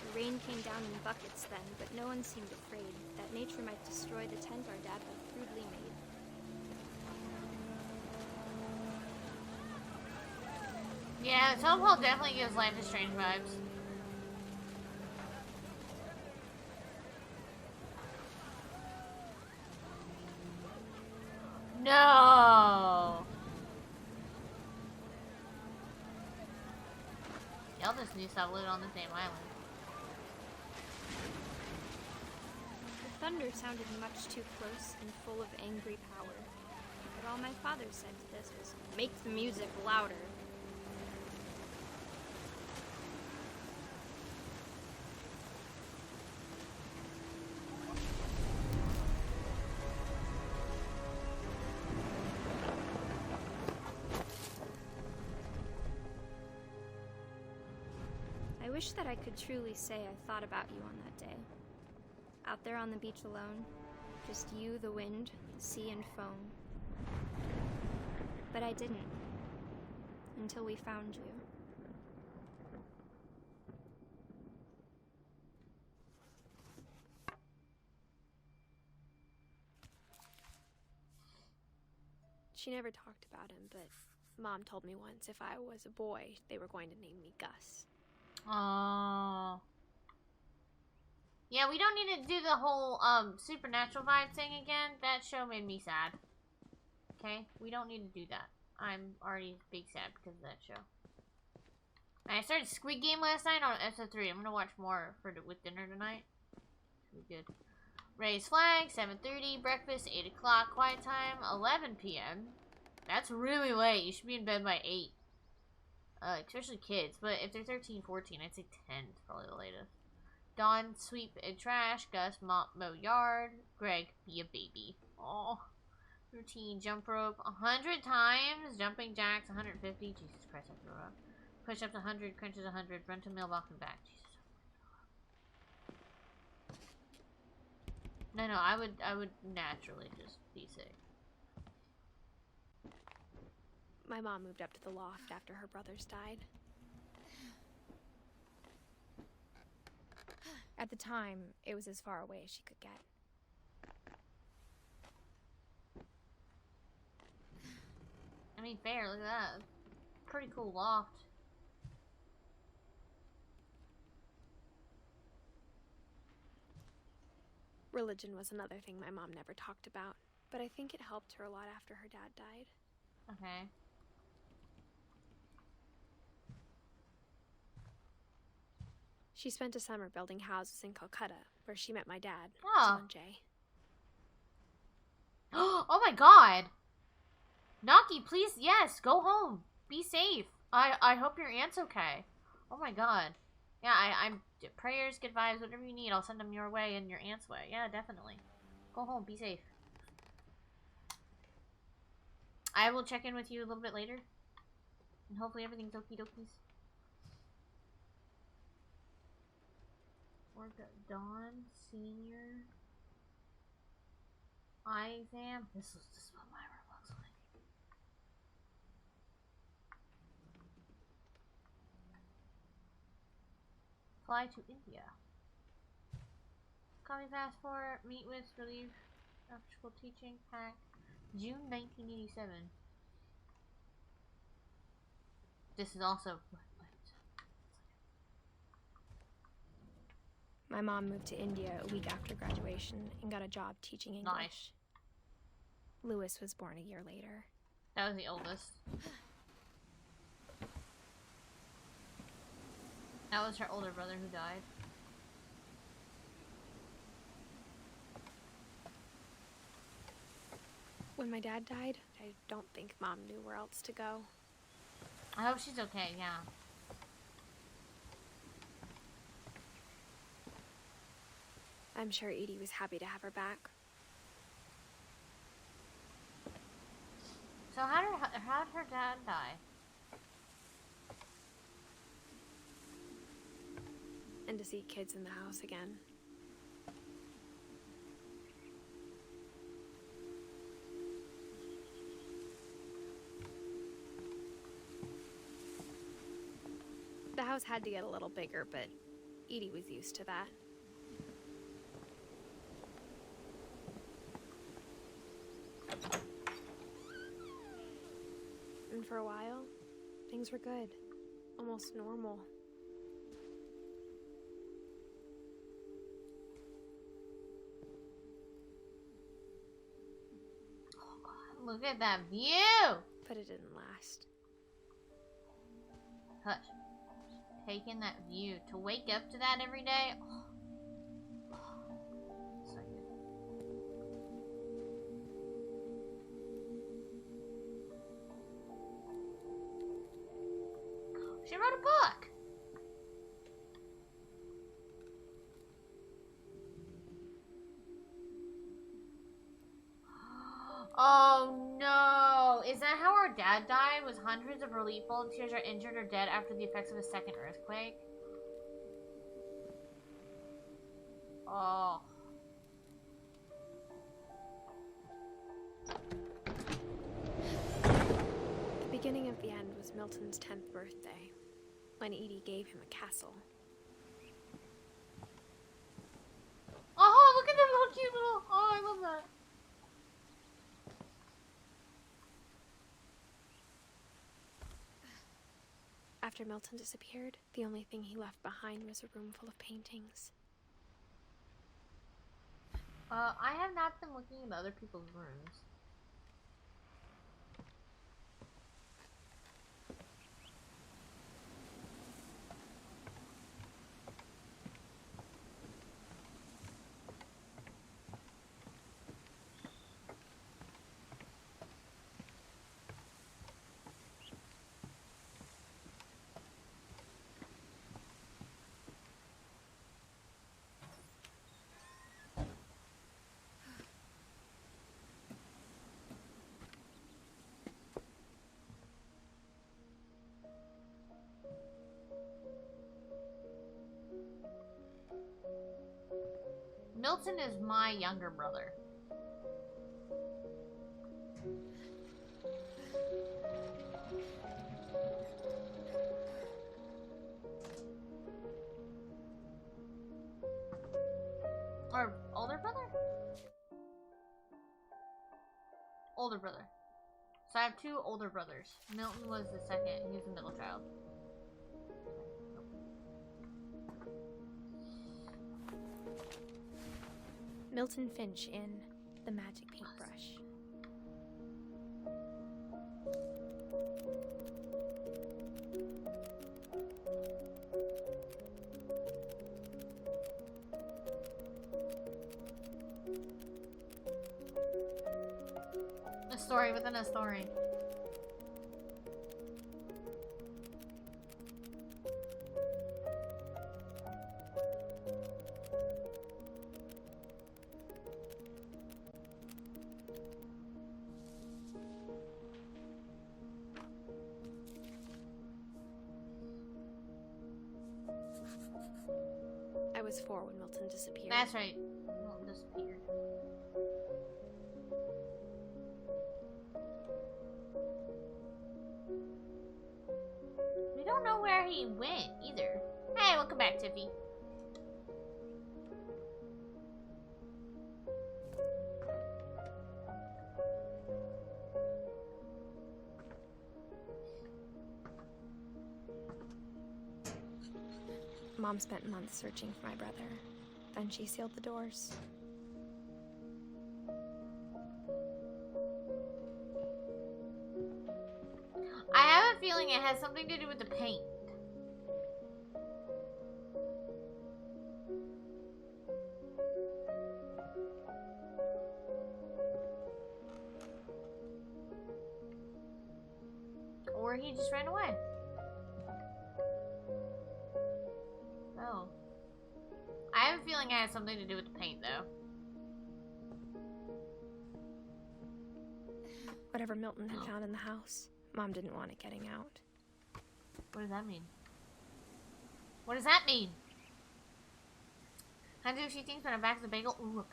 The rain came down in buckets then, but no one seemed afraid that nature might destroy the tent our dad had crudely made. Yeah, Tom Hall definitely gives Life is Strange vibes. No! Y'all just need to stop living on the same island. The thunder sounded much too close and full of angry power. But all my father said to this was, "Make the music louder." I wish that I could truly say I thought about you on that day. Out there on the beach alone, just you, the wind, the sea, and foam. But I didn't. Until we found you. She never talked about him, but Mom told me once if I was a boy, they were going to name me Gus. Oh. Yeah, we don't need to do the whole supernatural vibe thing again. That show made me sad. Okay? We don't need to do that. I'm already big sad because of that show. And I started Squid Game last night on episode 3. I'm gonna watch more with dinner tonight. Should be good. Raise flag, 7:30, breakfast, 8 o'clock, quiet time, 11 p.m. That's really late. You should be in bed by 8. Especially kids, but if they're 13, 14, I'd say 10 is probably the latest. Dawn, sweep and trash. Gus, mow yard. Greg, be a baby. Oh. Routine, jump rope 100 times. Jumping jacks 150. Jesus Christ, I threw up. Push ups 100, crunches 100. Run to mailbox and back. Jesus. No, I would naturally just be sick. My mom moved up to the loft after her brothers died. At the time, it was as far away as she could get. I mean, fair, look at that. Pretty cool loft. Religion was another thing my mom never talked about, but I think it helped her a lot after her dad died. Okay. She spent a summer building houses in Calcutta, where she met my dad, Oh. Jay. Oh my god! Naki, please, yes, go home. Be safe. I hope your aunt's okay. Oh my god. Yeah, I'm prayers, good vibes, whatever you need, I'll send them your way and your aunt's way. Yeah, definitely. Go home, be safe. I will check in with you a little bit later. And hopefully everything's okie dokies. Work at Dawn, senior. Eye exam. This is what my room looks like. Fly to India. Copy passport. Meet with, relieve after school teaching. Pack. June 1987. This is also. My mom moved to India a week after graduation and got a job teaching English. Nice. Lewis was born a year later. That was the oldest. That was her older brother who died. When my dad died, I don't think Mom knew where else to go. I hope she's okay, yeah. I'm sure Edie was happy to have her back. So how did her dad die? And to see kids in the house again. The house had to get a little bigger, but Edie was used to that. And for a while, things were good. Almost normal. Oh God, look at that view! But it didn't last. Hush. Taking that view. To wake up to that every day. Oh. So good. She wrote a book. Oh no! Is that how our dad died? Was hundreds of relief volunteers are injured or dead after the effects of a second earthquake? Oh. The beginning of the end was Milton's 10th birthday, when Edie gave him a castle. Oh, look at that little cute little... Oh, I love that. After Milton disappeared, the only thing he left behind was a room full of paintings. I have not been looking at other people's rooms. Milton is my younger brother. Or older brother? Older brother. So I have two older brothers. Milton was the second. He was the middle child. Milton Finch in The Magic Paintbrush. A story within a story. I was 4 when Milton disappeared. That's right. Milton disappeared. We don't know where he went either. Hey, welcome back, Tiffy. Mom spent months searching for my brother. Then she sealed the doors. I have a feeling it has something to do with the paint. Or he just ran away. Oh. I have a a feeling it has something to do with the paint, though. Whatever Milton had found in the house, Mom didn't want it getting out. What does that mean? What does that mean? I do she thinks when I'm back to the bagel. Ooh, a bagel.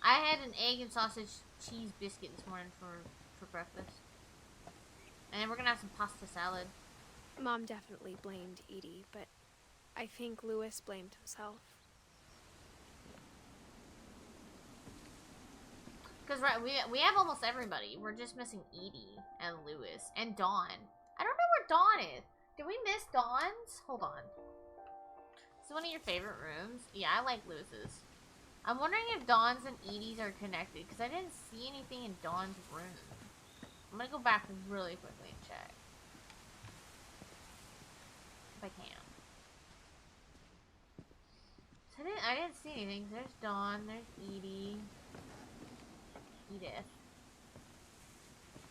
I had an egg and sausage cheese biscuit this morning for breakfast. And then we're gonna have some pasta salad. Mom definitely blamed Edie, but I think Lewis blamed himself. Because right, we have almost everybody. We're just missing Edie and Lewis and Dawn. I don't know where Dawn is. Did we miss Dawn's? Hold on. Is it one of your favorite rooms? Yeah, I like Lewis's. I'm wondering if Dawn's and Edie's are connected because I didn't see anything in Dawn's room. I'm gonna go back really quickly and check. If I can. So I didn't see anything. There's Dawn, there's Edie. Edith.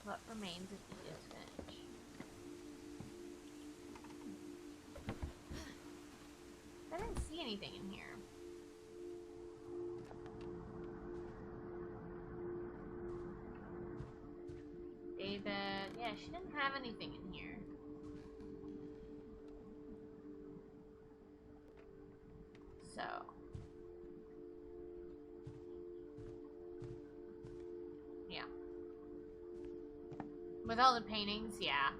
What remains of Edith Finch? I didn't see anything in here. David. Yeah, she didn't have anything in here. So. Yeah. With all the paintings, yeah.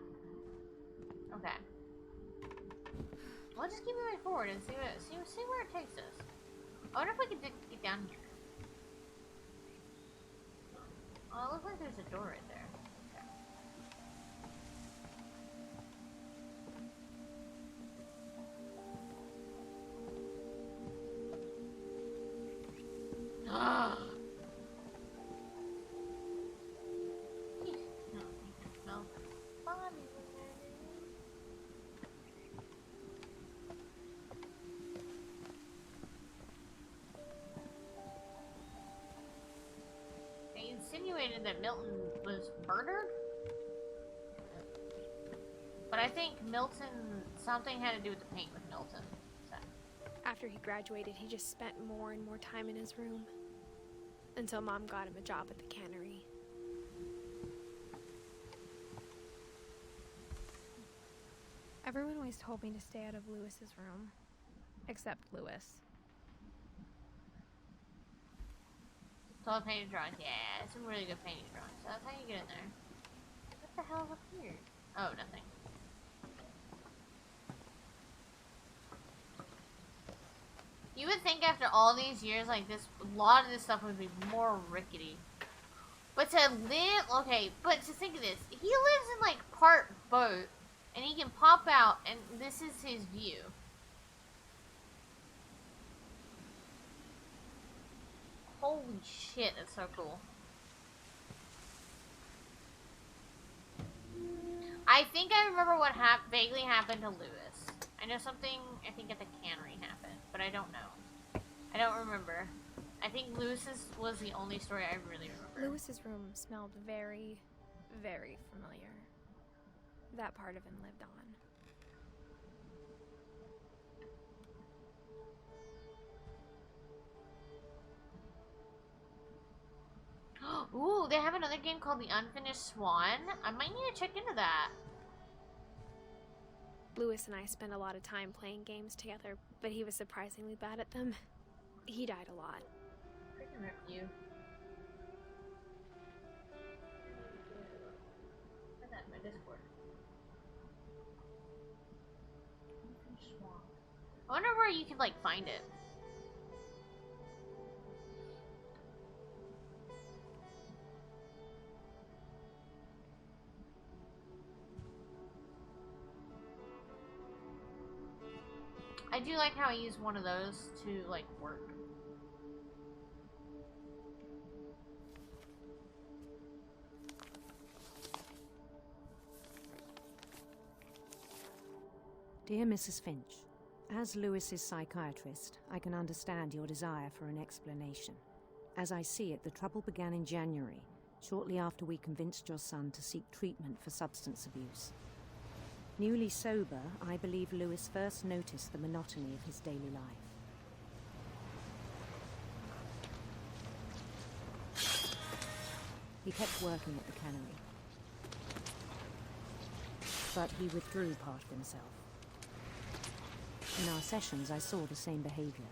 Okay. Well, just keep moving forward and see where it takes us. I wonder if we can get down here. Oh, it looks like there's a door right there. Okay. Ah. They insinuated that Milton was murdered? But I think something had to do with the paint with Milton. So. After he graduated, he just spent more and more time in his room. Until Mom got him a job at the cannery. Everyone always told me to stay out of Lewis's room. Except Lewis. It's all painted drawings. Yeah, some really good painted drawings. So that's how you get in there. What the hell is up here? Oh, nothing. You would think after all these years, like this, a lot of this stuff would be more rickety. But to live, okay, but to think of this, he lives in like part boat, and he can pop out, and this is his view. Holy shit, that's so cool. I think I remember what vaguely happened to Lewis. I know something, I think at the cannery happened, but I don't know. I don't remember. I think Lewis's was the only story I really remember. Lewis's room smelled very, very familiar. That part of him lived on. Ooh, they have another game called The Unfinished Swan. I might need to check into that. Lewis and I spent a lot of time playing games together, but he was surprisingly bad at them. He died a lot. Freaking rip you. Put that in my Discord. Unfinished Swan. I wonder where you can, like, find it. I do like how I use one of those to, like, work. Dear Mrs. Finch, as Lewis's psychiatrist, I can understand your desire for an explanation. As I see it, the trouble began in January, shortly after we convinced your son to seek treatment for substance abuse. Newly sober, I believe Lewis first noticed the monotony of his daily life. He kept working at the cannery, but he withdrew part of himself. In our sessions, I saw the same behavior.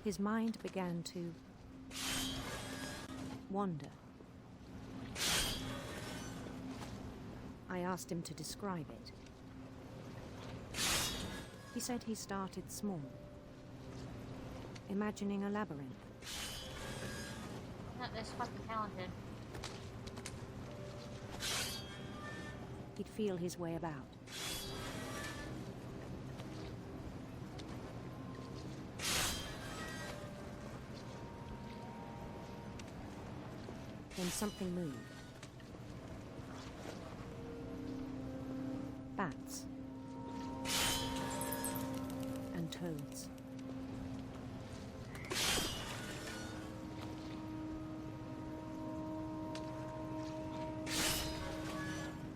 His mind began to wander. I asked him to describe it. He said he started small, imagining a labyrinth. Not this fucking talented. He'd feel his way about. Then something moved. Bats. And toads.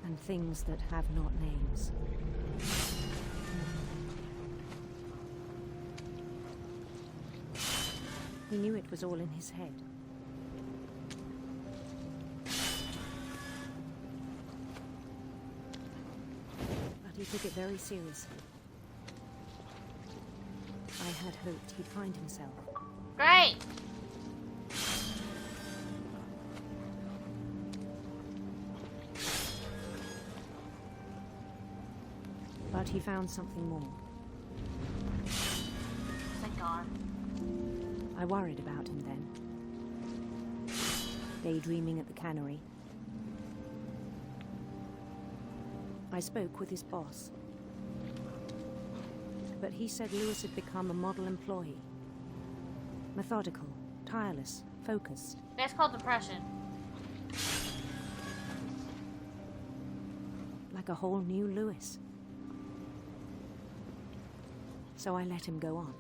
And things that have not names. He knew it was all in his head. He took it very seriously. I had hoped he'd find himself. Great! But he found something more. Thank God. I worried about him then. Daydreaming at the cannery. I spoke with his boss. But he said Lewis had become a model employee. Methodical, tireless, focused. That's called depression. Like a whole new Lewis. So I let him go on.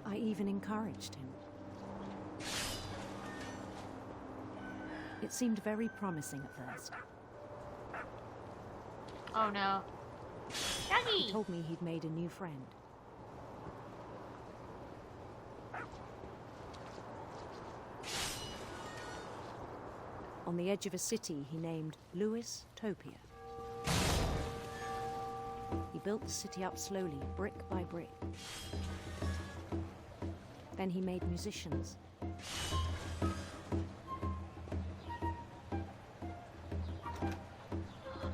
I even encouraged him. It seemed very promising at first. Oh no. Doggy! He told me he'd made a new friend. On the edge of a city he named Lewis Topia. He built the city up slowly, brick by brick. Then he made musicians.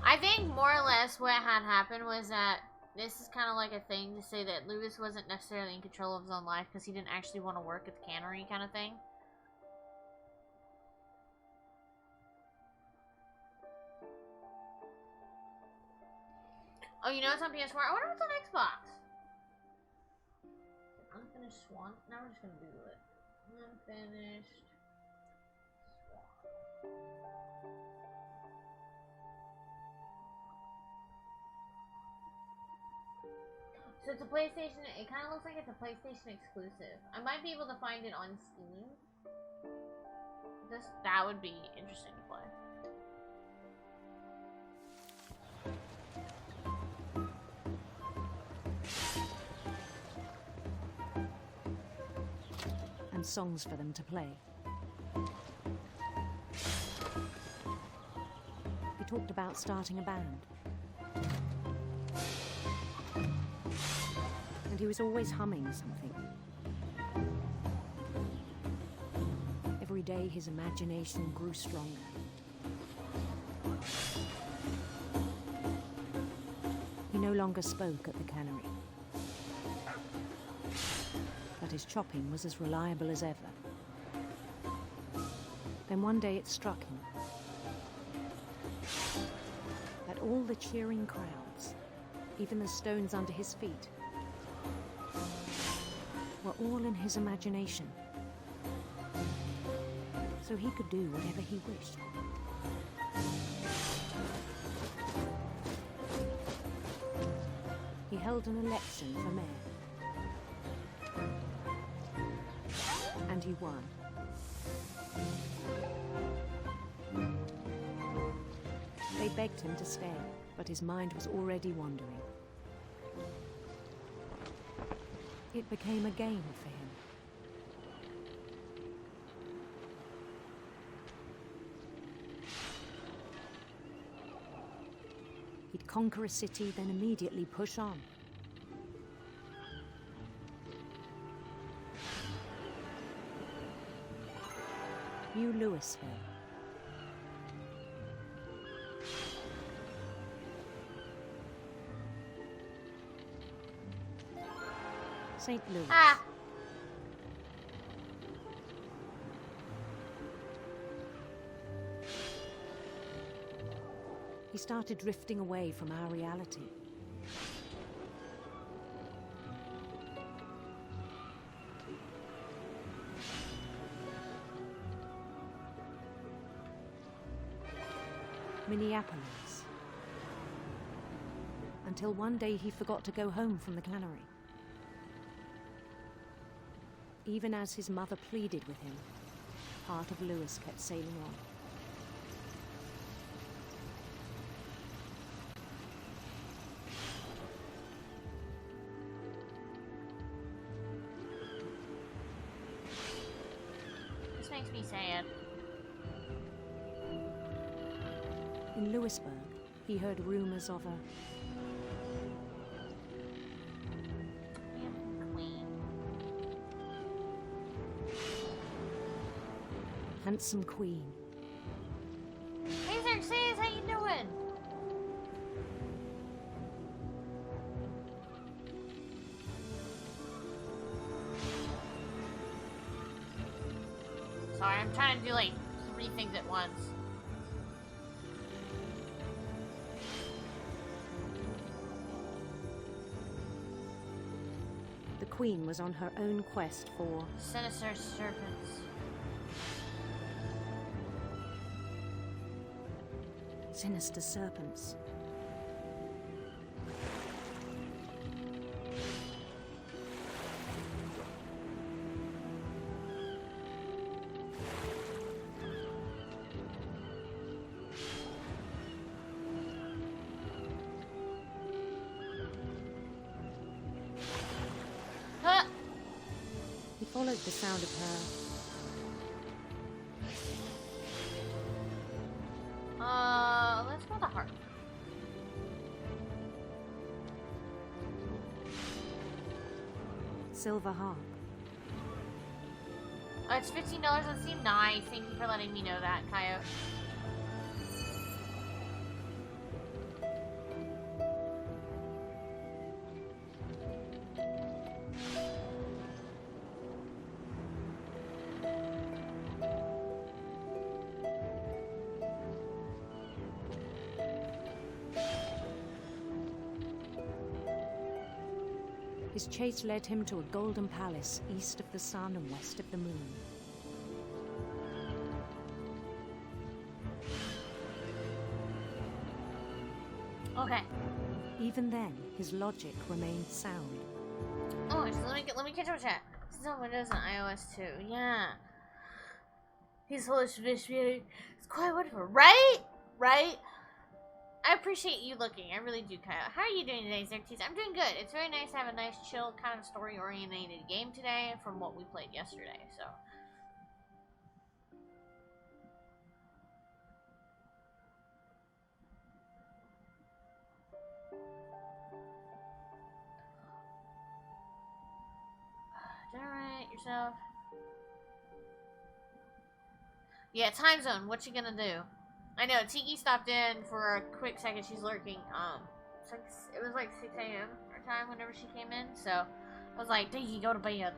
I think more or less what had happened was that this is kind of like a thing to say that Lewis wasn't necessarily in control of his own life because he didn't actually want to work at the cannery kind of thing. Oh, you know it's on PS4? I wonder what's on Xbox. Unfinished Swan? Now we're just gonna Google it. Unfinished Swan. So it's a PlayStation, it kind of looks like it's a PlayStation exclusive. I might be able to find it on Steam. That would be interesting to play. And songs for them to play. He talked about starting a band. And he was always humming something. Every day his imagination grew stronger. He no longer spoke at the cannery. But his chopping was as reliable as ever. Then one day it struck him that all the cheering crowds, even the stones under his feet, were all in his imagination. So he could do whatever he wished. He held an election for mayor. And 21. They begged him to stay, but his mind was already wandering. It became a game for him. He'd conquer a city, then immediately push on. New Louisville. St. Louis. Ah. He started drifting away from our reality. Minneapolis. Until one day he forgot to go home from the cannery. Even as his mother pleaded with him, part of Lewis kept sailing on. This makes me sad. In Louisburg, he heard rumors of a handsome queen. Hey Xerxes, how you doing? Sorry, I'm trying to do like 3 things at once. The queen was on her own quest for sinister serpents. Sinister serpents. Huh. He followed the sound of her let's go to Heart. silver harp. Oh, it's $15 on Steam. Nice. Thank you for letting me know that, Coyote. His chase led him to a golden palace east of the sun and west of the moon. Okay. Even then, his logic remained sound. Oh, so let me catch up with chat. This is on Windows and iOS too. Yeah. He's Polish fish. It's quite wonderful, right? Right? I appreciate you looking. I really do, Kyle. How are you doing today, Xerxes? I'm doing good. It's very nice to have a nice, chill, kind of story-oriented game today from what we played yesterday, so. Alright, yourself. Yeah, time zone. What you gonna do? I know, Tiki stopped in for a quick second. She's lurking. It was like 6 a.m. our time whenever she came in, so I was like, Tiki, go to bed.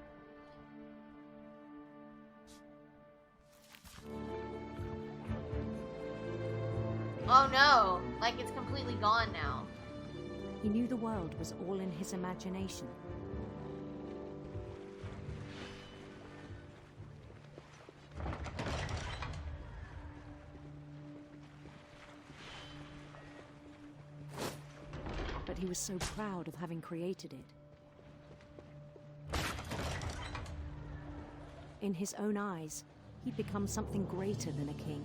Oh no, like it's completely gone now. He knew the world was all in his imagination. But he was so proud of having created it. In his own eyes, he'd become something greater than a king.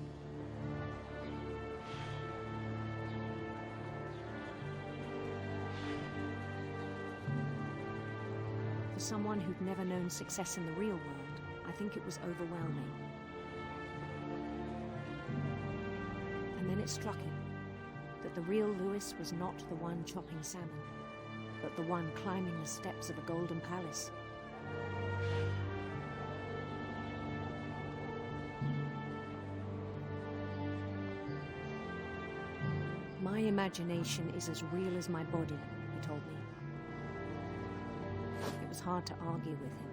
For someone who'd never known success in the real world, I think it was overwhelming. And then it struck him that the real Lewis was not the one chopping salmon, but the one climbing the steps of a golden palace. My imagination is as real as my body, he told me. It was hard to argue with him.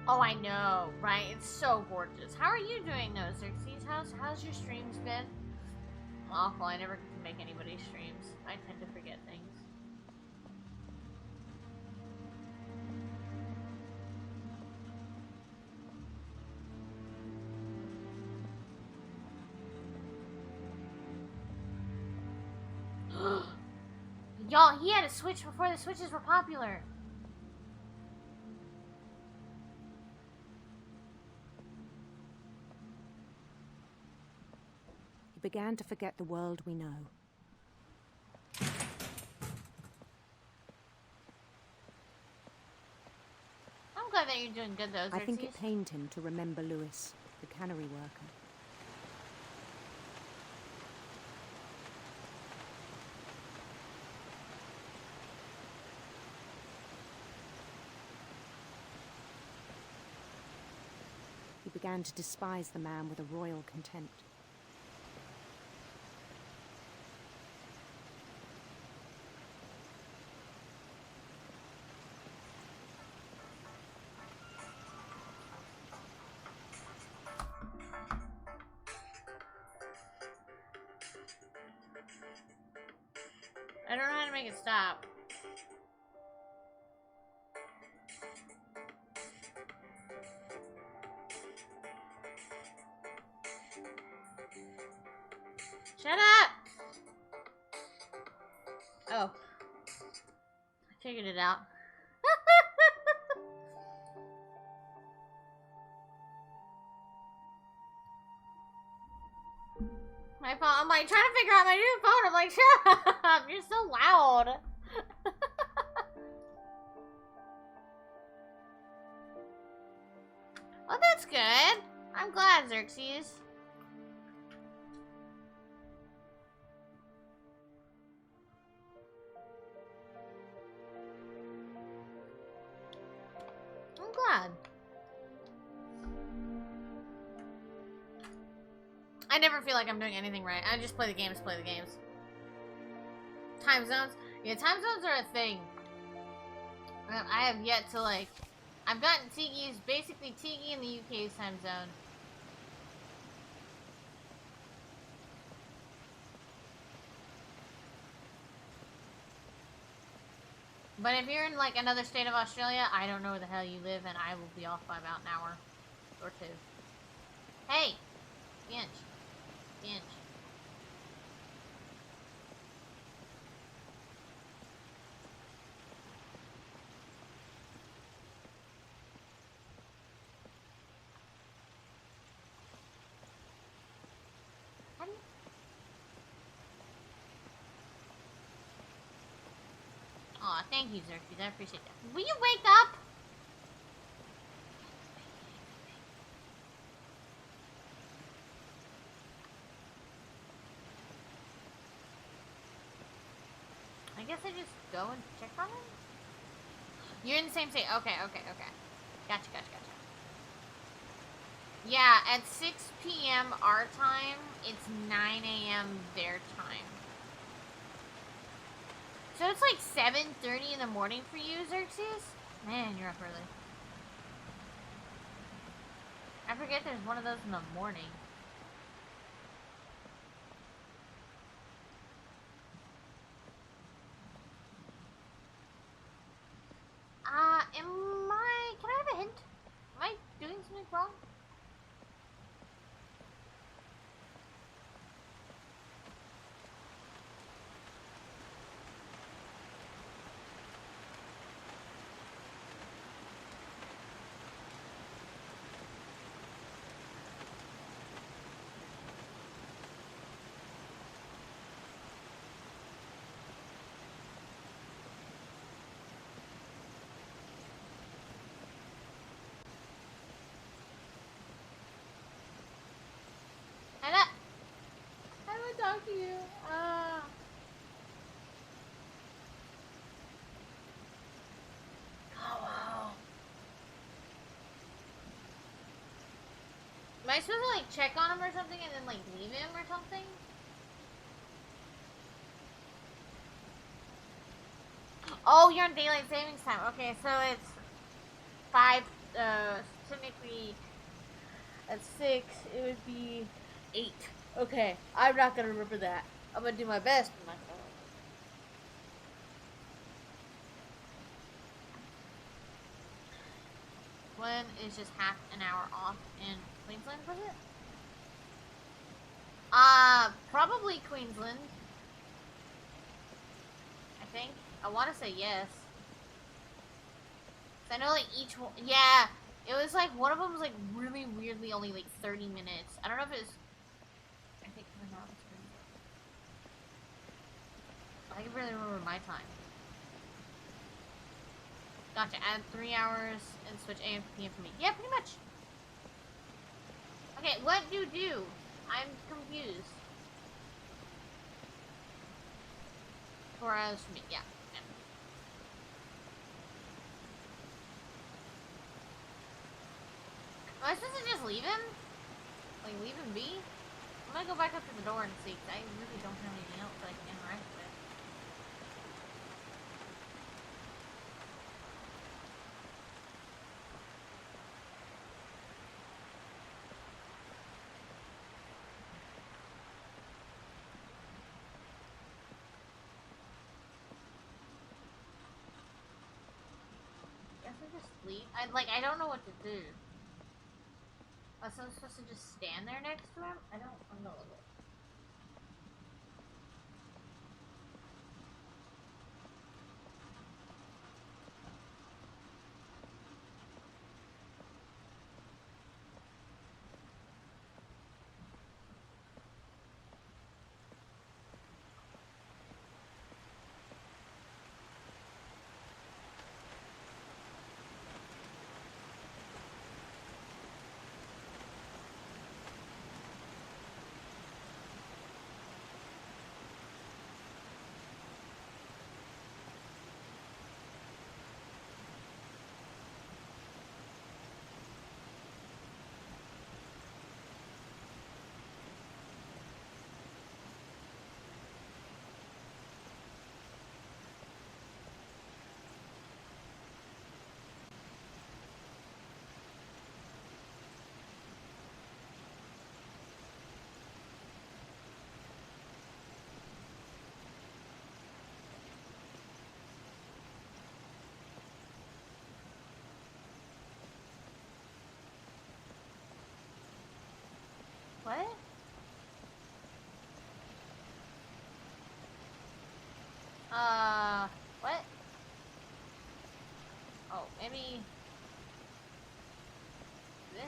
Oh, I know, right? It's so gorgeous. How are you doing though, Xerxes? How's your streams been? Awful. I never get to make anybody's streams. I tend to forget things. Y'all, he had a Switch before the Switches were popular. He began to forget the world we know. I'm glad that you're doing good though, Xerxes. I think it pained him to remember Lewis, the cannery worker. He began to despise the man with a royal contempt. I don't know how to make it stop. Shut up! Oh. I figured it out. My phone, I'm like trying to figure out my new phone. I'm like, shut up! You're so loud. Well, that's good. I'm glad, Xerxes. I'm glad. I never feel like I'm doing anything right. I just play the games, Time zones? Yeah, time zones are a thing. I have yet to, like... I've gotten Tiki's, basically Tiki in the UK's time zone. But if you're in, like, another state of Australia, I don't know where the hell you live, and I will be off by about an hour or two. Hey! Finch. Finch. Aw, thank you, Xerxes. I appreciate that. Will you wake up? I guess I just go and check on him? You're in the same state. Okay. Gotcha. Yeah, at 6 p.m. our time, it's 9 a.m. their time. So it's like 7:30 in the morning for you, Xerxes? Man, you're up early. I forget there's one of those in the morning. Can I have a hint? Am I doing something wrong? Fuck you. Oh, wow. Am I supposed to, like, check on him or something and then, like, leave him or something? Oh, you're on daylight savings time. Okay, so it's 5, technically, at 6, it would be 8. Okay, I'm not gonna remember that. I'm gonna do my best for myself. When is just half an hour off in Queensland, was it? Probably Queensland. I think. I want to say yes. 'Cause I know, like, each one... Yeah! It was, like, one of them was, like, really weirdly only, like, 30 minutes. I don't know if it was... I think it was not Queensland. I can really remember my time. Gotcha. Add 3 hours and switch AM to PM for me. Yeah, pretty much. Okay, what do you do? I'm confused. 4 hours for me. Yeah. Am I supposed to just leave him? Like, leave him be? I'm gonna go back up to the door and see, 'cause I really don't have anything else that I can interact with. Guess I just leave. I don't know what to do. Was I supposed to just stand there next to him? I don't know. What? What? Oh, maybe... this?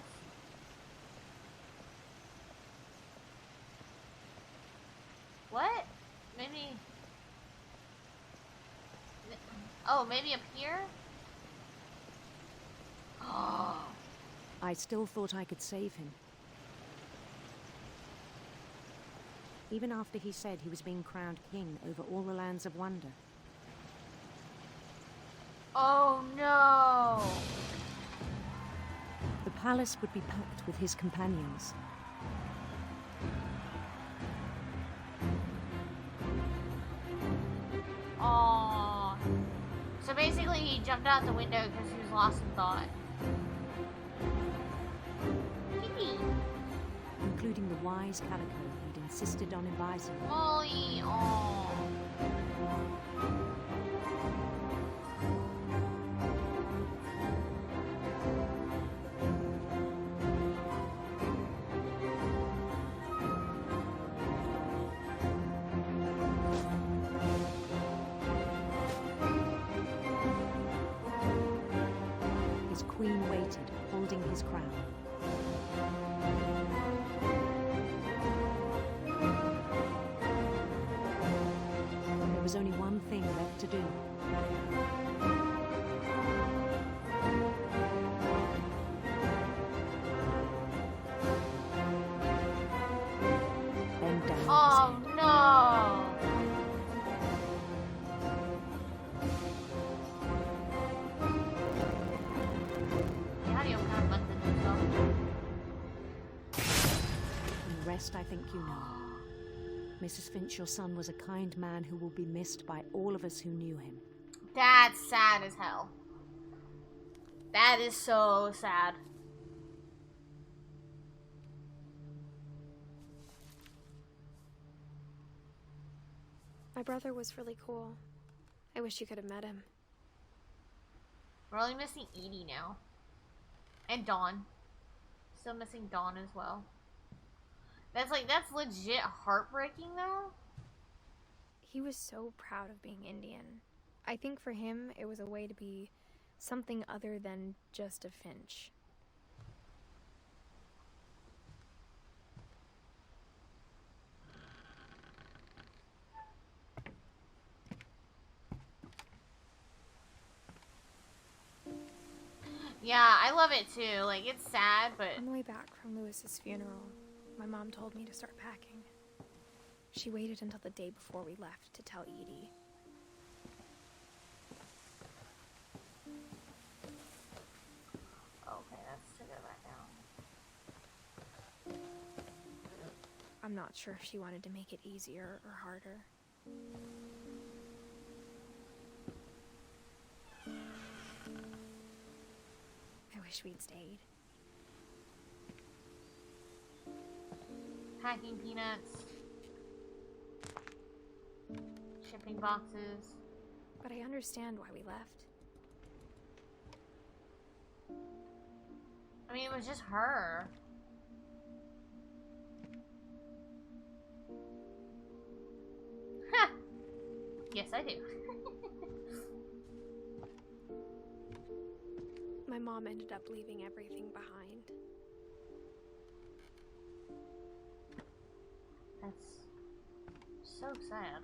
What? Maybe... Oh, maybe up here? Oh. I still thought I could save him. Even after he said he was being crowned king over all the lands of wonder. Oh no! The palace would be packed with his companions. Oh. So basically he jumped out the window because he was lost in thought. Including the wise Calico who'd insisted on advising him. Molly, oh. His queen waited, holding his crown. There was only one thing left to do. Bend down. Oh no! rest I think you know. Mrs. Finch, your son was a kind man who will be missed by all of us who knew him. That's sad as hell. That is so sad. My brother was really cool. I wish you could have met him. We're only missing Edie now. And Dawn. Still missing Dawn as well. That's legit heartbreaking though. He was so proud of being Indian. I think for him, it was a way to be something other than just a Finch. Yeah, I love it too. Like, it's sad, but... On the way back from Lewis's funeral, my mom told me to start packing. She waited until the day before we left to tell Edie. Okay, let's take it back down. I'm not sure if she wanted to make it easier or harder. I wish we'd stayed. Packing peanuts. Shipping boxes. But I understand why we left. I mean, it was just her. Ha! Yes, I do. My mom ended up leaving everything behind. That's so sad.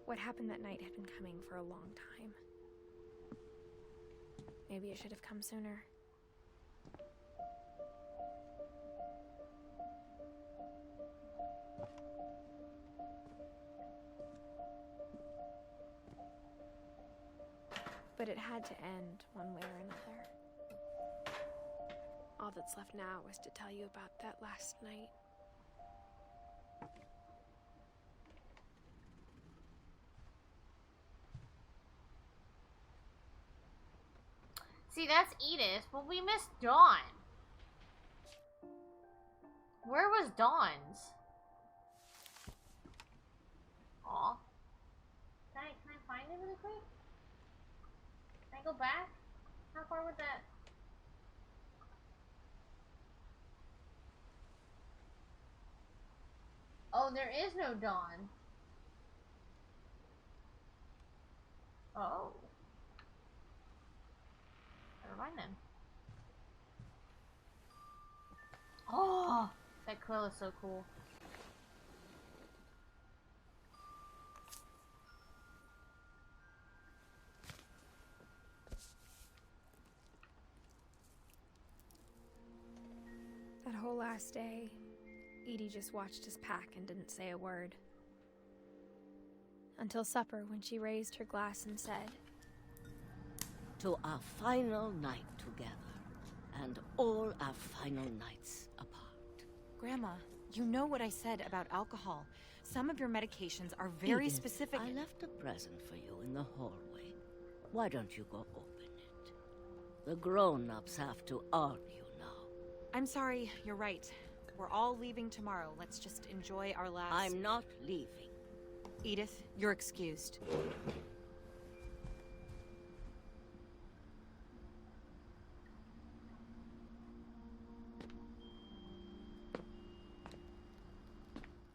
What happened that night had been coming for a long time. Maybe it should have come sooner. But it had to end one way or another. All that's left now is to tell you about that last night. See, that's Edith, but we missed Dawn. Where was Dawn's? Aw. Can I find it really quick? Can I go back? How far would that... Oh, there is no Dawn. Oh. Never mind then. Oh, that quill is so cool. That whole last day, Edie just watched us pack and didn't say a word. Until supper, when she raised her glass and said, "To our final night together, and all our final nights apart." Grandma, you know what I said about alcohol. Some of your medications are very Edith, specific. I left a present for you in the hallway. Why don't you go open it? The grown-ups have to argue now. I'm sorry, you're right. We're all leaving tomorrow. Let's just enjoy our last... I'm not leaving. Edith, you're excused.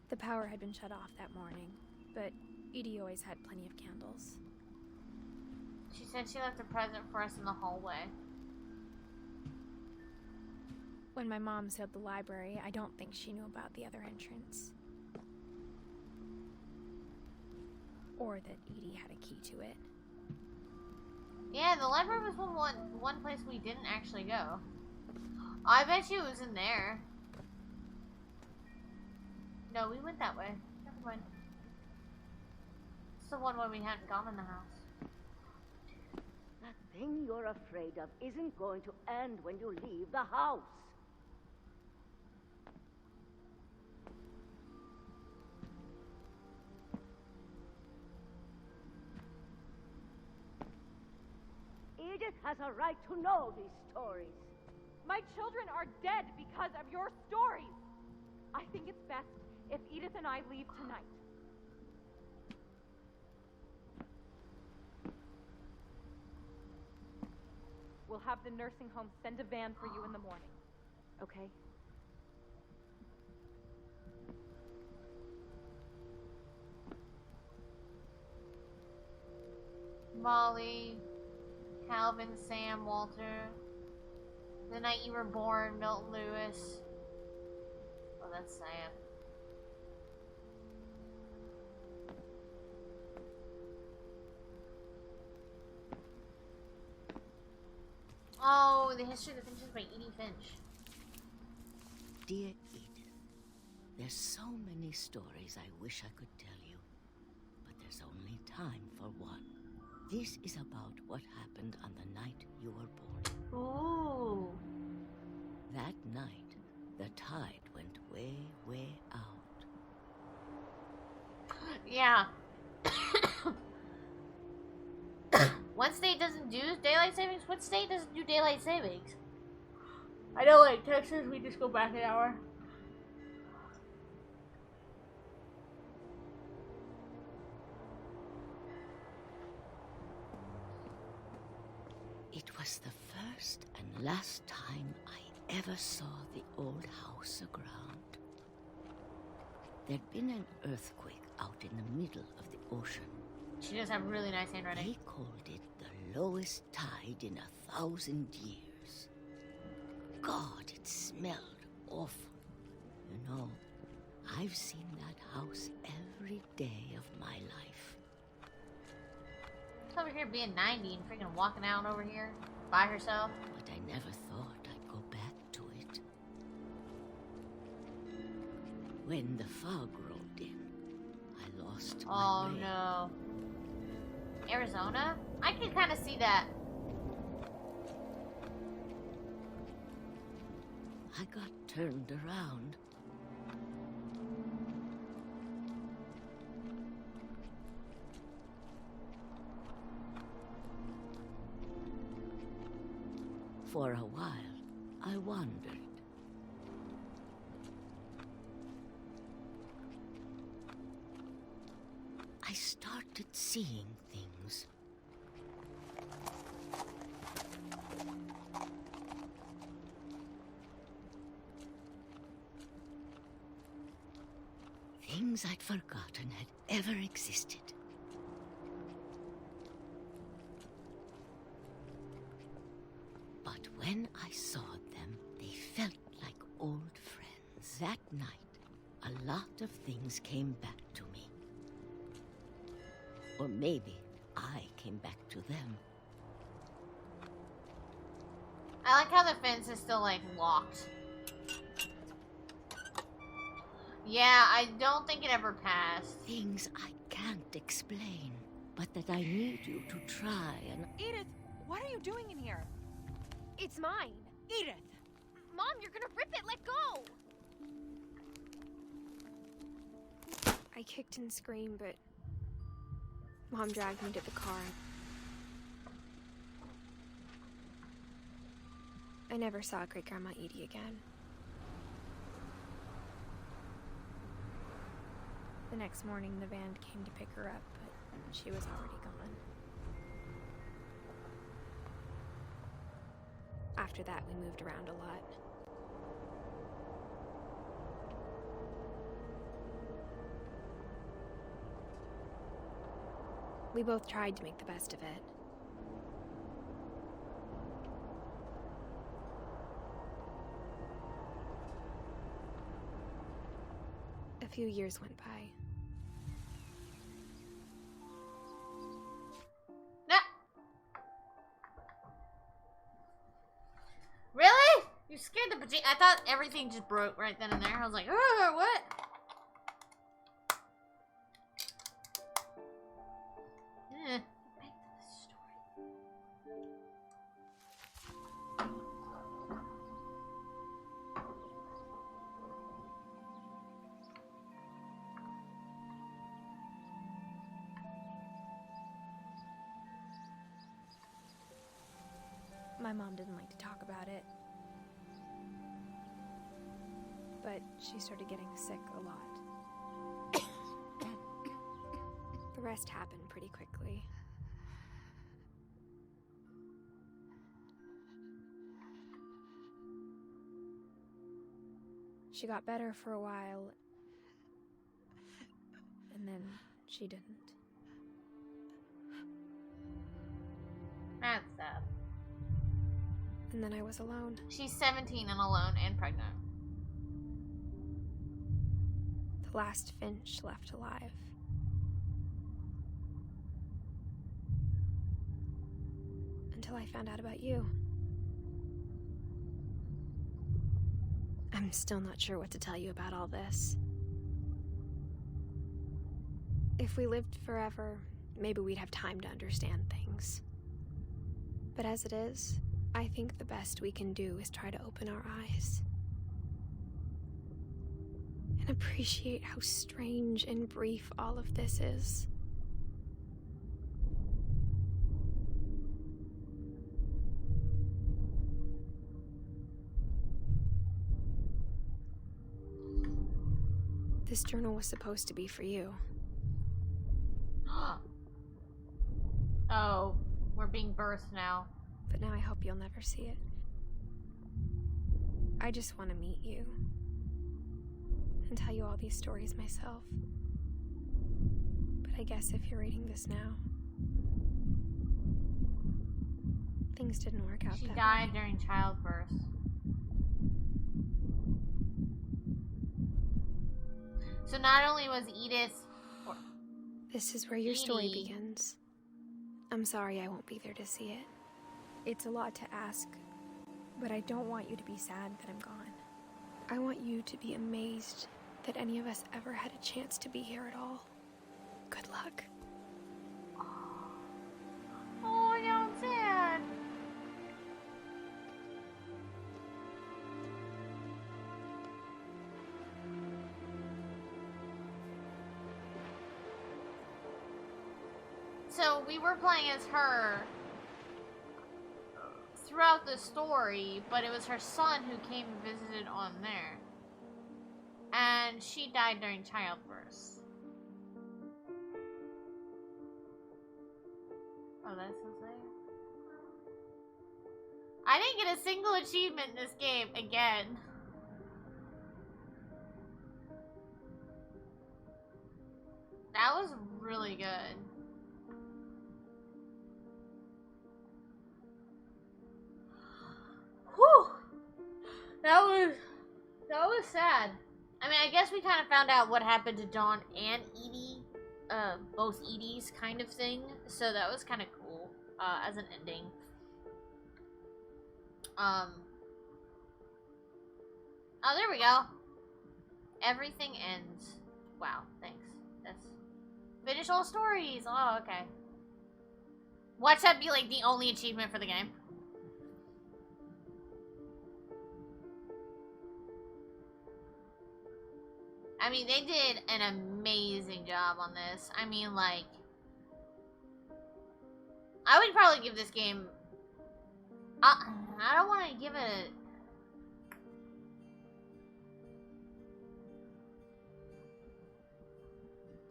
The power had been shut off that morning, but Edie always had plenty of candles. She said she left a present for us in the hallway. When my mom sealed the library, I don't think she knew about the other entrance. Or that Edie had a key to it. Yeah, the library was one place we didn't actually go. I bet you it was in there. No, we went that way. Never mind. It's the one where we hadn't gone in the house. That thing you're afraid of isn't going to end when you leave the house. Edith has a right to know these stories. My children are dead because of your stories. I think it's best if Edith and I leave tonight. We'll have the nursing home send a van for you in the morning. Okay? Molly, Calvin, Sam, Walter. The night you were born, Milton Lewis. Oh, that's Sam. Oh, the history of the Finches by Edith Finch. Dear Edith, there's so many stories I wish I could tell you, but there's only time for one. This is about what happened on the night you were born. Ooh. That night, the tide went way, way out. Yeah. What state doesn't do daylight savings? What state doesn't do daylight savings? I know, like Texas, we just go back an hour. It was the first and last time I ever saw the old house aground. There'd been an earthquake out in the middle of the ocean. She does have really nice handwriting. They called it the lowest tide in 1,000 years. God, it smelled awful. You know, I've seen that house every day of my life. She's over here being 90 and freaking walking out over here by herself. But I never thought I'd go back to it. When the fog rolled in, I lost my way. Oh no. Arizona? I can kind of see that. I got turned around. For a while, I wandered. I started seeing things. Things I'd forgotten had ever existed. But when I saw them, they felt like old friends. That night, a lot of things came back to me. Or maybe I came back to them. I like how the fence is still, like, locked. Yeah, I don't think it ever passed. Things I can't explain, but that I need you to try and... Edith, what are you doing in here? It's mine. Edith! Mom, you're gonna rip it! Let go! I kicked and screamed, but Mom dragged me to the car. I never saw Great-Grandma Edie again. The next morning, the van came to pick her up, but she was already gone. After that, we moved around a lot. We both tried to make the best of it. A few years went by. You scared the bejesus. I thought everything just broke right then and there. I was like, oh, what? Eh. My mom didn't like to talk about it. But she started getting sick a lot. The rest happened pretty quickly. She got better for a while, and then she didn't. That's sad. And then I was alone. She's 17 and alone and pregnant. The last Finch left alive. Until I found out about you. I'm still not sure what to tell you about all this. If we lived forever, maybe we'd have time to understand things. But as it is, I think the best we can do is try to open our eyes. And appreciate how strange and brief all of this is. This journal was supposed to be for you. Oh, we're being birthed now. But now I hope you'll never see it. I just want to meet you. And tell you all these stories myself. But I guess if you're reading this now, things didn't work out that way. She died during childbirth. So not only was Edith... This is where your story begins. I'm sorry I won't be there to see it. It's a lot to ask, but I don't want you to be sad that I'm gone. I want you to be amazed that any of us ever had a chance to be here at all. Good luck. Oh, I got sad. So we were playing as her throughout the story, but it was her son who came and visited on there. And she died during childbirth. Oh, that's so sad. I didn't get a single achievement in this game again. That was really good. Whew. That was sad. I mean, I guess we kind of found out what happened to Dawn and Edie. Both Edies kind of thing. So that was kind of cool, as an ending. Oh, there we go. Everything ends. Wow, thanks. That's... Finish all stories. Oh, okay. Watch that be, like, the only achievement for the game. I mean, they did an amazing job on this. I mean, like... I would probably give this game... I don't want to give it...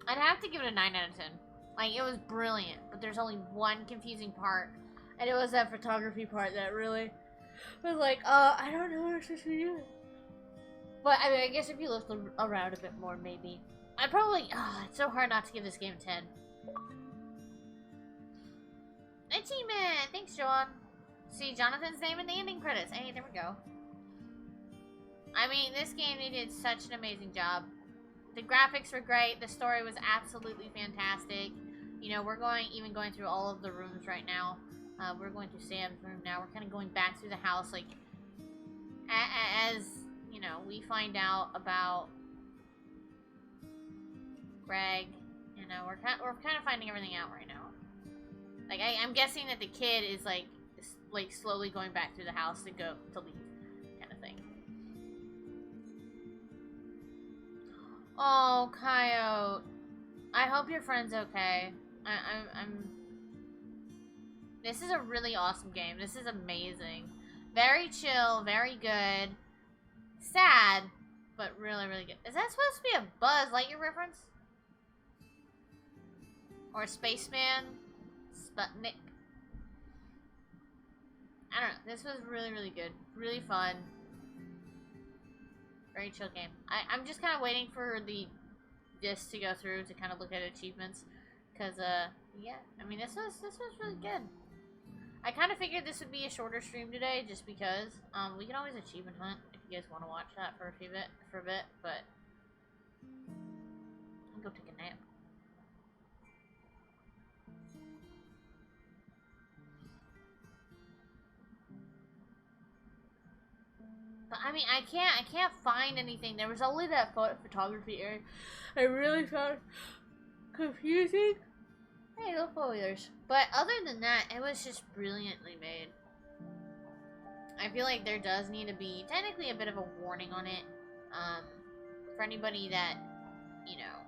I'd have to give it a 9 out of 10. Like, it was brilliant, but there's only one confusing part. And it was that photography part that really was like, I don't know what I'm supposed to do. But, I mean, I guess if you looked around a bit more, maybe. I'd probably... it's so hard not to give this game a 10. Achievement! Thanks, John. See Jonathan's name in the ending credits. Hey, there we go. I mean, this game, they did such an amazing job. The graphics were great. The story was absolutely fantastic. You know, we're even going through all of the rooms right now. We're going through Sam's room now. We're kind of going back through the house, like, as you know, we find out about Greg. You know, we're kind of finding everything out right now. Like, I'm guessing that the kid is like slowly going back through the house to leave, kind of thing. Oh, Coyote. I hope your friend's okay. I'm. This is a really awesome game. This is amazing. Very chill, very good. Sad, but really, really good. Is that supposed to be a Buzz Lightyear reference? Or a Spaceman? Sputnik? I don't know. This was really, really good. Really fun. Very chill game. I'm just kind of waiting for the disc to go through to kind of look at achievements. Because, yeah. I mean, this was really good. I kind of figured this would be a shorter stream today, just because. We can always achievement hunt if you guys want to watch that for a bit, but I'll go take a nap. But I mean, I can't find anything. There was only that photography area. I really found confusing. Hey, no spoilers. But other than that, it was just brilliantly made. I feel like there does need to be technically a bit of a warning on it. For anybody that, you know,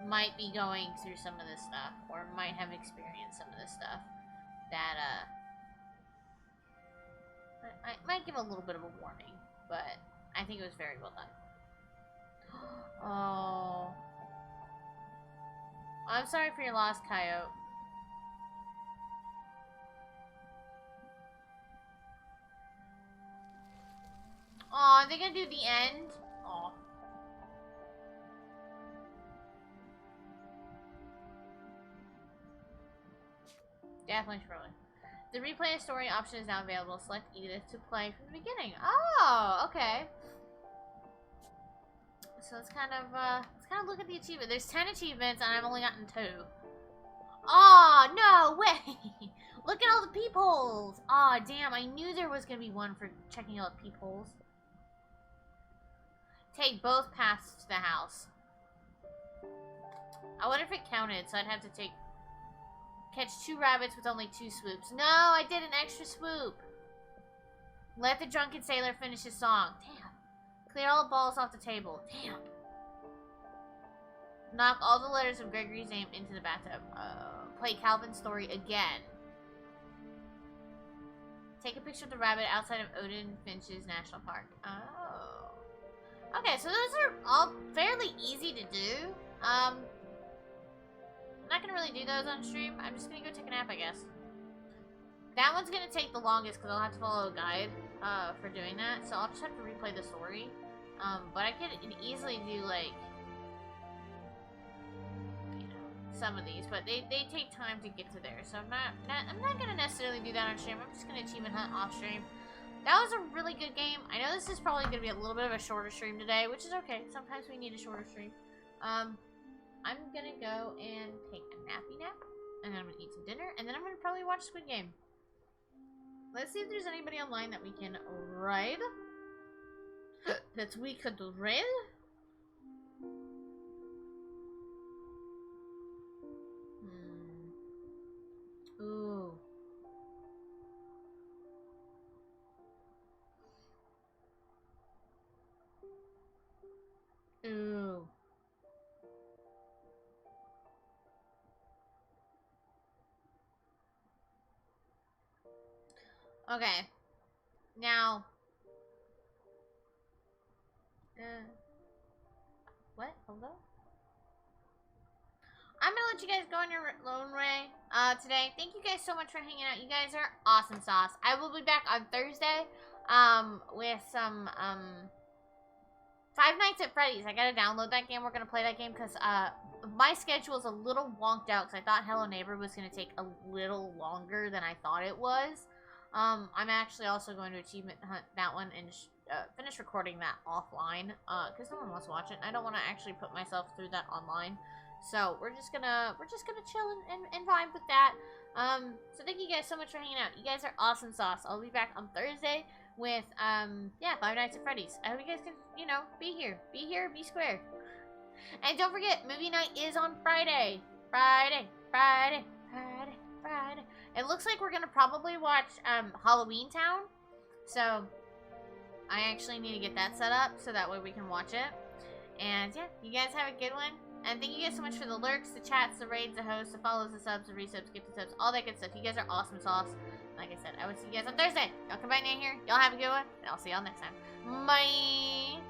might be going through some of this stuff, or might have experienced some of this stuff, that, I might give a little bit of a warning, but I think it was very well done. Oh. I'm sorry for your loss, Coyote. Oh, are they gonna do the end? Oh. Definitely Shirley. The replay story option is now available. Select Edith to play from the beginning. Oh, okay. So let's kind of look at the achievement. There's 10 achievements and I've only gotten 2. Oh, no way! Look at all the peepholes! Oh, damn, I knew there was gonna be one for checking out peepholes. Take both paths to the house. I wonder if it counted, so I'd have to catch 2 rabbits with only 2 swoops. No, I did an extra swoop. Let the drunken sailor finish his song. Damn. Clear all the balls off the table. Damn. Knock all the letters of Gregory's name into the bathtub. Play Calvin's story again. Take a picture of the rabbit outside of Odin Finch's National Park. Oh. Okay, so those are all fairly easy to do. I'm not gonna really do those on stream. I'm just gonna go take a nap, I guess. That one's gonna take the longest because I'll have to follow a guide for doing that. So I'll just have to replay the story. But I could easily do, like, you know, some of these. But they take time to get to there. So I'm not gonna necessarily do that on stream. I'm just gonna achievement hunt off stream. That was a really good game. I know this is probably gonna be a little bit of a shorter stream today, which is okay. Sometimes we need a shorter stream. I'm gonna go and take a nappy nap, and then I'm gonna eat some dinner, and then I'm gonna probably watch Squid Game. Let's see if there's anybody online that we can raid. That we could raid. Ooh. Ooh. Okay. Now. What? Hello? I'm gonna let you guys go on your lone way today. Thank you guys so much for hanging out. You guys are awesome sauce. I will be back on Thursday with some Five Nights at Freddy's. I gotta download that game. We're gonna play that game because my schedule is a little wonked out because I thought Hello Neighbor was gonna take a little longer than I thought it was. I'm actually also going to achievement hunt that one and finish recording that offline because no one wants to watch it. I don't want to actually put myself through that online. So we're just gonna chill and vibe with that. So thank you guys so much for hanging out. You guys are awesome sauce. I'll be back on Thursday with, yeah, Five Nights at Freddy's. I hope you guys can, you know, be here. Be here, be square. And don't forget, movie night is on Friday. Friday. It looks like we're gonna probably watch, Halloween Town. So, I actually need to get that set up so that way we can watch it. And yeah, you guys have a good one. And thank you guys so much for the lurks, the chats, the raids, the hosts, the follows, the subs, the resubs, gifted subs, all that good stuff. You guys are awesome sauce. Like I said, I will see you guys on Thursday. Y'all come back in here. Y'all have a good one. And I'll see y'all next time. Bye.